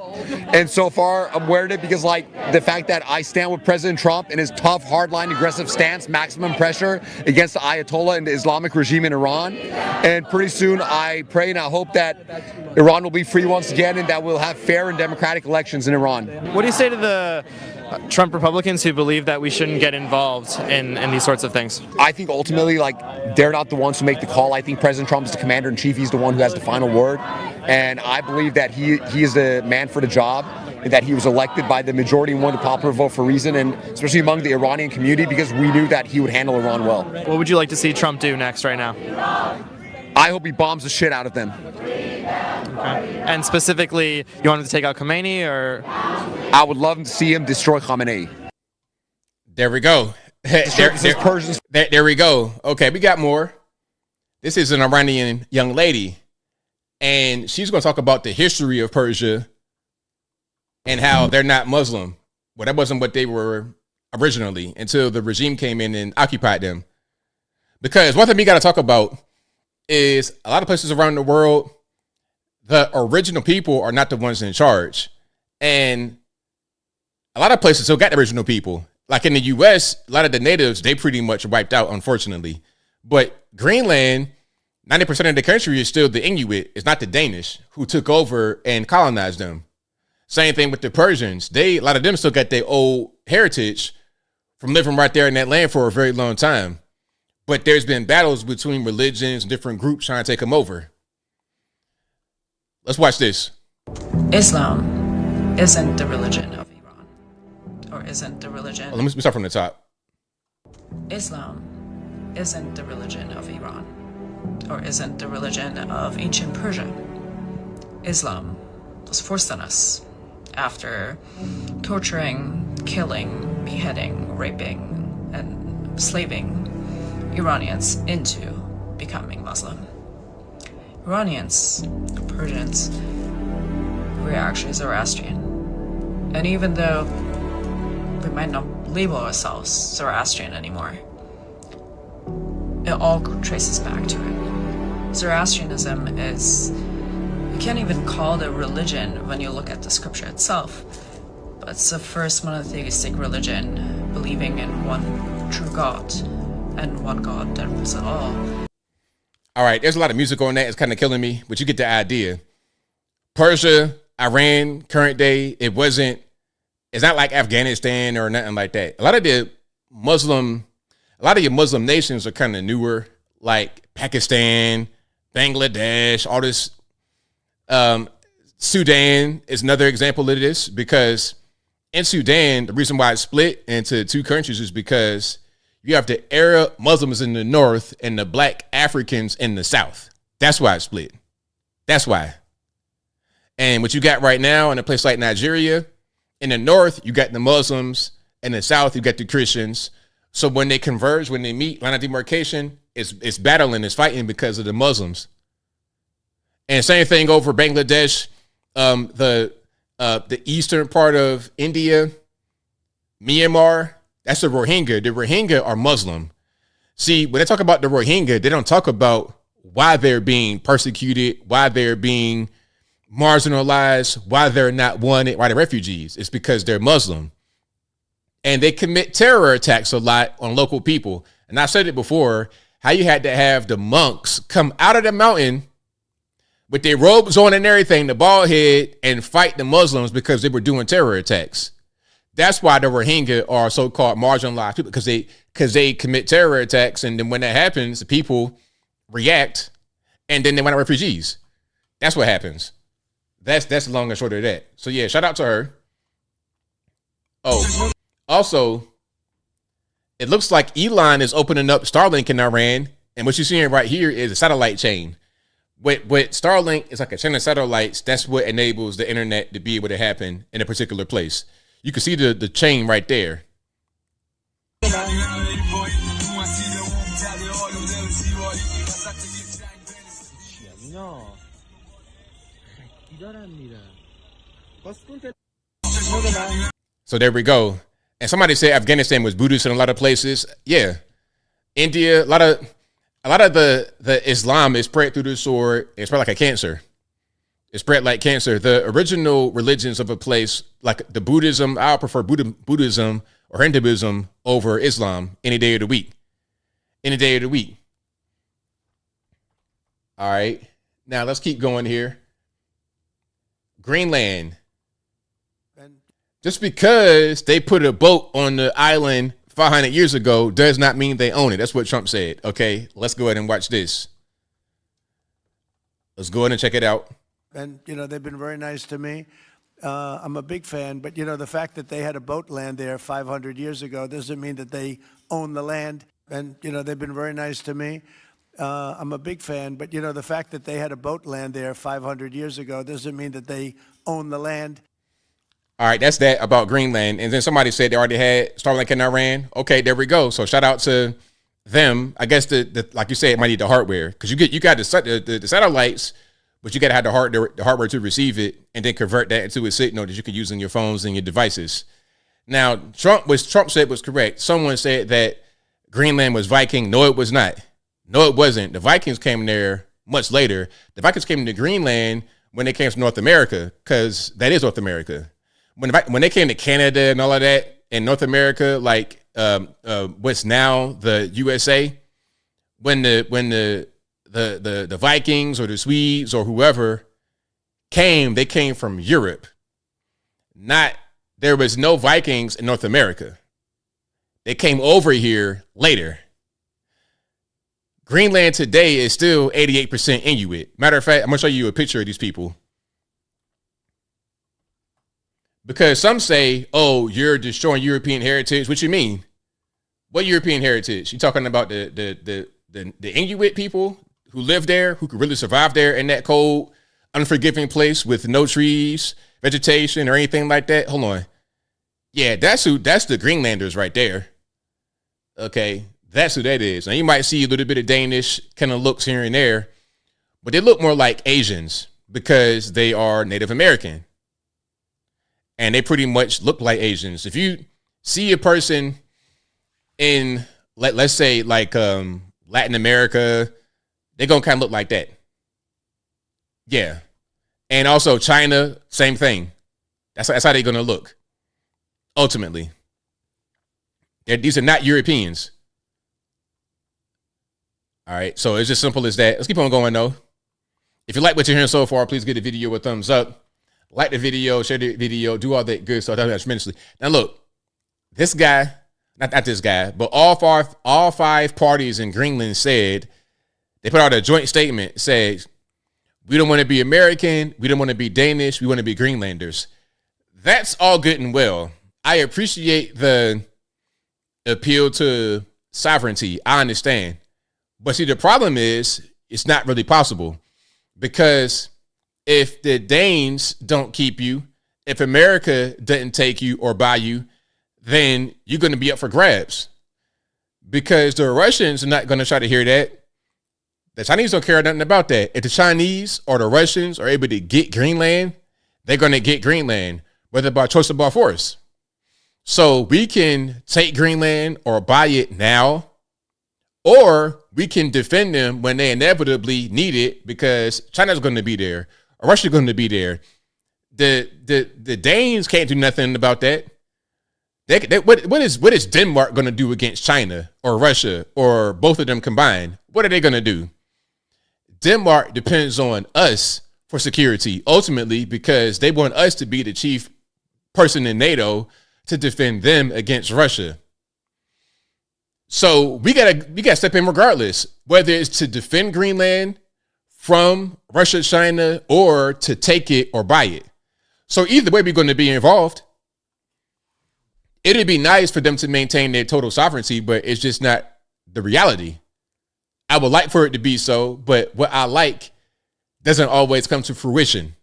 And so far, I'm wearing it because, like, the fact that I stand with President Trump in his tough, hardline, aggressive stance, maximum pressure against the Ayatollah and the Islamic regime in Iran. And pretty soon, I pray and I hope that Iran will be free once again and that we'll have fair and democratic elections in Iran. What do you say to the Trump Republicans who believe that we shouldn't get involved in these sorts of things? I think ultimately, like, they're not the ones who make the call. I think President Trump is the commander-in-chief. He's the one who has the final word. And I believe that he is the man for the job, and that he was elected by the majority and won the popular vote for a reason, and especially among the Iranian community, because we knew that he would handle Iran well. What would you like to see Trump do next right now? I hope he bombs the shit out of them. Okay. And specifically, you want him to take out Khomeini, or? I would love to see him destroy Khamenei. There we go. There we go. Okay, we got more. This is an Iranian young lady, and she's going to talk about the history of Persia and how they're not Muslim. Well, that wasn't what they were originally until the regime came in and occupied them. Because one thing we got to talk about is a lot of places around the world, the original people are not the ones in charge. And a lot of places still got the original people. Like in the U.S., a lot of the natives, they pretty much wiped out, unfortunately. But Greenland, 90% of the country is still the Inuit. It's not the Danish who took over and colonized them. Same thing with the Persians. A lot of them still got their old heritage from living right there in that land for a very long time. But there's been battles between religions and different groups trying to take them over. Let's watch this. Islam isn't the religion of Iran, or isn't the religion... Let me start from the top. Islam isn't the religion of Iran, or isn't the religion of ancient Persia. Islam was forced on us after torturing, killing, beheading, raping, and slaving Iranians into becoming Muslim. Iranians, Persians, we're actually Zoroastrian. And even though we might not label ourselves Zoroastrian anymore, it all traces back to it. Zoroastrianism is, you can't even call it a religion when you look at the scripture itself, but it's the first monotheistic religion believing in one true God and one God that rules it all. All right, there's a lot of music on that. It's kind of killing me, but you get the idea. Persia, Iran, current day, it's not like Afghanistan or nothing like that. A lot of your Muslim nations are kind of newer, like Pakistan, Bangladesh, all this. Sudan is another example of this, because in Sudan, the reason why it's split into two countries is because you have the Arab Muslims in the north and the black Africans in the south. That's why it's split. That's why. And what you got right now in a place like Nigeria, in the north, you got the Muslims. In the south, you got the Christians. So when they converge, when they meet, line of demarcation, it's battling, it's fighting because of the Muslims. And same thing over Bangladesh, the eastern part of India, Myanmar, that's the Rohingya. The Rohingya are Muslim. See, when they talk about the Rohingya, they don't talk about why they're being persecuted, why they're being marginalized, why they're not wanted, why they're refugees. It's because they're Muslim. And they commit terror attacks a lot on local people. And I said it before, how you had to have the monks come out of the mountain with their robes on and everything, the bald head, and fight the Muslims because they were doing terror attacks. That's why the Rohingya are so-called marginalized people, because they commit terror attacks, and then when that happens, the people react, and then they want refugees. That's what happens. That's the long and short of that. So yeah, shout out to her. Oh, also, it looks like Elon is opening up Starlink in Iran, and what you're seeing right here is a satellite chain. With Starlink, it's like a chain of satellites. That's what enables the internet to be able to happen in a particular place. You can see the chain right there. So there we go. And somebody said Afghanistan was Buddhist in a lot of places. Yeah. India, a lot of the Islam is spread through the sword. It's spread like a cancer. It's spread like cancer. The original religions of a place, like the Buddhism, I'll prefer Buddhism or Hinduism over Islam any day of the week. Any day of the week. All right. Now let's keep going here. Greenland. Just because they put a boat on the island 500 years ago does not mean they own it. That's what Trump said. Okay, let's go ahead and watch this. Let's go ahead and check it out. And, they've been very nice to me. I'm a big fan, but, the fact that they had a boat land there 500 years ago doesn't mean that they own the land. And, they've been very nice to me. I'm a big fan, but, the fact that they had a boat land there 500 years ago doesn't mean that they own the land. All right, that's that about Greenland. And then somebody said they already had Starlink in Iran. Okay, there we go. So shout out to them. I guess the like you said, it might need the hardware, because you got the satellites, but you got to have the hardware to receive it and then convert that into a signal that you can use on your phones and your devices. Now, Trump said was correct. Someone said that Greenland was Viking. No, it was not. No, it wasn't. The Vikings came there much later. The Vikings came to Greenland when they came to North America, because that is North America. When they came to Canada and all of that in North America, like what's now the USA, when the Vikings or the Swedes or whoever came, they came from Europe. There was no Vikings in North America. They came over here later. Greenland today is still 88% Inuit. Matter of fact, I'm gonna show you a picture of these people. Because some say, oh, you're destroying European heritage. What you mean? What European heritage? You talking about the Inuit people who live there, who could really survive there in that cold, unforgiving place with no trees, vegetation, or anything like that? Hold on. Yeah, that's the Greenlanders right there. Okay, that's who that is. Now you might see a little bit of Danish kind of looks here and there, but they look more like Asians because they are Native American. And they pretty much look like Asians. If you see a person in, let's say, like Latin America, they're going to kind of look like that. Yeah. And also China, same thing. That's how they're going to look, ultimately. These are not Europeans. All right. So it's just simple as that. Let's keep on going, though. If you like what you're hearing so far, please give the video a thumbs up. Like the video, share the video, do all that good stuff. That helps tremendously. Now look, this guy, not this guy, but all five parties in Greenland said, they put out a joint statement, said, we don't want to be American, we don't want to be Danish, we want to be Greenlanders. That's all good and well. I appreciate the appeal to sovereignty. I understand. But see, the problem is it's not really possible, because if the Danes don't keep you, if America doesn't take you or buy you, then you're going to be up for grabs, because the Russians are not going to try to hear that. The Chinese don't care nothing about that. If the Chinese or the Russians are able to get Greenland, they're going to get Greenland, whether by choice or by force. So we can take Greenland or buy it now, or we can defend them when they inevitably need it, because China's going to be there or Russia's going to be there. The Danes can't do nothing about that. What is Denmark going to do against China or Russia or both of them combined? What are they going to do? Denmark depends on us for security, ultimately, because they want us to be the chief person in NATO to defend them against Russia. So we gotta step in regardless, whether it's to defend Greenland from Russia, China, or to take it or buy it. So either way, we're going to be involved. It'd be nice for them to maintain their total sovereignty, but it's just not the reality. I would like for it to be so, but what I like doesn't always come to fruition.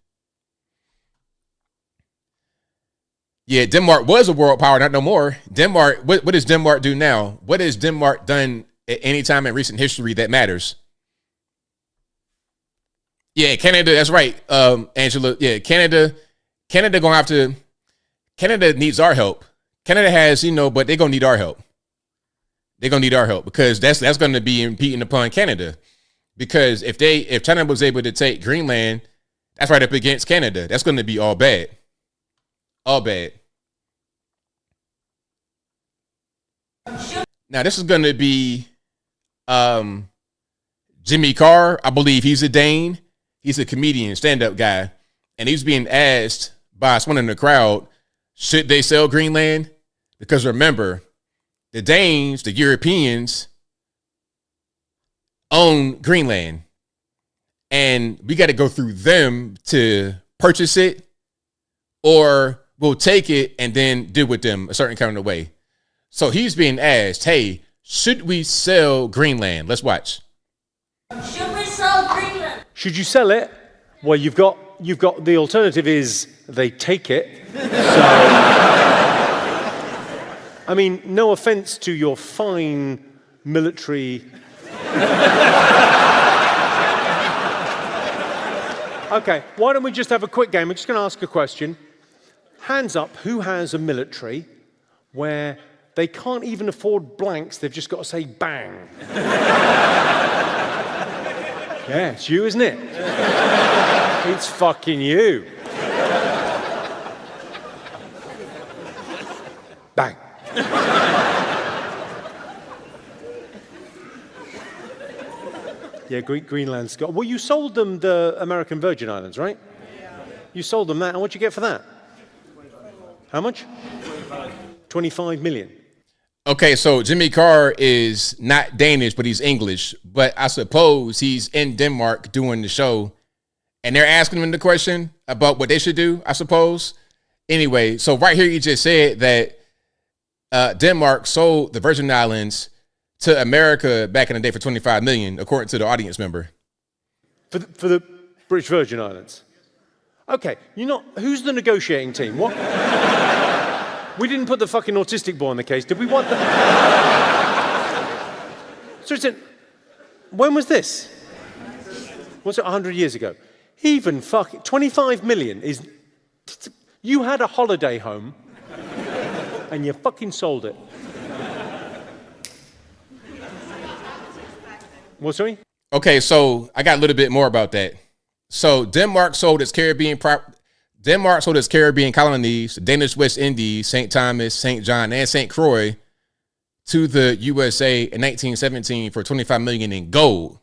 Yeah, Denmark was a world power, not no more. Denmark, what does Denmark do now? What has Denmark done at any time in recent history that matters? Yeah, Canada, that's right, Angela. Yeah, Canada gonna have to, Canada needs our help. Canada has, but they're gonna need our help. They're gonna need our help, because that's gonna be impeding upon Canada. Because if China was able to take Greenland, that's right up against Canada. That's gonna be all bad. All bad. Now this is gonna be Jimmy Carr. I believe he's a Dane. He's a comedian, stand-up guy. And he's being asked by someone in the crowd, should they sell Greenland? Because remember, the Danes, the Europeans, own Greenland. And we got to go through them to purchase it, or we'll take it and then deal with them a certain kind of way. So he's being asked, hey, should we sell Greenland? Let's watch. Should we sell Greenland? Should you sell it? Well, you've got the alternative is they take it. So, I mean, no offense to your fine military. Okay, why don't we just have a quick game? I'm just going to ask a question. Hands up, who has a military where they can't even afford blanks, they've just got to say bang? Yeah, it's you, isn't it? It's fucking you. Bang. Yeah, Greenland's got. Well, you sold them the American Virgin Islands, right? Yeah. You sold them that, and what'd you get for that? How much? 25 million. Okay, so Jimmy Carr is not Danish, but he's English. But I suppose he's in Denmark doing the show, and they're asking him the question about what they should do, I suppose. Anyway, so right here, he just said that Denmark sold the Virgin Islands to America back in the day for 25 million, according to the audience member. For the British Virgin Islands? Okay, who's the negotiating team? What? We didn't put the fucking autistic boy on the case, did we? What the? So when was this? Was it 100 years ago? Even fucking 25 million is. You had a holiday home, and you fucking sold it. What, sorry? Okay, so I got a little bit more about that. So Denmark sold its Caribbean colonies, the Danish West Indies, St. Thomas, St. John, and St. Croix to the USA in 1917 for 25 million in gold.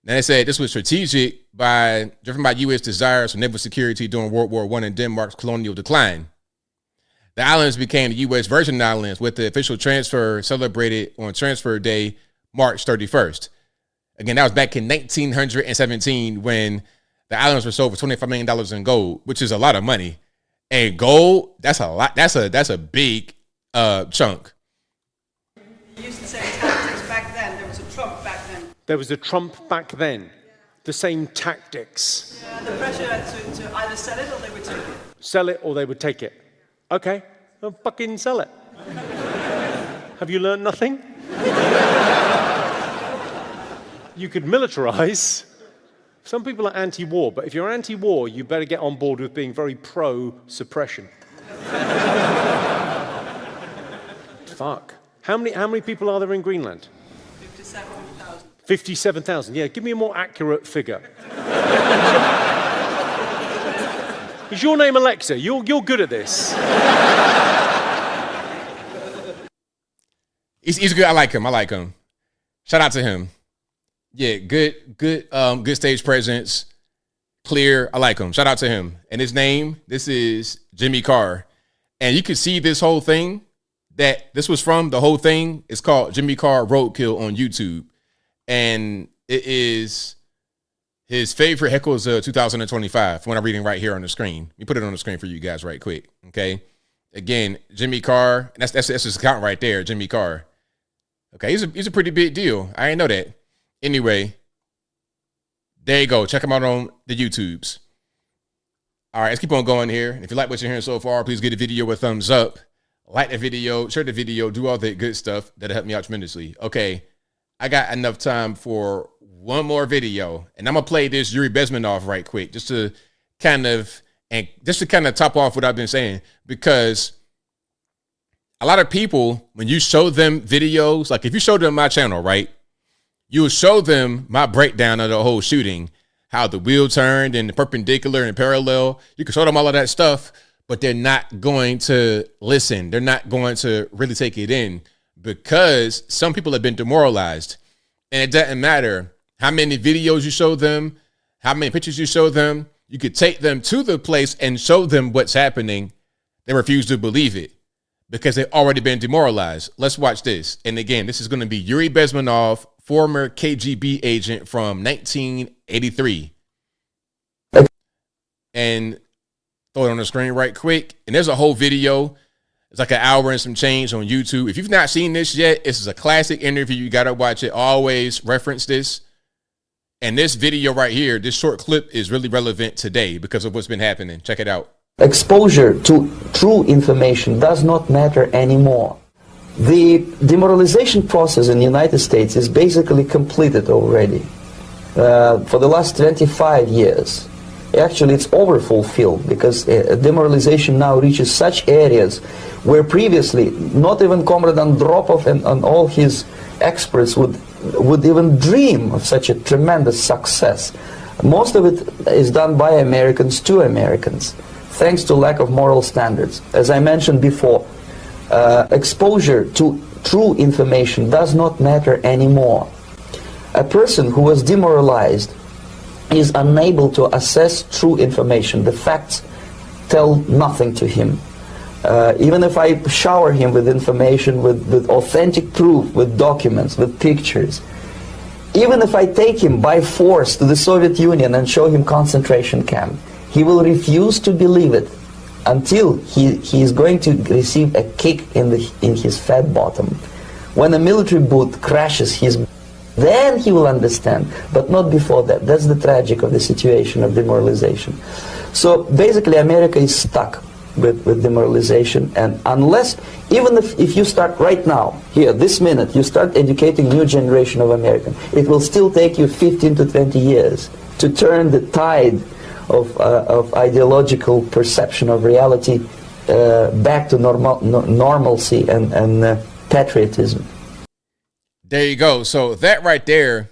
Now they said this was strategic driven by U.S. desires for naval security during World War I and Denmark's colonial decline. The islands became the U.S. Virgin Islands, with the official transfer celebrated on Transfer Day, March 31st. Again, that was back in 1917 when the islands were sold for $25 million in gold, which is a lot of money. And gold, that's a lot. That's a big chunk. You used the same tactics back then. There was a Trump back then. There was a Trump back then. The same tactics. The pressure to either sell it or they would take it. Sell it or they would take it. Okay, well, fucking sell it. Have you learned nothing? You could militarize. Some people are anti-war, but if you're anti-war, you better get on board with being very pro-suppression. Fuck. How many people are there in Greenland? 57,000. 57,000. Yeah, give me a more accurate figure. Is your name Alexa? You're good at this. He's good. I like him. Shout out to him. Yeah, good stage presence. Clear. I like him. Shout out to him. And his name, this is Jimmy Carr. And you can see this whole thing that this was from. The whole thing is called Jimmy Carr Roadkill on YouTube. And it is his favorite heckles of 2025, from what I'm reading right here on the screen. Let me put it on the screen for you guys right quick, okay? Again, Jimmy Carr, that's his account right there, Jimmy Carr. Okay, he's a pretty big deal. I didn't know that. Anyway, there you go. Check him out on the YouTubes. All right, let's keep on going here. And if you like what you're hearing so far, please give the video a thumbs up. Like the video, share the video, do all that good stuff. That'll help me out tremendously. Okay, I got enough time for one more video, and I'm gonna play this Yuri Bezmenov right quick, just to kind of top off what I've been saying, because a lot of people, when you show them videos, like if you show them my channel, right, you will show them my breakdown of the whole shooting, how the wheel turned and the perpendicular and parallel. You can show them all of that stuff, but they're not going to listen. They're not going to really take it in, because some people have been demoralized, and it doesn't matter how many videos you show them, how many pictures you show them. You could take them to the place and show them what's happening. They refuse to believe it because they've already been demoralized. Let's watch this. And again, this is going to be Yuri Bezmenov, former KGB agent from 1983. And throw it on the screen right quick. And there's a whole video. It's like an hour and some change on YouTube. If you've not seen this yet, this is a classic interview. You got to watch it. Always reference this. And this video right here, this short clip, is really relevant today because of what's been happening. Check it out. Exposure to true information does not matter anymore. The demoralization process in the United States is basically completed already. For the last 25 years. Actually, it's overfulfilled, because demoralization now reaches such areas where previously not even Comrade Andropov and all his experts would even dream of such a tremendous success. Most of it is done by Americans to Americans, thanks to lack of moral standards. As I mentioned before, exposure to true information does not matter anymore. A person who was demoralized is unable to assess true information. The facts tell nothing to him. Even if I shower him with information, with authentic proof, with documents, with pictures, even if I take him by force to the Soviet Union and show him concentration camp, he will refuse to believe it until he is going to receive a kick in his fat bottom. When a military boot crashes his, then he will understand, but not before that. That's the tragic of the situation of demoralization. So basically, America is stuck with demoralization, and unless, even if you start right now, here, this minute, you start educating new generation of Americans, it will still take you 15 to 20 years to turn the tide of ideological perception of reality back to normalcy and patriotism. There you go. So that right there,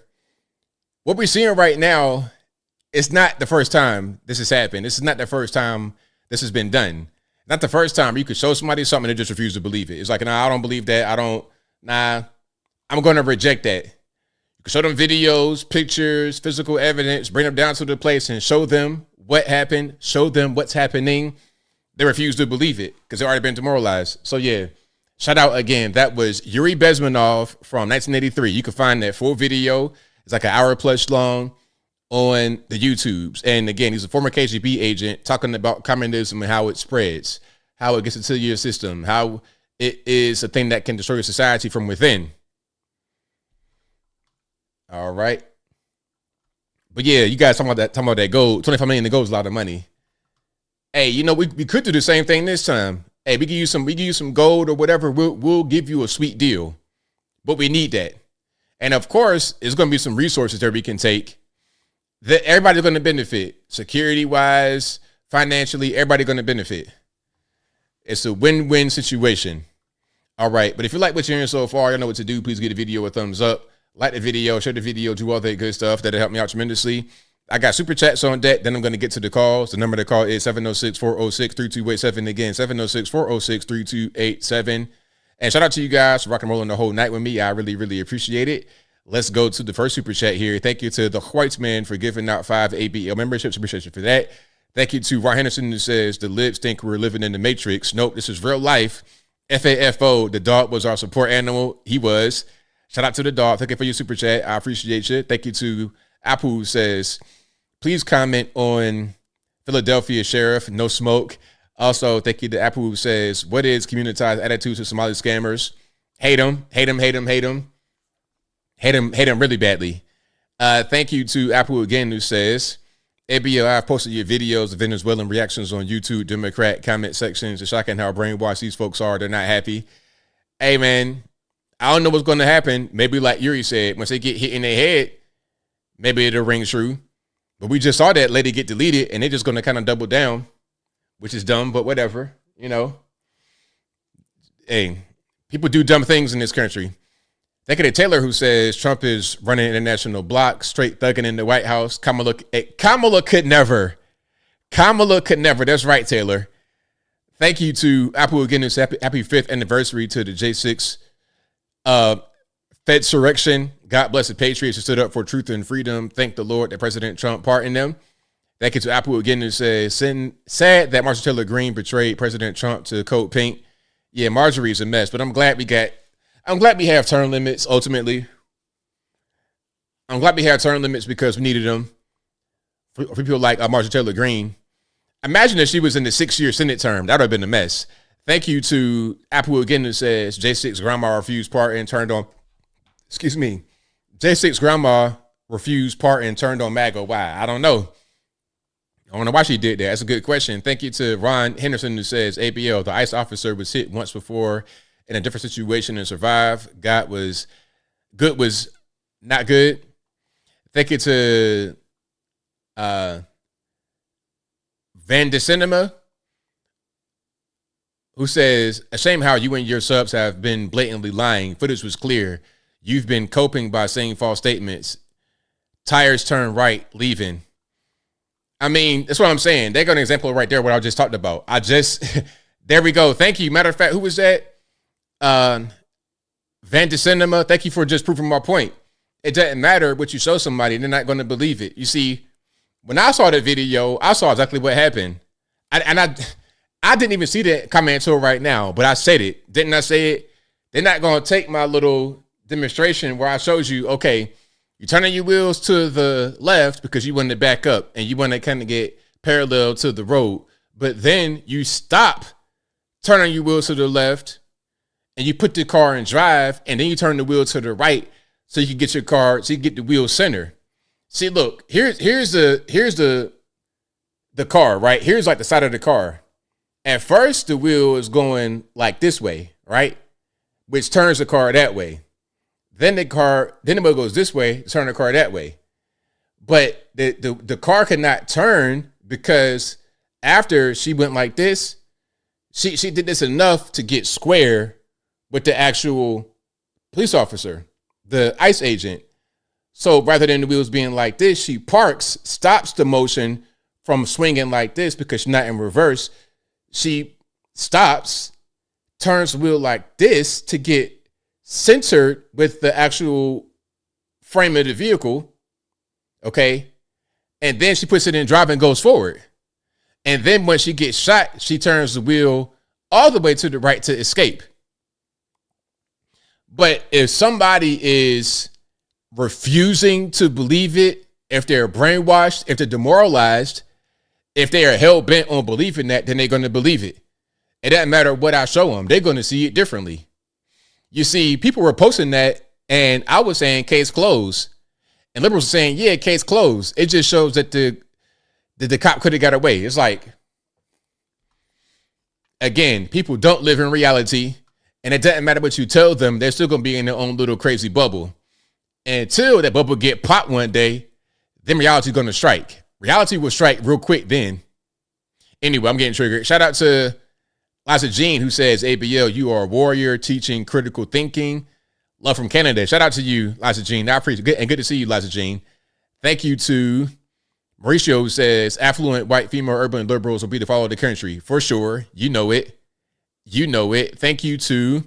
what we're seeing right now, it's not the first time this has happened. This is not the first time this has been done. Not the first time you could show somebody something and they just refuse to believe it. It's like, nah, I don't believe that. I'm going to reject that. You Show them videos, pictures, physical evidence, bring them down to the place and show them what happened, show them what's happening. They refuse to believe it because they've already been demoralized. So yeah, shout out again. That was Yuri Bezmenov from 1983. You can find that full video. It's like an hour plus long on the YouTubes. And again, he's a former KGB agent talking about communism and how it spreads, how it gets into your system, how it is a thing that can destroy your society from within. All right. But yeah, you guys talking about that gold. 25 million in gold is a lot of money. Hey, you know, we could do the same thing this time. Hey, we give you some gold or whatever. We'll give you a sweet deal. But we need that. And of course, it's going to be some resources that we can take that everybody's going to benefit. Security wise, financially, everybody's going to benefit. It's a win-win situation. All right. But if you like what you're hearing so far, you know what to do. Please give the video a thumbs up. Like the video, share the video, do all that good stuff. That'll help me out tremendously. I got super chats on deck. Then I'm going to get to the calls. The number to call is 706-406-3287. Again, 706-406-3287. And shout out to you guys for rock and rolling the whole night with me. I really, really appreciate it. Let's go to the first super chat here. Thank you to the Whitesman for giving out 5 ABL memberships. Appreciate you for that. Thank you to Ron Henderson who says the libs think we're living in the Matrix. Nope, this is real life. FAFO, the dog was our support animal. He was. Shout out to the dog. Thank you for your super chat. I appreciate you. Thank you to Apple who says, please comment on Philadelphia Sheriff, no smoke. Also, thank you to Apple who says, what is communitized attitudes to Somali scammers? Hate them, hate them, hate them, hate them. Hate them really badly. Thank you to Apple again who says, ABL, I've posted your videos of Venezuelan reactions on YouTube, Democrat comment sections. It's shocking how brainwashed these folks are. They're not happy. Hey, man, I don't know what's going to happen. Maybe like Yuri said, once they get hit in their head, maybe it'll ring true. But we just saw that lady get deleted, and they're just going to kind of double down, which is dumb, but whatever, you know. Hey, people do dumb things in this country. Thank you to Taylor who says Trump is running international block, straight thugging in the White House. Kamala could never. Kamala could never. That's right, Taylor. Thank you to Apple again. It's happy 5th anniversary to the J6 Fedsurrection. God bless the patriots who stood up for truth and freedom. Thank the Lord that President Trump pardoned them. Thank you to Apple again who says sad that Marjorie Taylor Greene betrayed President Trump to coat paint. Yeah, Marjorie's a mess, but I'm glad we have term limits ultimately. I'm glad we have term limits because we needed them for people like Marjorie Taylor Greene. Imagine if she was in the 6-year Senate term. That would have been a mess. Thank you to Apple again who says J6 grandma refused pardon, turned on, J6 grandma refused pardon, turned on MAGA. Why? I don't know. I don't know why she did that. That's a good question. Thank you to Ron Henderson who says ABL, the ICE officer was hit once before in a different situation and survived. God was not good. Thank you to Van de Cinema who says, a shame how you and your subs have been blatantly lying. Footage was clear. You've been coping by saying false statements. Tires turn right, leaving. I mean, that's what I'm saying. They got an example right there, what I just talked about. There we go. Thank you. Matter of fact, who was that? Van de Cinema. Thank you for just proving my point. It doesn't matter what you show somebody. They're not going to believe it. You see, when I saw the video, I saw exactly what happened. I didn't even see that comment until right now, but I said it. Didn't I say it? They're not going to take my little demonstration where I showed you, okay, you're turning your wheels to the left because you want to back up and you want to kind of get parallel to the road. But then you stop turning your wheels to the left and you put the car in drive and then you turn the wheel to the right so you can get your car, so you get the wheel center. See, look, here's the car, right? Here's like the side of the car. At first, the wheel is going like this way, right? Which turns the car that way. Then the wheel goes this way, turn the car that way. But the car could not turn because after she went like this, she did this enough to get square with the actual police officer, the ICE agent. So rather than the wheels being like this, she parks, stops the motion from swinging like this because she's not in reverse. She stops, turns the wheel like this to get centered with the actual frame of the vehicle, okay? And then she puts it in drive and goes forward. And then when she gets shot, she turns the wheel all the way to the right to escape. But if somebody is refusing to believe it, if they're brainwashed, if they're demoralized, if they are hell-bent on believing that, then they're going to believe it. It doesn't matter what I show them. They're going to see it differently. You see, people were posting that, and I was saying case closed. And liberals were saying, yeah, case closed. It just shows that the cop could have got away. It's like, again, people don't live in reality, and it doesn't matter what you tell them. They're still going to be in their own little crazy bubble. And until that bubble get popped one day, then reality is going to strike. Reality will strike real quick then. Anyway, I'm getting triggered. Shout out to Liza Jean, who says, ABL, you are a warrior teaching critical thinking. Love from Canada. Shout out to you, Liza Jean. I appreciate it. And good to see you, Liza Jean. Thank you to Mauricio, who says, affluent white female urban liberals will be the fall of the country. For sure. You know it. You know it. Thank you to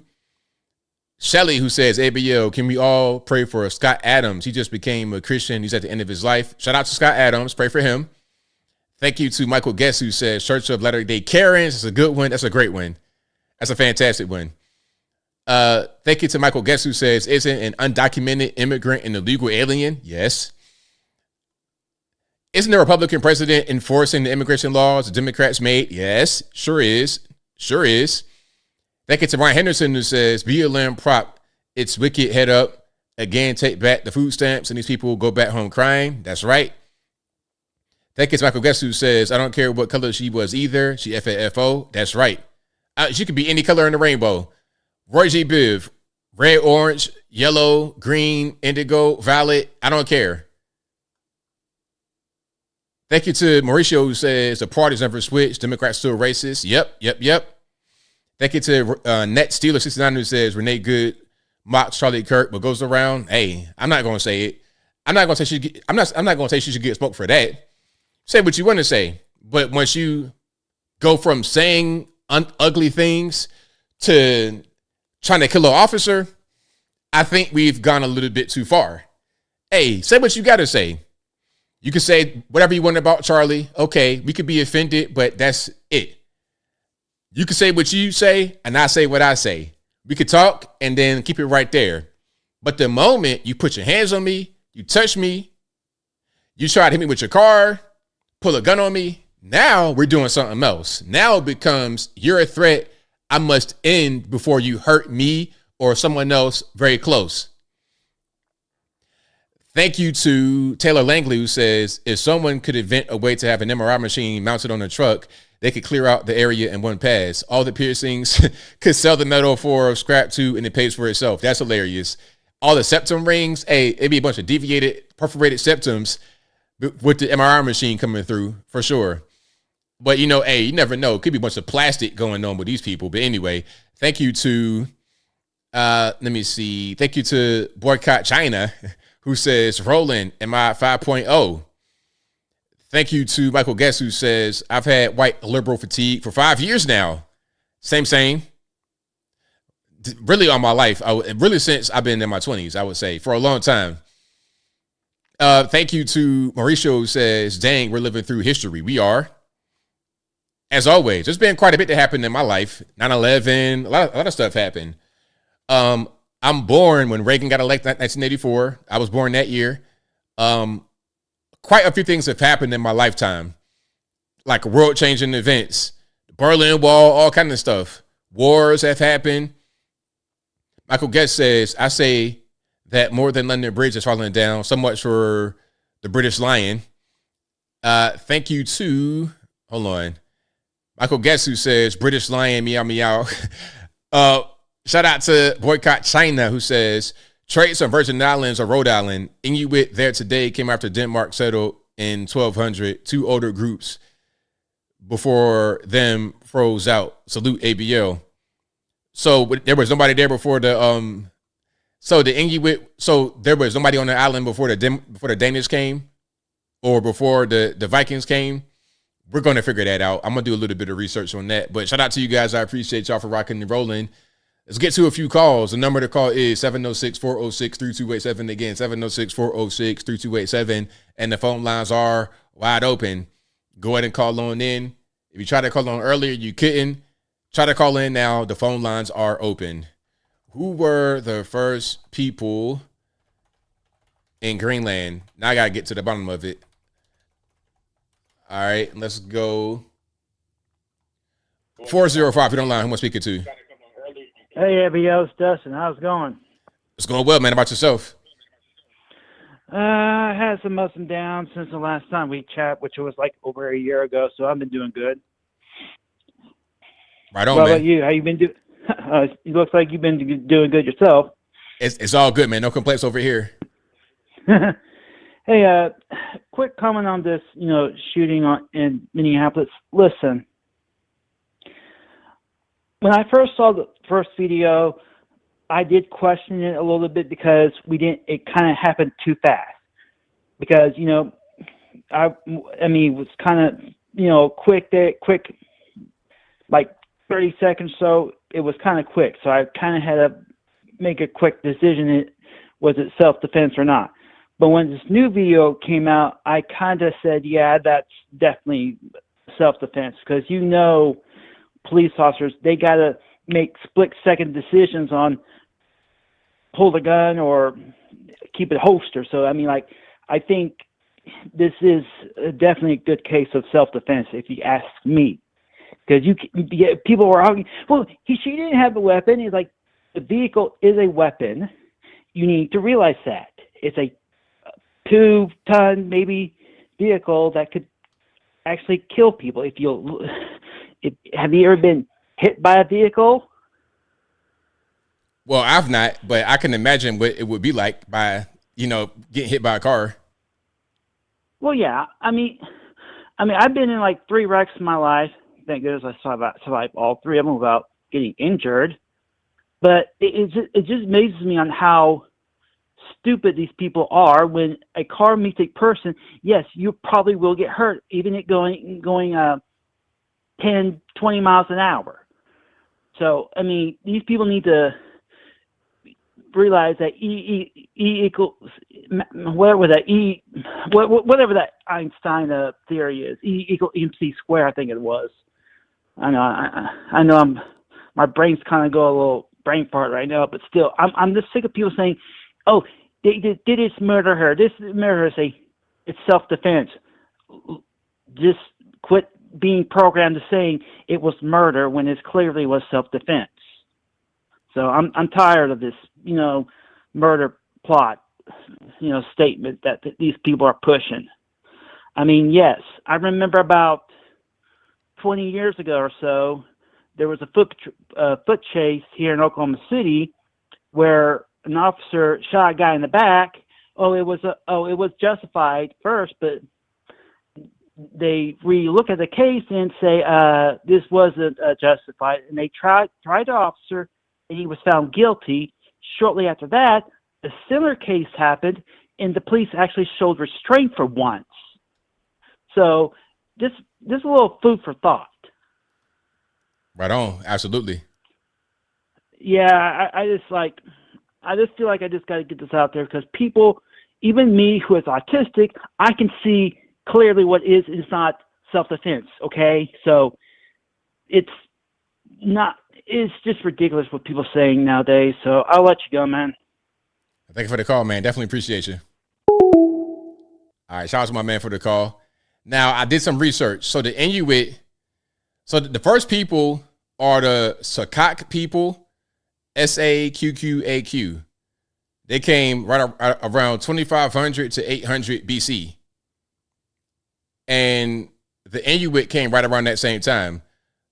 Shelly, who says, ABL, can we all pray for Scott Adams? He just became a Christian. He's at the end of his life. Shout out to Scott Adams. Pray for him. Thank you to Michael Guess, who says, Church of Latter-day Karens. It's a good one. That's a great one. That's a fantastic one. Thank you to Michael Guess, who says, isn't an undocumented immigrant an illegal alien? Yes. Isn't the Republican president enforcing the immigration laws the Democrats made? Yes, sure is. Sure is. Thank you to Ryan Henderson, who says, BLM prop, it's wicked, head up. Again, take back the food stamps, and these people will go back home crying. That's right. Thank you to Michael Guess, who says, I don't care what color she was either. She FAFO. That's right. She could be any color in the rainbow. Roy G. Biv, red, orange, yellow, green, indigo, violet. I don't care. Thank you to Mauricio, who says, the party's never switched. Democrats still racist. Yep. Thank you to Net Steeler 69, who says Renee Good mocks Charlie Kirk, but goes around. Hey, I'm not going to say it. I'm not going to say I'm not going to say she should get smoked for that. Say what you want to say, but once you go from saying ugly things to trying to kill an officer, I think we've gone a little bit too far. Hey, say what you got to say. You can say whatever you want about Charlie. Okay, we could be offended, but that's it. You can say what you say, and I say what I say. We could talk and then keep it right there. But the moment you put your hands on me, you touch me, you try to hit me with your car, pull a gun on me, now we're doing something else. Now it becomes, you're a threat. I must end before you hurt me or someone else very close. Thank you to Taylor Langley, who says, if someone could invent a way to have an MRI machine mounted on a truck, they could clear out the area in one pass. All the piercings could sell the metal for scrap too, and it pays for itself. That's hilarious. All the septum rings, hey, it'd be a bunch of deviated, perforated septums with the MRI machine coming through, for sure. But, you know, hey, you never know. It could be a bunch of plastic going on with these people. But anyway, thank you to, let me see. Thank you to Boycott China, who says, Roland, am I 5.0? Thank you to Michael Guess, who says, I've had white liberal fatigue for 5 years now. Same. Really all my life. Really since I've been in my 20s, I would say, for a long time. Thank you to Mauricio, who says, dang, we're living through history. We are. As always, there's been quite a bit that happened in my life. 9/11, a lot of stuff happened. I'm born when Reagan got elected in 1984. I was born that year. Quite a few things have happened in my lifetime, like world-changing events, the Berlin Wall, all kind of stuff. Wars have happened. Michael Guest says, I say that more than London Bridge is falling down, so much for the British Lion. Thank you to, hold on, Michael Guest, who says, British Lion, meow, meow. Shout out to Boycott China, who says, traits on Virgin Islands or Rhode Island. Inuit there today came after Denmark settled in 1200. Two older groups before them froze out. Salute ABL. So there was nobody there before the so the Inuit. So there was nobody on the island before the Danish came, or before the Vikings came. We're going to figure that out. I'm going to do a little bit of research on that. But shout out to you guys. I appreciate y'all for rocking and rolling. Let's get to a few calls. The number to call is 706-406-3287. Again, 706-406-3287. And the phone lines are wide open. Go ahead and call on in. If you tried to call on earlier, you couldn't. Try to call in now. The phone lines are open. Who were the first people in Greenland? Now I got to get to the bottom of it. All right, let's go. 405, if you don't line, who am I speaking to? Hey, ABL, it's Dustin. How's it going? It's going well, man. How about yourself? I had some ups and downs since the last time we chat, which was like over a year ago, so I've been doing good. Right on, what man. About you? How you been doing? It looks like you've been doing good yourself. It's all good, man. No complaints over here. Hey, quick comment on this, shooting in Minneapolis. Listen, when I first saw the first video, I did question it a little bit because it kind of happened too fast. Because, I mean, it was kind of, quick, like 30 seconds. So it was kind of quick. So I kind of had to make a quick decision. Was it self-defense or not? But when this new video came out, I kind of said, yeah, that's definitely self-defense. Because police officers, they got to make split-second decisions on pull the gun or keep it holster. So, I mean, I think this is definitely a good case of self-defense, if you ask me. Because people were arguing, well, she didn't have a weapon. He's like, the vehicle is a weapon. You need to realize that. It's a 2-ton, maybe, vehicle that could actually kill people. Have you ever been hit by a vehicle? Well, I've not, but I can imagine what it would be like by, getting hit by a car. Well, yeah. I mean, I've been in like 3 wrecks in my life. Thank goodness I survived all 3 of them without getting injured. But it just amazes me on how stupid these people are. When a car meets a person, yes, you probably will get hurt, even it going 10, 20 miles an hour. So, I mean, these people need to realize that E equals, whatever that Einstein theory is, E equals MC squared, I think it was. I know my brain's kind of go a little brain fart right now, but still, I'm just sick of people saying, oh, they did this murder her. This murder her. Say it's self-defense. Just quit being programmed to saying it was murder when it clearly was self-defense. So I'm tired of this, murder plot, statement that these people are pushing. I mean, yes, I remember about 20 years ago or so, there was a foot chase here in Oklahoma City where an officer shot a guy in the back. It was justified first, but they re-look at the case and say this wasn't justified, and they tried the officer, and he was found guilty. Shortly after that, a similar case happened, and the police actually showed restraint for once. So this is a little food for thought. Right on, absolutely. Yeah, I just feel like I just got to get this out there because people, even me who is autistic, I can see clearly what is not self-defense, okay? So it's just ridiculous what people are saying nowadays. So I'll let you go, man. Thank you for the call, man. Definitely appreciate you. All right, shout out to my man for the call. Now, I did some research. So the Inuit, the first people are the Saukak people, SAQQAQ. They came right around 2500 to 800 BC. And the Inuit came right around that same time.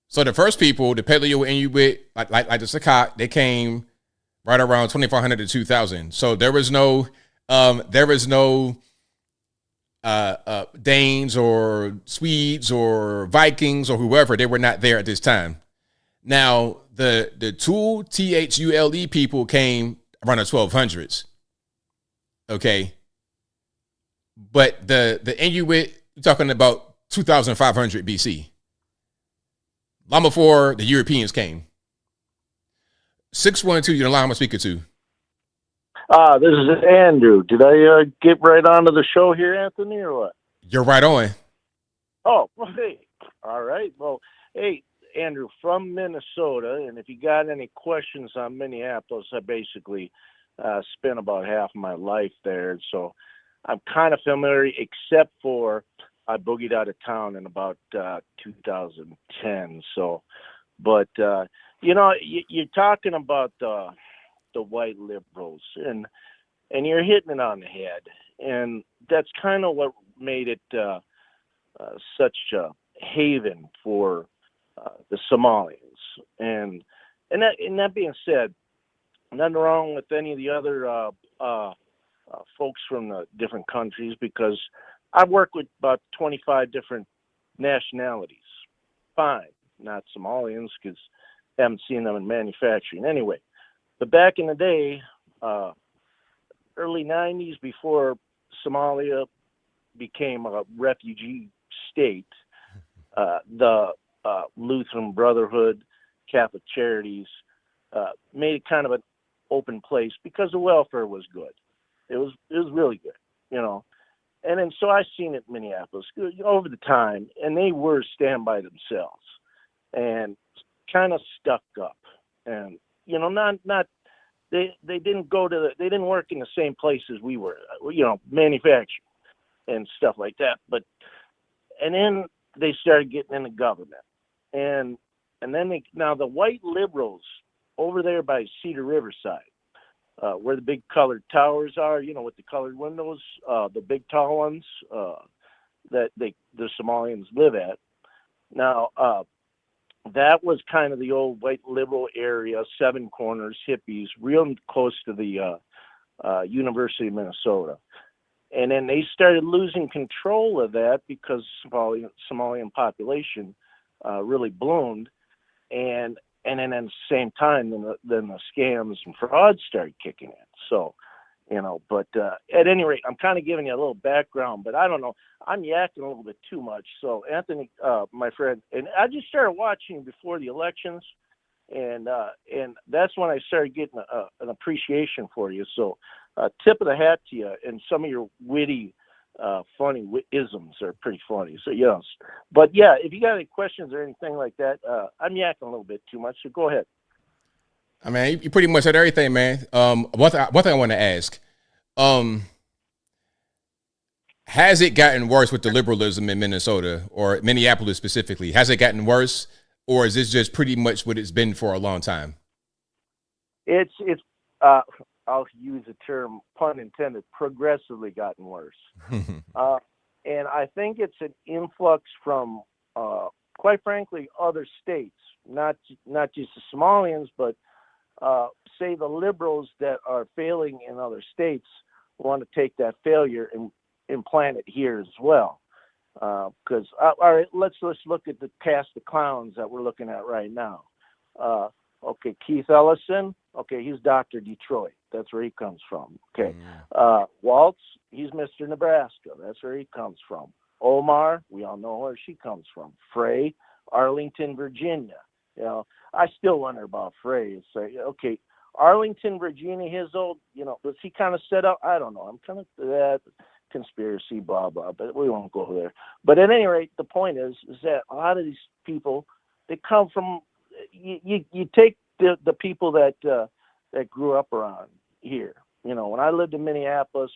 So the first people, the Paleo Inuit, like the Saukak, they came right around 2500 to 2000. So there was no Danes or Swedes or Vikings or whoever. They were not there at this time. Now the Thule, THULE people came around the 1200s. Okay. But the Inuit, we're talking about 2500 BC. Long before the Europeans came. 612, you're the line I'm speaking to. This is Andrew. Did I get right onto the show here, Anthony, or what? You're right on. Oh, well, hey. All right. Well, hey, Andrew, from Minnesota, and if you got any questions on Minneapolis, I basically spent about half of my life there, so I'm kind of familiar, except for I boogied out of town in about 2010. So, but you're talking about the white liberals, and you're hitting it on the head, and that's kind of what made it such a haven for the Somalians. And that being said, nothing wrong with any of the other folks from the different countries, because I've worked with about 25 different nationalities. Fine, not Somalians, because I haven't seen them in manufacturing anyway. But back in the day, early 90s, before Somalia became a refugee state, the Lutheran Brotherhood, Catholic Charities made it kind of an open place because the welfare was good. It was really good, And then so I seen it in Minneapolis over the time, and they were stand by themselves and kind of stuck up, and not they didn't they didn't work in the same places we were, manufacturing and stuff like that. And then they started getting into government, and then now the white liberals over there by Cedar Riverside, where the big colored towers are, with the colored windows, the big tall ones that the Somalians live at. Now, that was kind of the old white liberal area, Seven Corners, hippies, real close to the University of Minnesota. And then they started losing control of that because Somalian population really bloomed. And then at the same time, then the scams and frauds started kicking in. So, but at any rate, I'm kind of giving you a little background, but I don't know. I'm yakking a little bit too much. So, Anthony, my friend, and I just started watching before the elections, and that's when I started getting an appreciation for you. So, tip of the hat to you, and some of your witty, funny isms are pretty funny. So, yes. But, yeah, if you got any questions or anything like that, I'm yakking a little bit too much, so go ahead. I mean, you pretty much said everything, man. One thing I want to ask, has it gotten worse with the liberalism in Minnesota or Minneapolis specifically? Has it gotten worse, or is this just pretty much what it's been for a long time? It's I'll use the term, pun intended, progressively gotten worse. And I think it's an influx from, quite frankly, other states, not just the Somalians, but say the liberals that are failing in other states want to take that failure and implant it here as well. Because all right, let's look at the cast of clowns that we're looking at right now. Okay, Keith Ellison. Okay, he's Dr. Detroit. That's where he comes from. Okay, Waltz. He's Mr. Nebraska. That's where he comes from. Omar. We all know where she comes from. Frey, Arlington, Virginia. I still wonder about Frey. It's like, okay, Arlington, Virginia, his old, was he kind of set up? I don't know. I'm kind of that conspiracy, blah, blah, but we won't go there. But at any rate, the point is that a lot of these people, they come from, you take the people that grew up around here. When I lived in Minneapolis,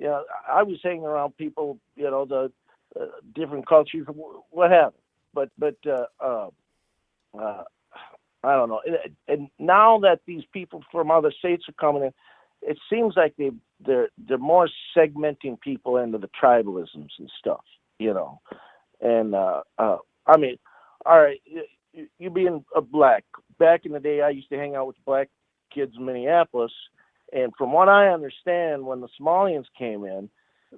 I was hanging around people, the different cultures, what have you. But I don't know. And now that these people from other states are coming in, it seems like they're more segmenting people into the tribalisms and stuff, And I mean, all right, you being a black, back in the day, I used to hang out with black kids in Minneapolis, and from what I understand, when the Somalians came in,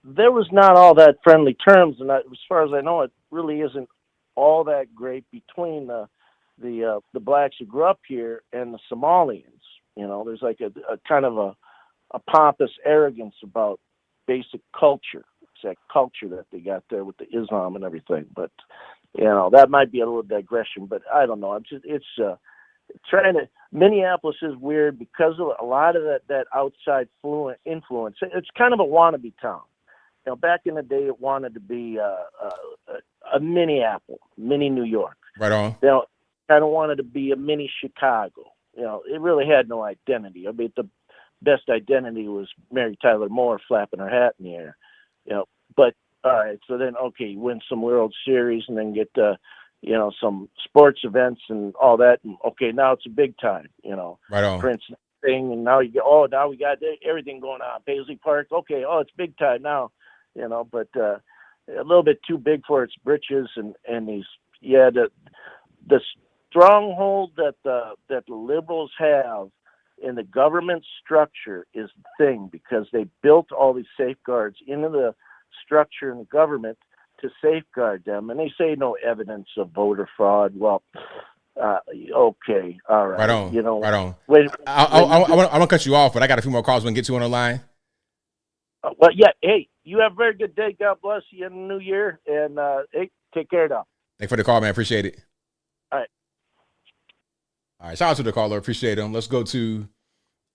there was not all that friendly terms, and as far as I know, it really isn't all that great between the blacks who grew up here and the Somalians. There's like a kind of a pompous arrogance about basic culture. It's that culture that they got there with the Islam and everything. But that might be a little digression. But I don't know. It's trying to. Minneapolis is weird because of a lot of that outside influence. It's kind of a wannabe town. You know, back in the day, it wanted to be a Minneapolis, mini New York. Right on. You know, kind of wanted to be a mini Chicago. You know, it really had no identity. I mean, the best identity was Mary Tyler Moore flapping her hat in the air. You know, but all right, so then win some World Series and then get some sports events and all that. And okay, now it's a big time. You know, right on. Prince thing, and now we got everything going on. Paisley Park. Okay, it's big time now. You know, but a little bit too big for its britches, and the stronghold that the liberals have in the government structure is the thing, because they built all these safeguards into the structure in the government to safeguard them, and they say no evidence of voter fraud. Well, okay, all right, right on. You know, right on. I want to cut you off, but I got a few more calls we can get to on the line. Well, yeah. Hey, you have a very good day. God bless you in the new year, and hey, take care now. Thanks for the call, man. Appreciate it. All right. All right. Shout out to the caller. Appreciate him. Let's go to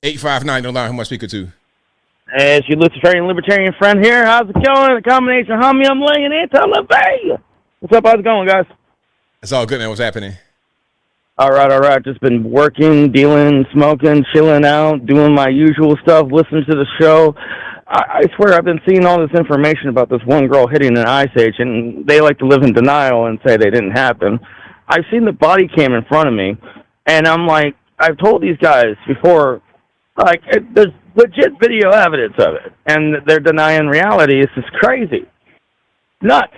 859 on the line. Who am I speaking to? Hey, it's your Luciferian Libertarian friend here. How's it going? The combination homie, I'm laying anti-LaVey. What's up? How's it going, guys? It's all good, man. What's happening? All right. Just been working, dealing, smoking, chilling out, doing my usual stuff, listening to the show. I swear I've been seeing all this information about this one girl hitting an ice age, and they like to live in denial and say they didn't happen. I've seen the body cam in front of me, and I'm like, I've told these guys before, like, there's legit video evidence of it, and they're denying reality. It's just crazy. Nuts.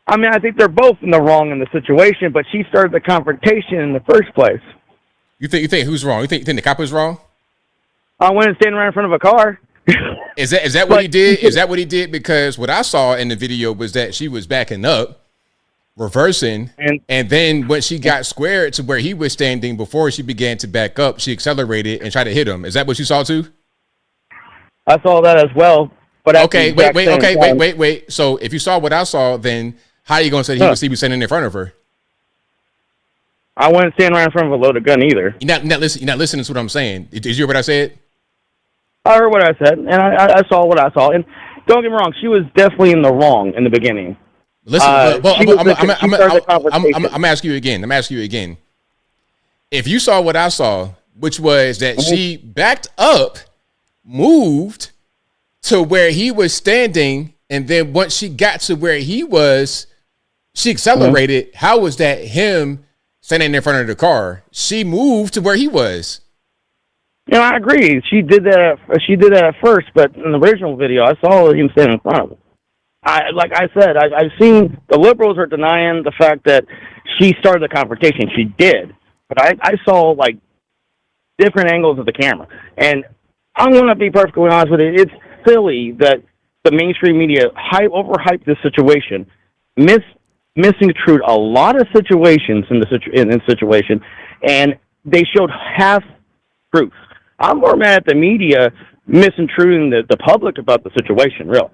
I mean, I think they're both in the wrong in the situation, but she started the confrontation in the first place. You think who's wrong? You think the cop is wrong? I went and standing right in front of a car. Is that what he did? Is that what he did? Because what I saw in the video was that she was backing up, reversing, and then when she got squared to where he was standing before she began to back up, she accelerated and tried to hit him. Is that what you saw too? I saw that as well. But wait. So if you saw what I saw, then how are you going to say he was standing in front of her? I wouldn't stand right in front of a loaded gun either. You're not listening to what I'm saying. Did you hear what I said? I heard what I said, and I saw what I saw. And don't get me wrong, she was definitely in the wrong in the beginning. Listen, I'm gonna ask you again. If you saw what I saw, which was that she backed up, moved to where he was standing, and then once she got to where he was, she accelerated. How was that him standing in front of the car? She moved to where he was. You know, I agree. She did that at first, but in the original video, I saw him standing in front of her. Like I said, I've seen the liberals are denying the fact that she started the confrontation. She did, but I saw like different angles of the camera, and I'm going to be perfectly honest with you. It's silly that the mainstream media overhyped this situation, misconstrued a lot of situations in this situation, and they showed half truth. I'm more mad at the media misintruding the public about the situation, really.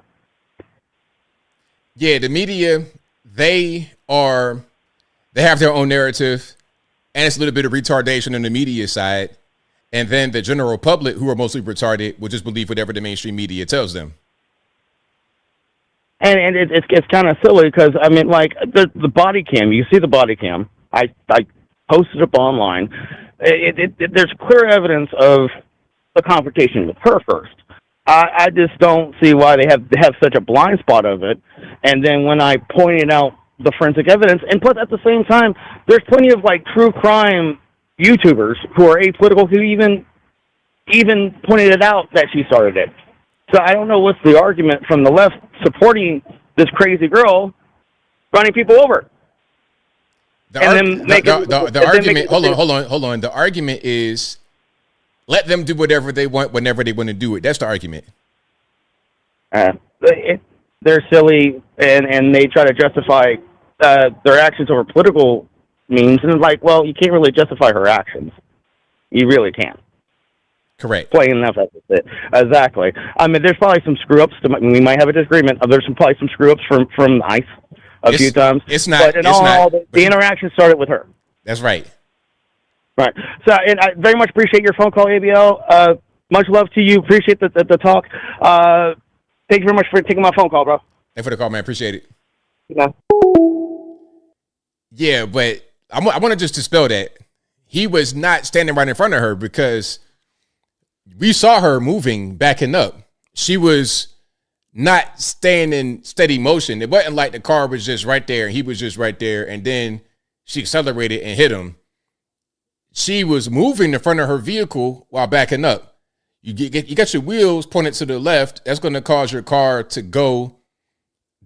Yeah, the media, they have their own narrative, and it's a little bit of retardation on the media side. And then the general public, who are mostly retarded, will just believe whatever the mainstream media tells them. And it's kind of silly because, I mean, like, the body cam, you see the body cam. I posted up online. There's clear evidence of the confrontation with her first. I just don't see why they have such a blind spot of it. And then when I pointed out the forensic evidence, and plus at the same time, there's plenty of like true crime YouTubers who are apolitical who even pointed it out that she started it. So I don't know what's the argument from the left supporting this crazy girl running people over. The argument. Hold on. The argument is let them do whatever they want whenever they want to do it. That's the argument. They're silly and they try to justify their actions over political means, and it's like, well, you can't really justify her actions. You really can't. Correct. Plain enough, that's it. Exactly. I mean, there's probably some screw-ups. We might have a disagreement. There's probably some screw-ups from ICE a few times. It's not. But in all, the interaction started with her. That's right. Right. So, and I very much appreciate your phone call, ABL. Much love to you. Appreciate the talk. Thank you very much for taking my phone call, bro. Thanks for the call, man. Appreciate it. Yeah. Yeah, but I want to just dispel that. He was not standing right in front of her because we saw her moving, backing up. She was not staying in steady motion. It wasn't like the car was just right there and he was just right there and then she accelerated and hit him. She was moving in front of her vehicle while backing up. You got your wheels pointed to the left. That's going to cause your car to go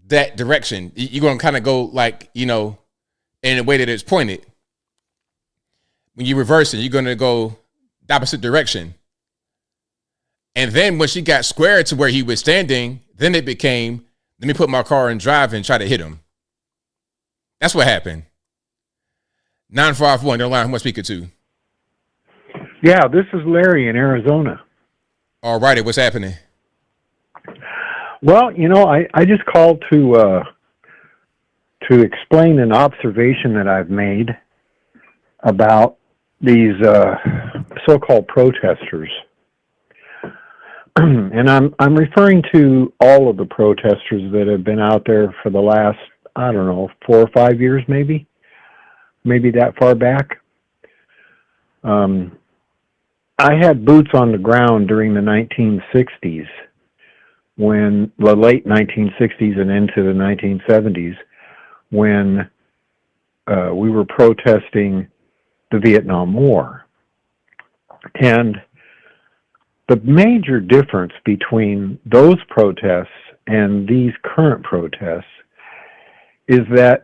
that direction. You're going to kind of go like, in a way that it's pointed. When you reverse it, you're going to go the opposite direction. And then when she got squared to where he was standing, then it became, let me put my car in drive and try to hit him. That's what happened. 951, the line, who am I speaking to? Yeah, this is Larry in Arizona. All righty, what's happening? Well, I just called to explain an observation that I've made about these so-called protesters. And I'm referring to all of the protesters that have been out there for the last, 4 or 5 years, maybe that far back. I had boots on the ground during the 1960s, when the late 1960s and into the 1970s, when we were protesting the Vietnam War. And the major difference between those protests and these current protests is that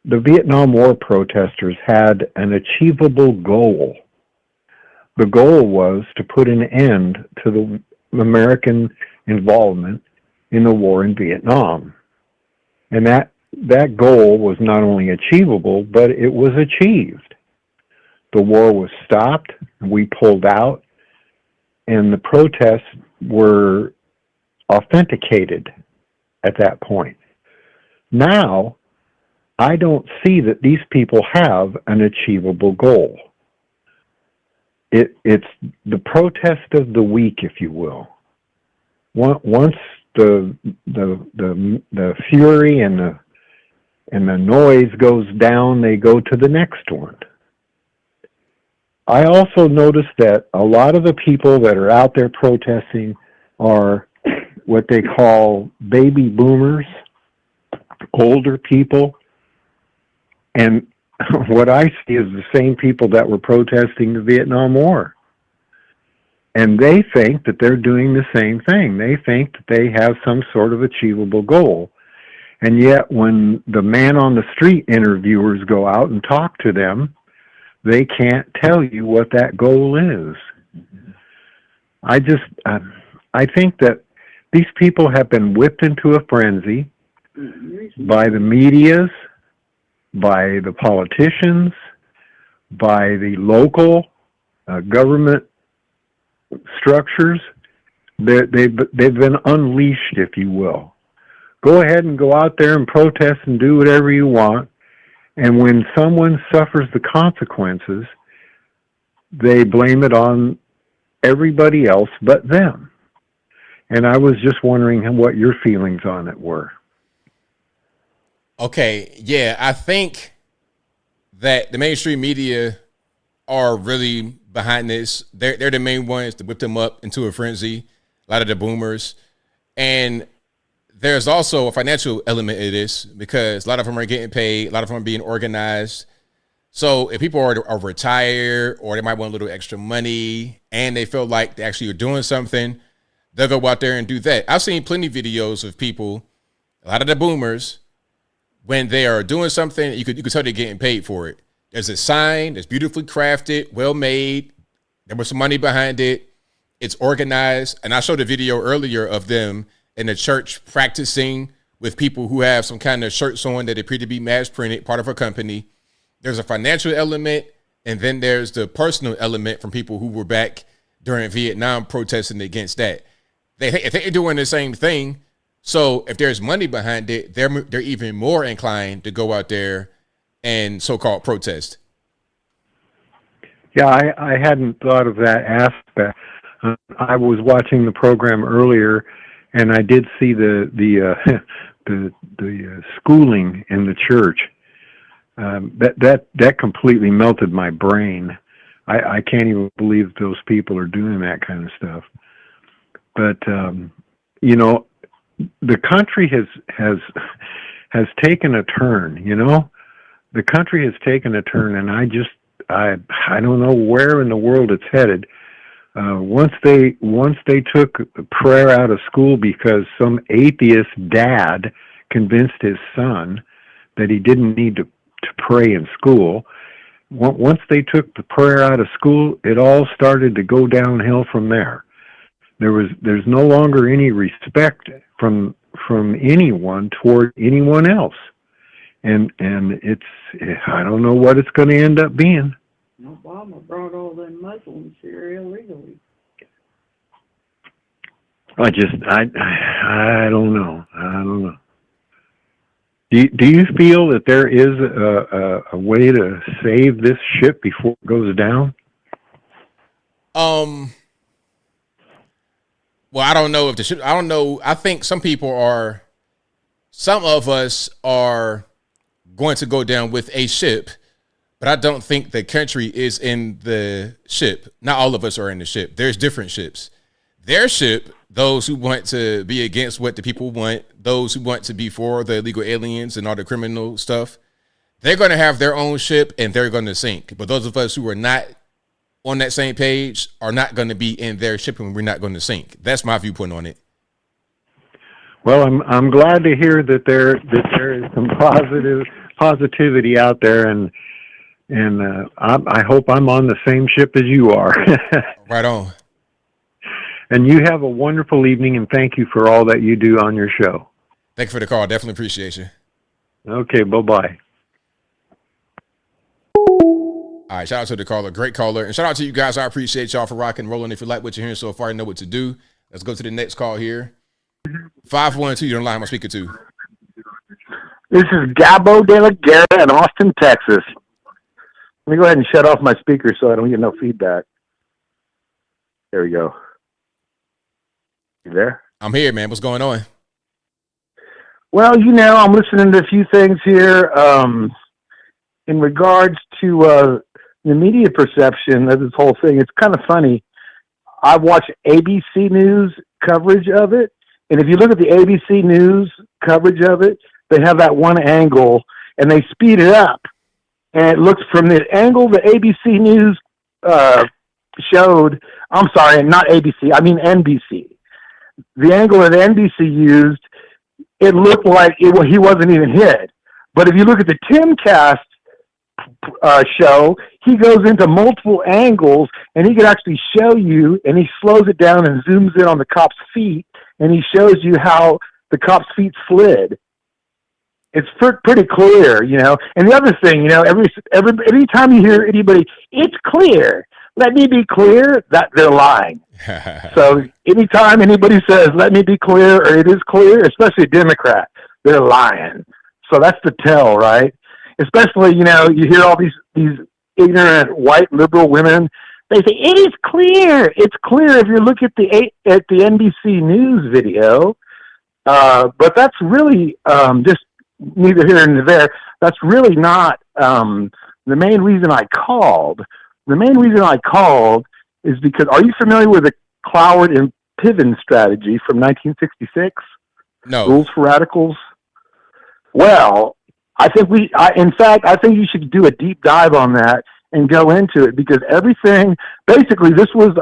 the Vietnam War protesters had an achievable goal. The goal was to put an end to the American involvement in the war in Vietnam. And that goal was not only achievable, but it was achieved. The war was stopped, we pulled out, and the protests were authenticated at that point. Now, I don't see that these people have an achievable goal. It's the protest of the weak, if you will. Once the fury and the noise goes down, they go to the next one. I also noticed that a lot of the people that are out there protesting are what they call baby boomers, older people. And what I see is the same people that were protesting the Vietnam War. And they think that they're doing the same thing. They think that they have some sort of achievable goal. And yet when the man on the street interviewers go out and talk to them, they can't tell you what that goal is. I think that these people have been whipped into a frenzy by the medias, by the politicians, by the local government structures. They've been unleashed, if you will. Go ahead and go out there and protest and do whatever you want. And when someone suffers the consequences, they blame it on everybody else but them. And I was just wondering what your feelings on it were. Okay, yeah, I think that the mainstream media are really behind this. They're the main ones to whip them up into a frenzy, a lot of the boomers. And there's also a financial element of this because a lot of them are getting paid, a lot of them are being organized. So if people are retired or they might want a little extra money and they feel like they actually are doing something, they'll go out there and do that. I've seen plenty of videos of people, a lot of the boomers, when they are doing something, you could tell they're getting paid for it. There's a sign that's beautifully crafted, well made. There was some money behind it. It's organized. And I showed a video earlier of them in the church practicing with people who have some kind of shirts on that appear to be mass printed, part of a company. There's a financial element, and then there's the personal element from people who were back during Vietnam protesting against that. They're doing the same thing. So if there's money behind it, they're even more inclined to go out there and so-called protest. Yeah, I hadn't thought of that aspect. I was watching the program earlier, and I did see the schooling in the church. That completely melted my brain. I can't even believe those people are doing that kind of stuff. But you know, the country has taken a turn. You know, the country has taken a turn, and I don't know where in the world it's headed. Once they took prayer out of school because some atheist dad convinced his son that he didn't need to pray in school. Once they took the prayer out of school, it all started to go downhill from there. There's no longer any respect from anyone toward anyone else, and I don't know what it's going to end up being. Obama brought all them Muslims here illegally. I don't know. I don't know. Do you feel that there is a way to save this ship before it goes down? Well, I don't know if the ship. I don't know. I think some of us are going to go down with a ship, but I don't think the country is in the ship. Not all of us are in the ship. There's different ships. Their ship, those who want to be against what the people want, those who want to be for the illegal aliens and all the criminal stuff, they're going to have their own ship and they're going to sink. But those of us who are not on that same page are not going to be in their ship and we're not going to sink. That's my viewpoint on it. Well, I'm glad to hear that there is some positivity out there, and I hope I'm on the same ship as you are. Right on. And you have a wonderful evening, and thank you for all that you do on your show. Thank you for the call. Definitely appreciate you. Okay, bye-bye. All right, shout out to the caller. Great caller. And shout out to you guys. I appreciate y'all for rocking and rolling. If you like what you're hearing so far, you know what to do. Let's go to the next call here. 512, you're on the line. I'm speaking to. This is Gabo de la Guerra in Austin, Texas. Let me go ahead and shut off my speaker so I don't get no feedback. There we go. You there? I'm here, man. What's going on? Well, I'm listening to a few things here in regards to the media perception of this whole thing. It's kind of funny. I watch ABC News coverage of it, and if you look at the ABC News coverage of it, they have that one angle, and they speed it up, and it looks from the angle the ABC News showed. I'm sorry, not ABC. I mean NBC. The angle that NBC used, it looked like he wasn't even hit. But if you look at the Timcast show, he goes into multiple angles, and he can actually show you, and he slows it down and zooms in on the cop's feet, and he shows you how the cop's feet slid. It's pretty clear, And the other thing, every time you hear anybody, it's clear. Let me be clear, that they're lying. So anytime anybody says, let me be clear, or it is clear, especially a Democrat, they're lying. So that's the tell, right? Especially, you hear all these ignorant white liberal women. They say, it is clear. It's clear if you look at the NBC News video. But that's really just neither here nor there. That's really not the main reason I called. The main reason I called is because, are you familiar with the Cloward and Piven strategy from 1966? No. Rules for Radicals? Well, I think I think you should do a deep dive on that and go into it, because everything, basically this was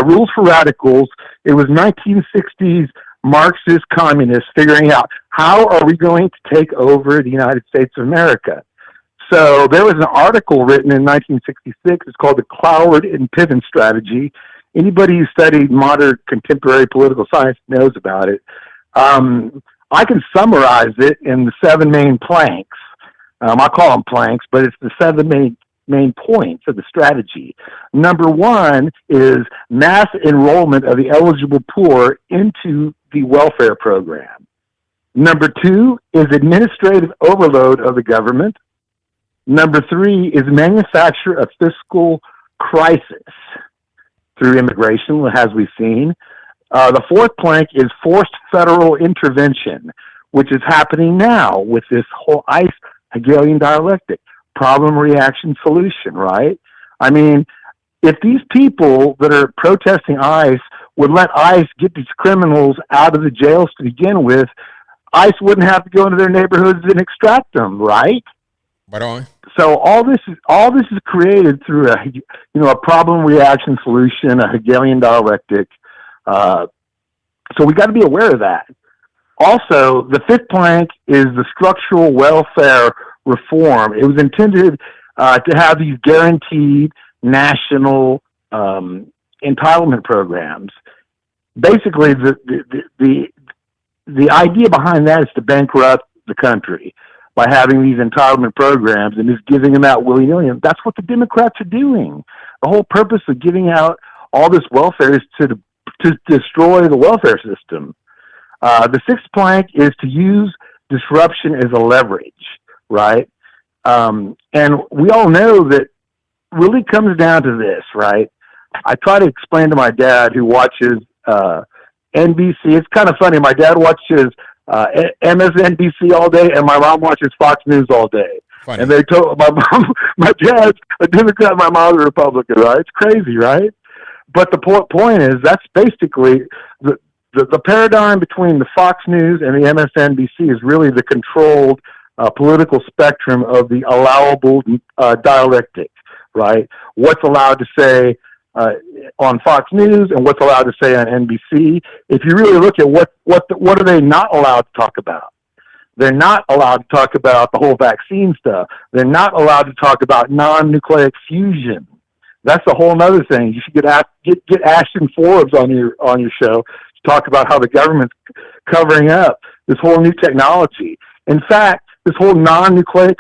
Rules for Radicals. It was 1960s Marxist communists figuring out, how are we going to take over the United States of America? So there was an article written in 1966. It's called the Cloward and Piven strategy. Anybody who studied modern contemporary political science knows about it. I can summarize it in the 7 main planks. I call them planks, but it's the 7 main points of the strategy. Number 1 is mass enrollment of the eligible poor into the welfare program. Number 2 is administrative overload of the government. Number 3 is manufacture of fiscal crisis through immigration, as we've seen. The fourth plank is forced federal intervention, which is happening now with this whole ICE Hegelian dialectic, problem, reaction, solution, right? I mean, if these people that are protesting ICE would let ICE get these criminals out of the jails to begin with, ICE wouldn't have to go into their neighborhoods and extract them, right? Right on. So all this is created through a problem, reaction, solution, a Hegelian dialectic. So we got to be aware of that. Also, the fifth plank is the structural welfare reform. It was intended to have these guaranteed national entitlement programs. Basically, the idea behind that is to bankrupt the country by having these entitlement programs and just giving them out willy-nilly. And that's what the Democrats are doing. The whole purpose of giving out all this welfare is to destroy the welfare system. The sixth plank is to use disruption as a leverage, right? And we all know that really comes down to this, right? I try to explain to my dad who watches NBC. It's kind of funny. My dad watches MSNBC all day, and my mom watches Fox News all day. Funny. And they told my dad's a Democrat, my mom's a Republican, right? It's crazy, right? But the point is, that's basically the paradigm between the Fox News and the MSNBC is really the controlled political spectrum of the allowable dialectic, right? What's allowed to say on Fox News and what's allowed to say on NBC. If you really look at what are they not allowed to talk about? They're not allowed to talk about the whole vaccine stuff. They're not allowed to talk about non-nucleic fusion. That's a whole other thing. You should get Ashton Forbes on your show to talk about how the government's covering up this whole new technology. In fact, this whole non-nucleic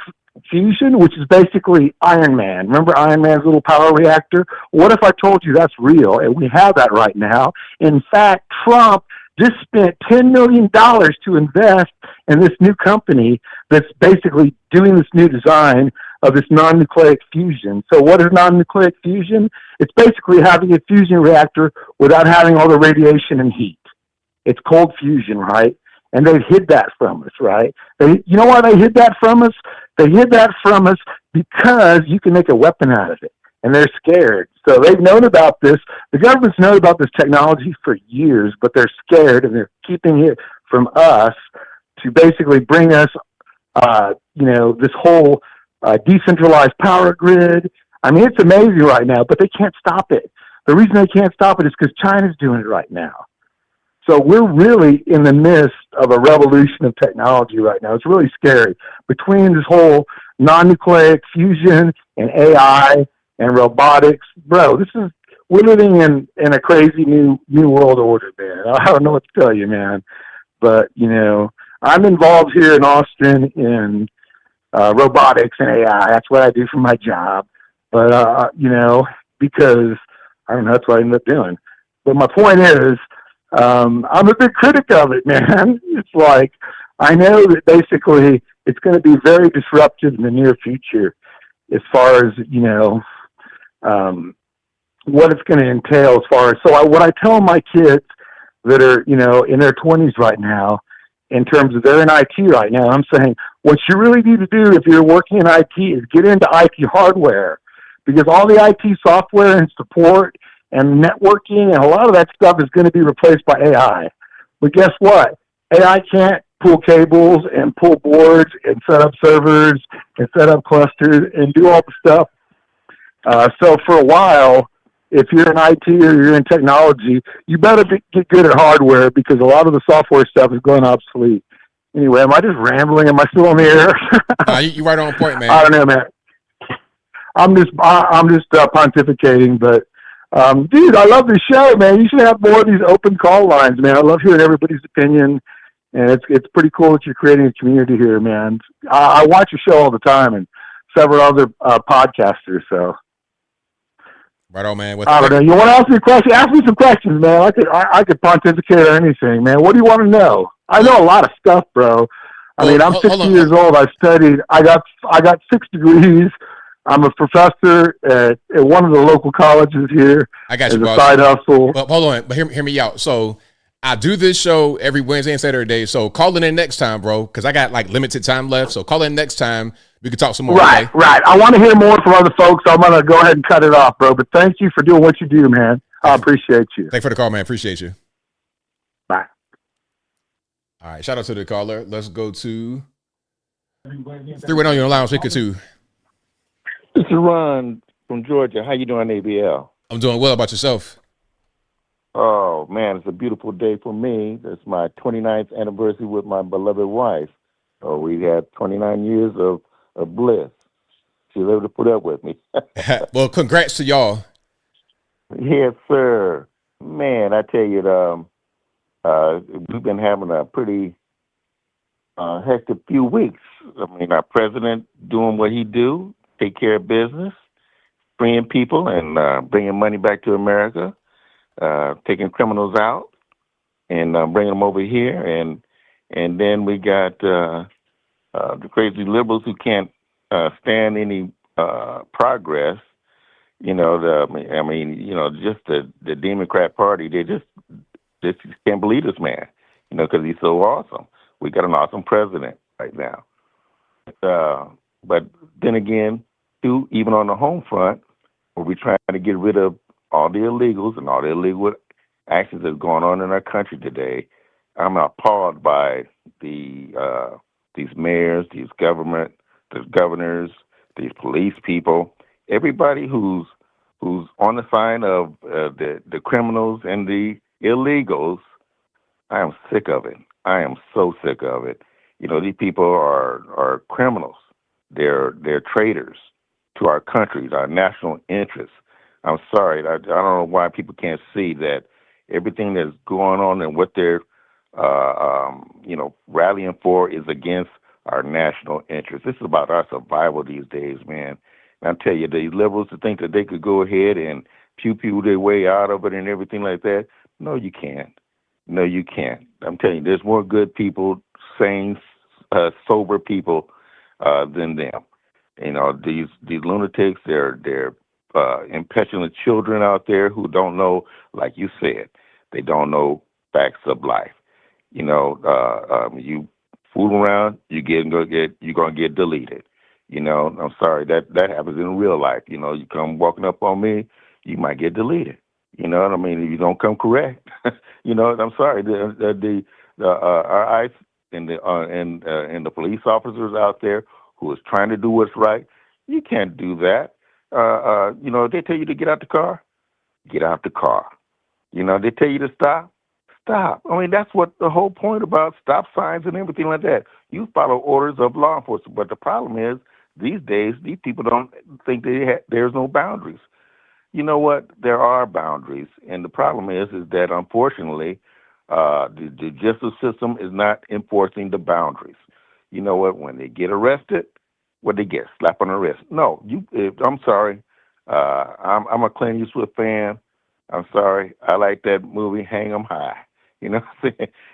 fusion, which is basically Iron Man. Remember Iron Man's little power reactor? What if I told you that's real? And we have that right now. In fact, Trump just spent $10 million to invest in this new company that's basically doing this new design of this non-nucleic fusion. So what is non-nucleic fusion? It's basically having a fusion reactor without having all the radiation and heat. It's cold fusion, right? And they've hid that from us, right? You know why they hid that from us? They hid that from us because you can make a weapon out of it. And they're scared. So they've known about this. The government's known about this technology for years, but they're scared and they're keeping it from us to basically bring us, this whole decentralized power grid. I mean, it's amazing right now, but they can't stop it. The reason they can't stop it is because China's doing it right now. So we're really in the midst of a revolution of technology right now. It's really scary. Between this whole non-nucleic fusion and AI and robotics, bro, we're living in a crazy new world order, man. I don't know what to tell you, man. But, I'm involved here in Austin in robotics and AI. That's what I do for my job. But, because, I don't know, that's what I ended up doing. But my point is, I'm a big critic of it, man. It's like, I know that basically it's going to be very disruptive in the near future as far as, what it's going to entail as far as, what I tell my kids that are, in their 20s right now, in terms of they're in IT right now, I'm saying what you really need to do if you're working in IT is get into IT hardware, because all the IT software and support and networking and a lot of that stuff is going to be replaced by AI. But guess what? AI can't pull cables and pull boards and set up servers and set up clusters and do all the stuff. So for a while, if you're in IT or you're in technology, you better get good at hardware because a lot of the software stuff is going obsolete. Anyway, am I just rambling? Am I still on the air? You're right on point, man. I don't know, man. I'm just pontificating, but dude, I love the show, man. You should have more of these open call lines, man. I love hearing everybody's opinion, and it's pretty cool that you're creating a community here, man. I watch your show all the time and several other podcasters, so. Right on, man. I don't know. You want to ask me a question? Ask me some questions, man. I could pontificate on anything, man. What do you want to know? I know a lot of stuff, bro. I mean, I'm 60 years old. I studied. I got 6 degrees. I'm a professor at one of the local colleges here. I got as you, a boss. side hustle. But hold on, but hear me out. So I do this show every Wednesday and Saturday. So call in next time, bro, because I got like limited time left. So call in next time. We can talk some more. Right, okay? right. I want to hear more from other folks. So I'm going to go ahead and cut it off, bro. But thank you for doing what you do, man. I appreciate you. Thanks for the call, man. Appreciate you. Bye. All right. Shout out to the caller. Let's go to 3-1 on your line. Speaker 2. This is Ron from Georgia. How you doing, ABL? I'm doing well. About yourself? Oh, man, it's a beautiful day for me. It's my 29th anniversary with my beloved wife. Oh, we had 29 years of bliss. She was able to put up with me. Well, congrats to y'all. Yes, sir. Man, I tell you, we've been having a pretty hectic few weeks. I mean, our president doing what he do, take care of business, freeing people and bringing money back to America, taking criminals out and bringing them over here. And then we got the crazy liberals who can't stand any progress. You know, just the Democrat Party, they just can't believe this man, you know, because he's so awesome. We got an awesome president right now. But then again, too, even on the home front, where we're trying to get rid of all the illegals and all the illegal actions that's going on in our country today, I'm appalled by these mayors, these governors, these police people, everybody who's on the side of the criminals and the illegals. I am sick of it. I am so sick of it. You know, these people are criminals. They're traitors to our country, our national interests. I'm sorry. I don't know why people can't see that everything that's going on and what they're rallying for is against our national interests. This is about our survival these days, man. And I tell you, the liberals to think that they could go ahead and pew their way out of it and everything like that. No, you can't. No, you can't. I'm telling you, there's more good people, sane, sober people than them. You know, these lunatics, they're impetuous children out there who don't know, like you said, they don't know facts of life. You know, you fool around, you're gonna get deleted. You know, I'm sorry, that happens in real life. You know, you come walking up on me, you might get deleted. You know what I mean? If you don't come correct, you know, I'm sorry. Our ICE and the police officers out there who is trying to do what's right, you can't do that. You know, they tell you to get out the car, get out the car. You know, they tell you to stop, stop. I mean, that's what the whole point about stop signs and everything like that. You follow orders of law enforcement, but the problem is these days these people don't think there's no boundaries. You know what? There are boundaries, and the problem is that unfortunately, the justice system is not enforcing the boundaries. You know what? When they get arrested, what they get? Slap on the wrist. No, I'm sorry. I'm a Clint Eastwood fan. I'm sorry. I like that movie, Hang 'Em High. You know,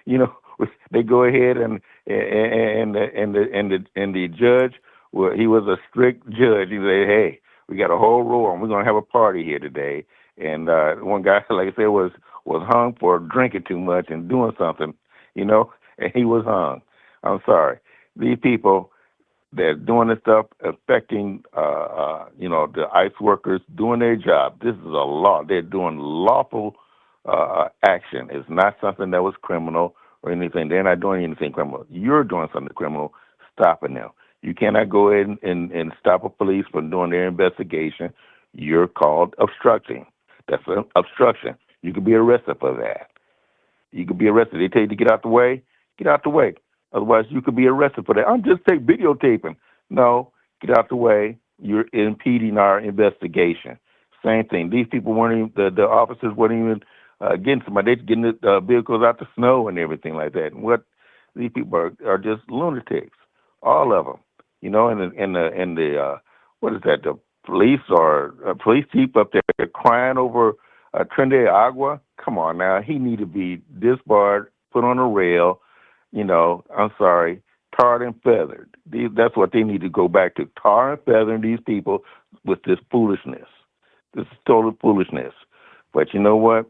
you know, they go ahead and the judge, well, he was a strict judge. He said, hey, we got a whole row and we're going to have a party here today. And one guy, like I said, was hung for drinking too much and doing something, you know, and he was hung. I'm sorry. These people, they're doing this stuff affecting, the ICE workers doing their job. This is a law. They're doing lawful action. It's not something that was criminal or anything. They're not doing anything criminal. You're doing something criminal, stopping them. You cannot go ahead and stop a police from doing their investigation. You're called obstructing. That's an obstruction. You could be arrested for that. You could be arrested. They tell you to get out the way. Get out the way. Otherwise, you could be arrested for that. I'm just videotaping. No, get out the way. You're impeding our investigation. Same thing. These people weren't even, the officers weren't even getting somebody. They're getting the vehicles out the snow and everything like that. And what these people are just lunatics, all of them. You know, and the what is that? The police or police chief up there crying over Tren De Aragua. Come on now, he need to be disbarred, put on a rail. You know, I'm sorry. tarred and feathered. That's what they need to go back to, tar and feathering these people with this foolishness. This is total foolishness. But you know what?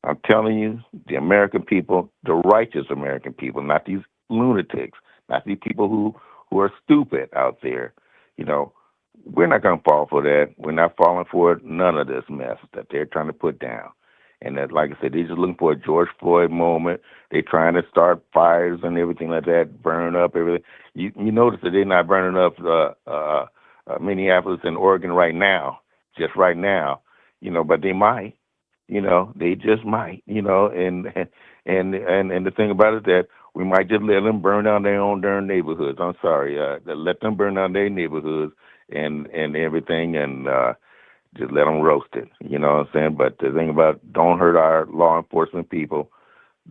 I'm telling you, the American people, the righteous American people, not these lunatics, not these people who are stupid out there, you know, we're not going to fall for that. We're not falling for none of this mess that they're trying to put down. And that, like I said, they're just looking for a George Floyd moment. They're trying to start fires and everything like that, burn up everything. You notice that they're not burning up Minneapolis and Oregon right now, just right now, you know, but they might, you know, they just might, you know, and the thing about it is that we might just let them burn down their own darn neighborhoods. I'm sorry, let them burn down their neighborhoods and everything, and just let them roast it. You know what I'm saying? But the thing about, don't hurt our law enforcement people,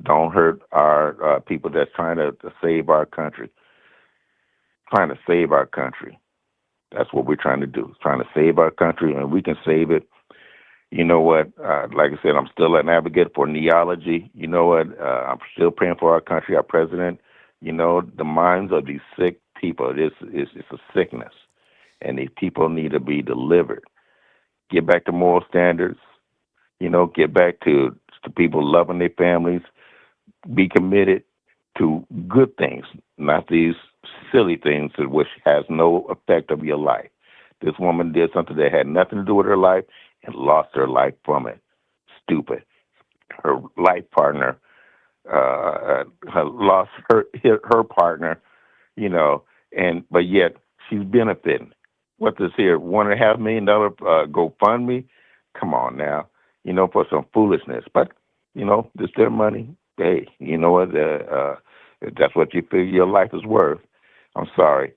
don't hurt our people that's trying to save our country. Trying to save our country. That's what we're trying to do. Trying to save our country, and we can save it. You know what? Like I said, I'm still an advocate for neology. You know what? I'm still praying for our country, our president. You know, the minds of these sick people, it's a sickness, and these people need to be delivered. Get back to moral standards. You know, get back to people loving their families. Be committed to good things, not these silly things which has no effect of your life. This woman did something that had nothing to do with her life and lost her life from it. Stupid. Her life partner lost her partner, you know, but yet she's benefiting. What this here, $1.5 million GoFundMe? Come on now, you know, for some foolishness. But, you know, it's their money. Hey, you know what? If that's what you feel your life is worth, I'm sorry.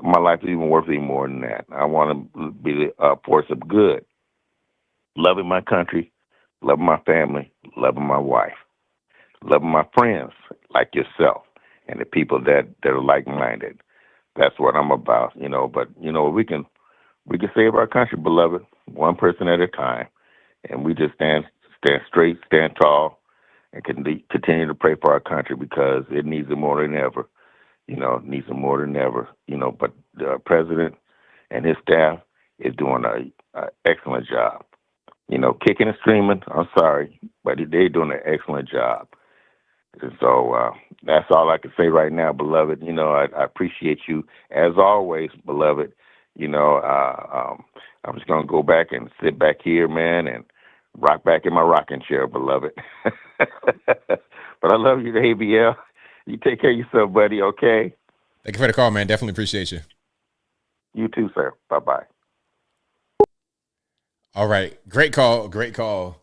My life is even worth even more than that. I want to be a force of good. Loving my country, loving my family, loving my wife, loving my friends like yourself, and the people that are like-minded. That's what I'm about, you know. But, you know, we can save our country, beloved, one person at a time. And we just stand straight, stand tall, and continue to pray for our country, because it needs it more than ever. You know, needs it more than ever. You know, but the president and his staff is doing an excellent job. You know, kicking and screaming, I'm sorry, but they're doing an excellent job. And so that's all I can say right now, beloved. You know, I appreciate you, as always, beloved. You know, I'm just going to go back and sit back here, man, and rock back in my rocking chair, beloved. But I love you, ABL. You take care of yourself, buddy, okay? Thank you for the call, man. Definitely appreciate you. You too, sir. Bye-bye. All right. Great call. Great call.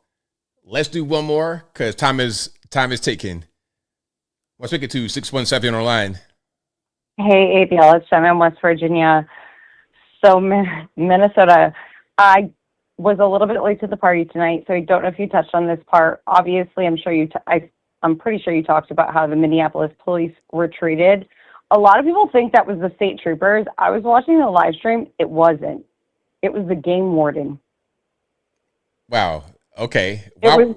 Let's do one more, because time is ticking. Let's make it to 617 on our line. Hey, ABL, it's Jen in West Virginia. So Minnesota, I was a little bit late to the party tonight, so I don't know if you touched on this part. Obviously, I'm pretty sure you talked about how the Minneapolis police were treated. A lot of people think that was the state troopers. I was watching the live stream. It wasn't. It was the game warden. Wow. Okay. Because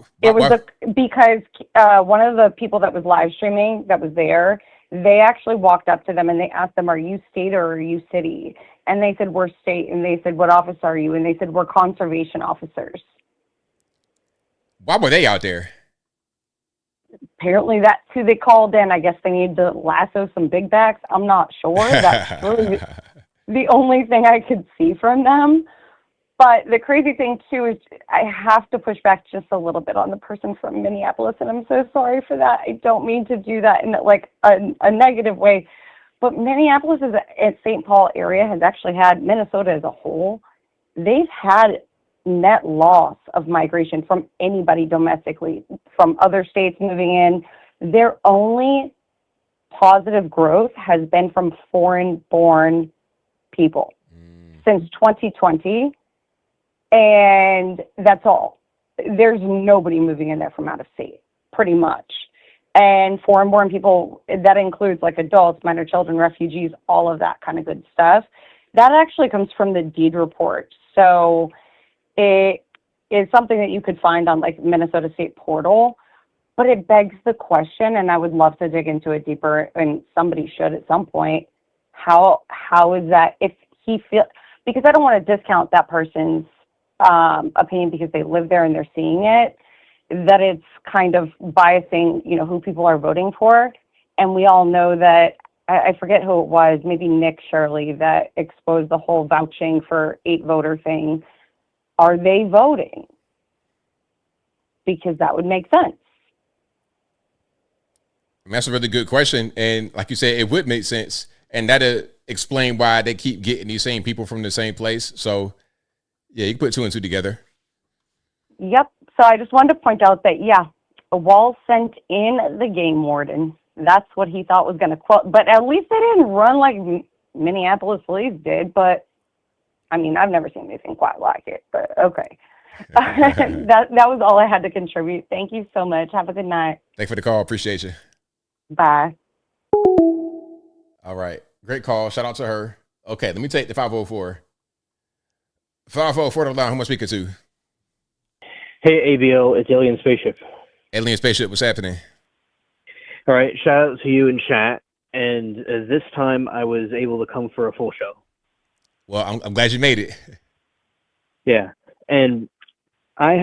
one of the people that was live streaming that was there, they actually walked up to them and they asked them, "Are you state or are you city?" And they said, "We're state." And they said, "What office are you?" And they said, "We're conservation officers." Why were they out there? Apparently that's who they called in. I guess they needed to lasso some big backs. I'm not sure. That's really the only thing I could see from them. But the crazy thing, too, is I have to push back just a little bit on the person from Minneapolis, and I'm so sorry for that. I don't mean to do that in, like, a negative way. But Minneapolis and St. Paul area has actually had, Minnesota as a whole, they've had net loss of migration from anybody domestically, from other states moving in. Their only positive growth has been from foreign-born people since 2020. And that's all. There's nobody moving in there from out of state, pretty much. And foreign-born people, that includes like adults, minor children, refugees, all of that kind of good stuff. That actually comes from the deed report. So it is something that you could find on like Minnesota State portal. But it begs the question, and I would love to dig into it deeper, and somebody should at some point. How is that if he feel? Because I don't want to discount that person's opinion because they live there and they're seeing it. That it's kind of biasing, who people are voting for, and we all know that. I forget who it was, maybe Nick Shirley, that exposed the whole vouching for 8 voter thing. Are they voting? Because that would make sense. That's a really good question. And like you said, it would make sense. And that'll explain why they keep getting these same people from the same place. So, yeah, you can put 2 and 2 together. Yep. So I just wanted to point out that, Wall sent in the game warden. That's what he thought was going to quote. But at least they didn't run like Minneapolis police did. But, I mean, I've never seen anything quite like it. But, okay. that was all I had to contribute. Thank you so much. Have a good night. Thanks for the call. Appreciate you. Bye. All right. Great call. Shout out to her. Okay, let me take the 504. 504 to the line. Who am I speaking to? Hey, ABL. It's Alien Spaceship. Alien Spaceship, what's happening? All right. Shout out to you in chat. And this time I was able to come for a full show. Well, I'm glad you made it. Yeah. And I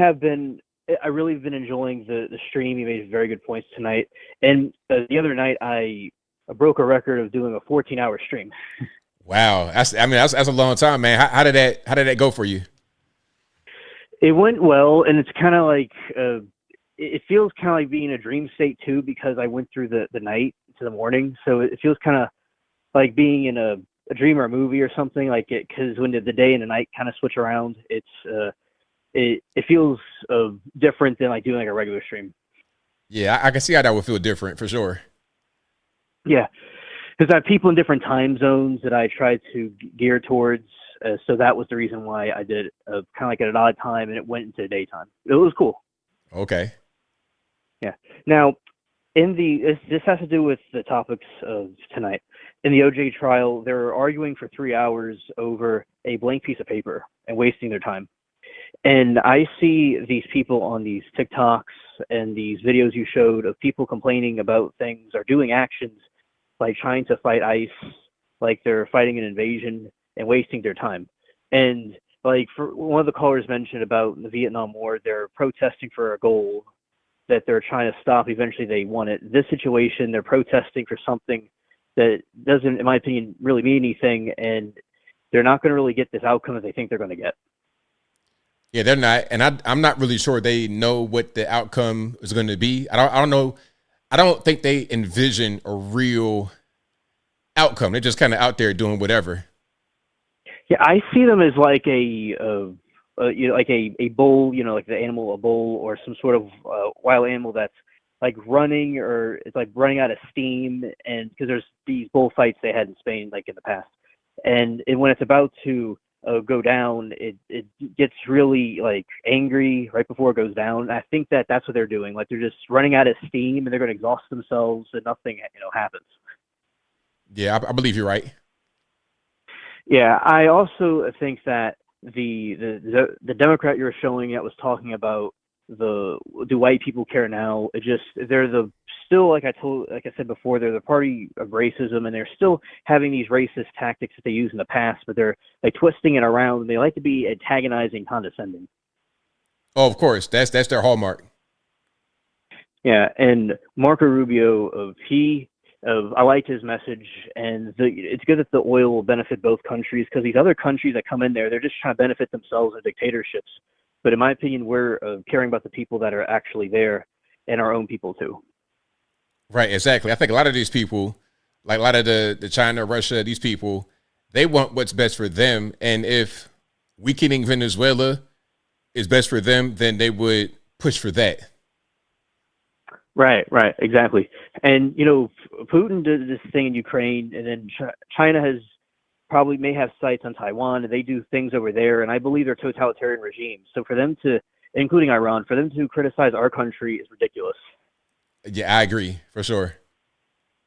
really have been enjoying the stream. You made very good points tonight. And the other night, I broke a record of doing a 14-hour stream. Wow, that's a long time, man. How did that go for you? It went well, and it's kind of like it feels kind of like being in a dream state too, because I went through the night to the morning. So it feels kind of like being in a dream or a movie or something like it. Because when the day and the night kind of switch around, it feels different than like doing like a regular stream. Yeah, I can see how that would feel different for sure. Yeah, because I have people in different time zones that I try to gear towards. So that was the reason why I did it kind of like at an odd time, and it went into daytime. It was cool. Okay. Yeah. Now, this has to do with the topics of tonight. In the OJ trial, they were arguing for 3 hours over a blank piece of paper and wasting their time. And I see these people on these TikToks and these videos you showed of people complaining about things or doing actions like trying to fight ICE, like they're fighting an invasion and wasting their time. And like for one of the callers mentioned about the Vietnam War, they're protesting for a goal that they're trying to stop. Eventually they won it. This situation, they're protesting for something that doesn't, in my opinion, really mean anything. And they're not going to really get this outcome that they think they're going to get. Yeah, they're not, and I'm not really sure they know what the outcome is going to be. I don't know. I don't think they envision a real outcome. They're just kind of out there doing whatever. Yeah, I see them as like a like a bull, like the animal, a bull, or some sort of wild animal that's like running, or it's like running out of steam, and because there's these bullfights they had in Spain, like in the past, and when it's about to go down, it gets really like angry right before it goes down. I think that's what they're doing. Like they're just running out of steam and they're going to exhaust themselves and nothing, happens. Yeah, I believe you're right. Yeah, I also think that the Democrat you were showing that was talking about do white people care now? They're still like I said before, they're the party of racism, and they're still having these racist tactics that they used in the past, but they're like twisting it around. And they like to be antagonizing, condescending. Oh, of course, that's their hallmark. Yeah, and Marco Rubio, I liked his message, and it's good that the oil will benefit both countries, because these other countries that come in there, they're just trying to benefit themselves in dictatorships. But in my opinion, we're caring about the people that are actually there and our own people too. Right, exactly. I think a lot of these people, like a lot of the China, Russia, these people, they want what's best for them. And if weakening Venezuela is best for them, then they would push for that. Right, exactly. And, Putin did this thing in Ukraine, and then China may have sites on Taiwan, and they do things over there, and I believe they're totalitarian regimes. So for them to, including Iran, for them to criticize our country is ridiculous. Yeah, I agree, for sure.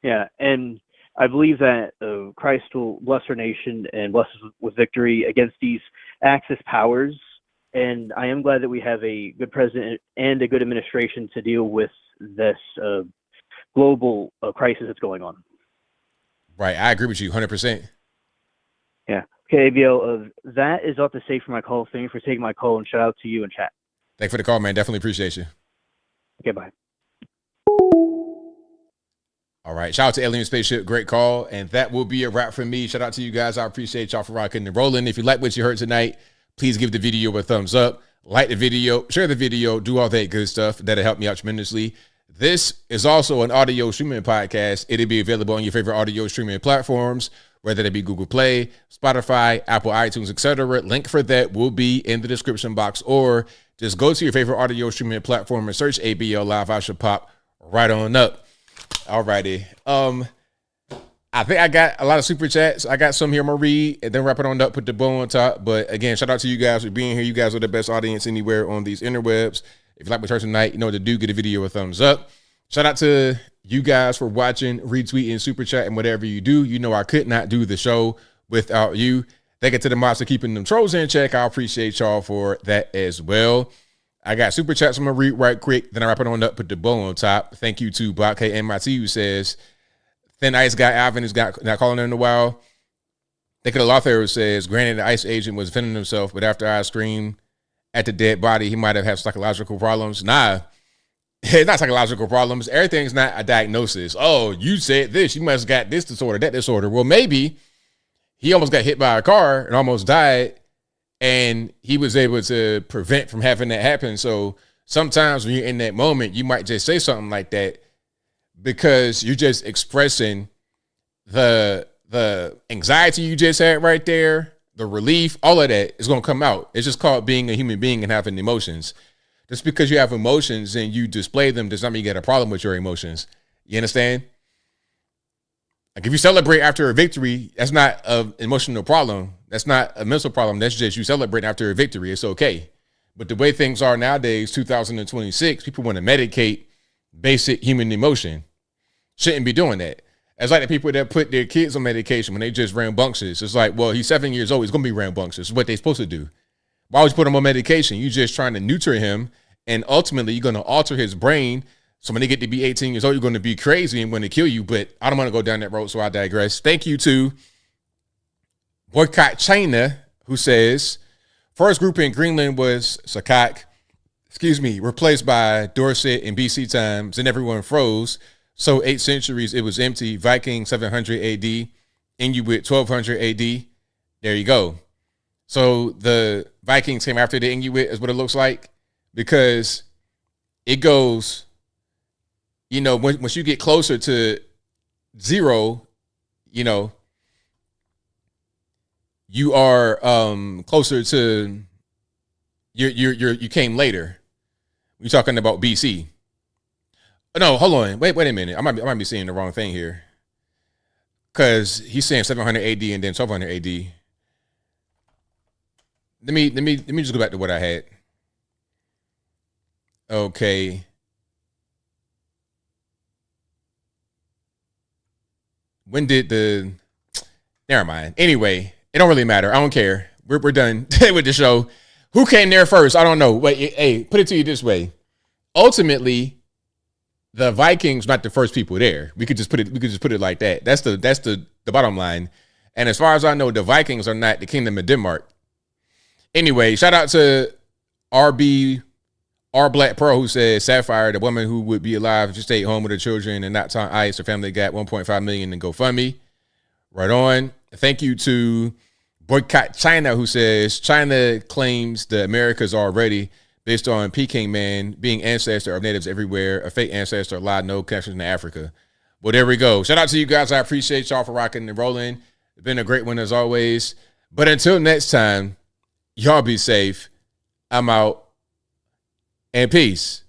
Yeah, and I believe that Christ will bless our nation and bless us with victory against these Axis powers. And I am glad that we have a good president and a good administration to deal with this global crisis that's going on. Right. I agree with you 100%. Yeah. Okay, ABL, that is all to say for my call. Thank you for taking my call, and shout out to you in chat. Thanks for the call, man. Definitely appreciate you. Okay, bye. All right. Shout out to Alien Spaceship. Great call. And that will be a wrap for me. Shout out to you guys. I appreciate y'all for rocking and rolling. If you like what you heard tonight, please give the video a thumbs up. Like the video, share the video, do all that good stuff. That'll help me out tremendously. This is also an audio streaming podcast. It'll be available on your favorite audio streaming platforms, whether it be Google Play, Spotify, Apple iTunes, etc. Link for that will be in the description box, or just go to your favorite audio streaming platform and search ABL Live. I should pop right on up. Alrighty. I think I got a lot of super chats. I got some here I'm gonna read and then wrap it on up, put the bow on top. But again, shout out to you guys for being here. You guys are the best audience anywhere on these interwebs. If you like what you heard tonight, you know what to do. Give the video a thumbs up. Shout out to you guys for watching, retweeting, super chat, and whatever you do. You know I could not do the show without you. Thank you to the mods for keeping them trolls in check. I appreciate y'all for that as well. I got super chats I'm gonna read right quick. Then I wrap it on up, put the bow on top. Thank you to Block KMIT, who says, Thin Ice Guy Alvin is not calling in a while. Think of the Lothair says, granted, the ICE agent was defending himself, but after I screamed at the dead body, he might have had psychological problems. Nah, it's not psychological problems. Everything's not a diagnosis. Oh, you said this. You must have got this disorder, that disorder. Well, maybe he almost got hit by a car and almost died, and he was able to prevent from having that happen. So sometimes when you're in that moment, you might just say something like that, because you're just expressing the anxiety you just had right there, the relief, all of that is going to come out. It's just called being a human being and having emotions. Just because you have emotions and you display them does not mean you got a problem with your emotions. You understand? Like if you celebrate after a victory, that's not an emotional problem. That's not a mental problem. That's just you celebrating after a victory. It's okay. But the way things are nowadays, 2026, people want to medicate basic human emotion. Shouldn't be doing that. It's like the people that put their kids on medication when they just rambunctious. It's like, well, he's 7 years old. He's going to be rambunctious. It's what they're supposed to do. Why would you put him on medication? You're just trying to neuter him, and ultimately you're going to alter his brain. So when they get to be 18 years old, you're going to be crazy and going to kill you. But I don't want to go down that road, so I digress. Thank you to Boycott China, who says, first group in Greenland was Sakak, replaced by Dorset in BC times, and everyone froze. So 8 centuries, it was empty. Viking 700 AD, Inuit 1200 AD. There you go. So the Vikings came after the Inuit is what it looks like, because it goes, you know, once you get closer to zero, you know, you are closer to you came later. We're talking about BC. No, hold on. Wait a minute. I might be saying the wrong thing here, because he's saying 700 AD and then 1200 AD. Let me just go back to what I had. Okay. When did the? Never mind. Anyway, it don't really matter. I don't care. We're done with the show. Who came there first? I don't know. Wait, hey, put it to you this way. Ultimately, the Vikings not the first people there. We could just put it like that. That's the bottom line. And as far as I know, the Vikings are not the Kingdom of Denmark. Anyway, shout out to R Black Pearl, who says Sapphire, the woman who would be alive if she stayed home with her children and not on ice. Her family got 1.5 million in GoFundMe. Right on. Thank you to Boycott China, who says China claims the Americas are already based on Peking Man being ancestor of natives everywhere. A fake ancestor lied, no connection to Africa. Well, there we go. Shout out to you guys. I appreciate y'all for rocking and rolling. It's been a great one as always. But until next time, y'all be safe. I'm out. And peace.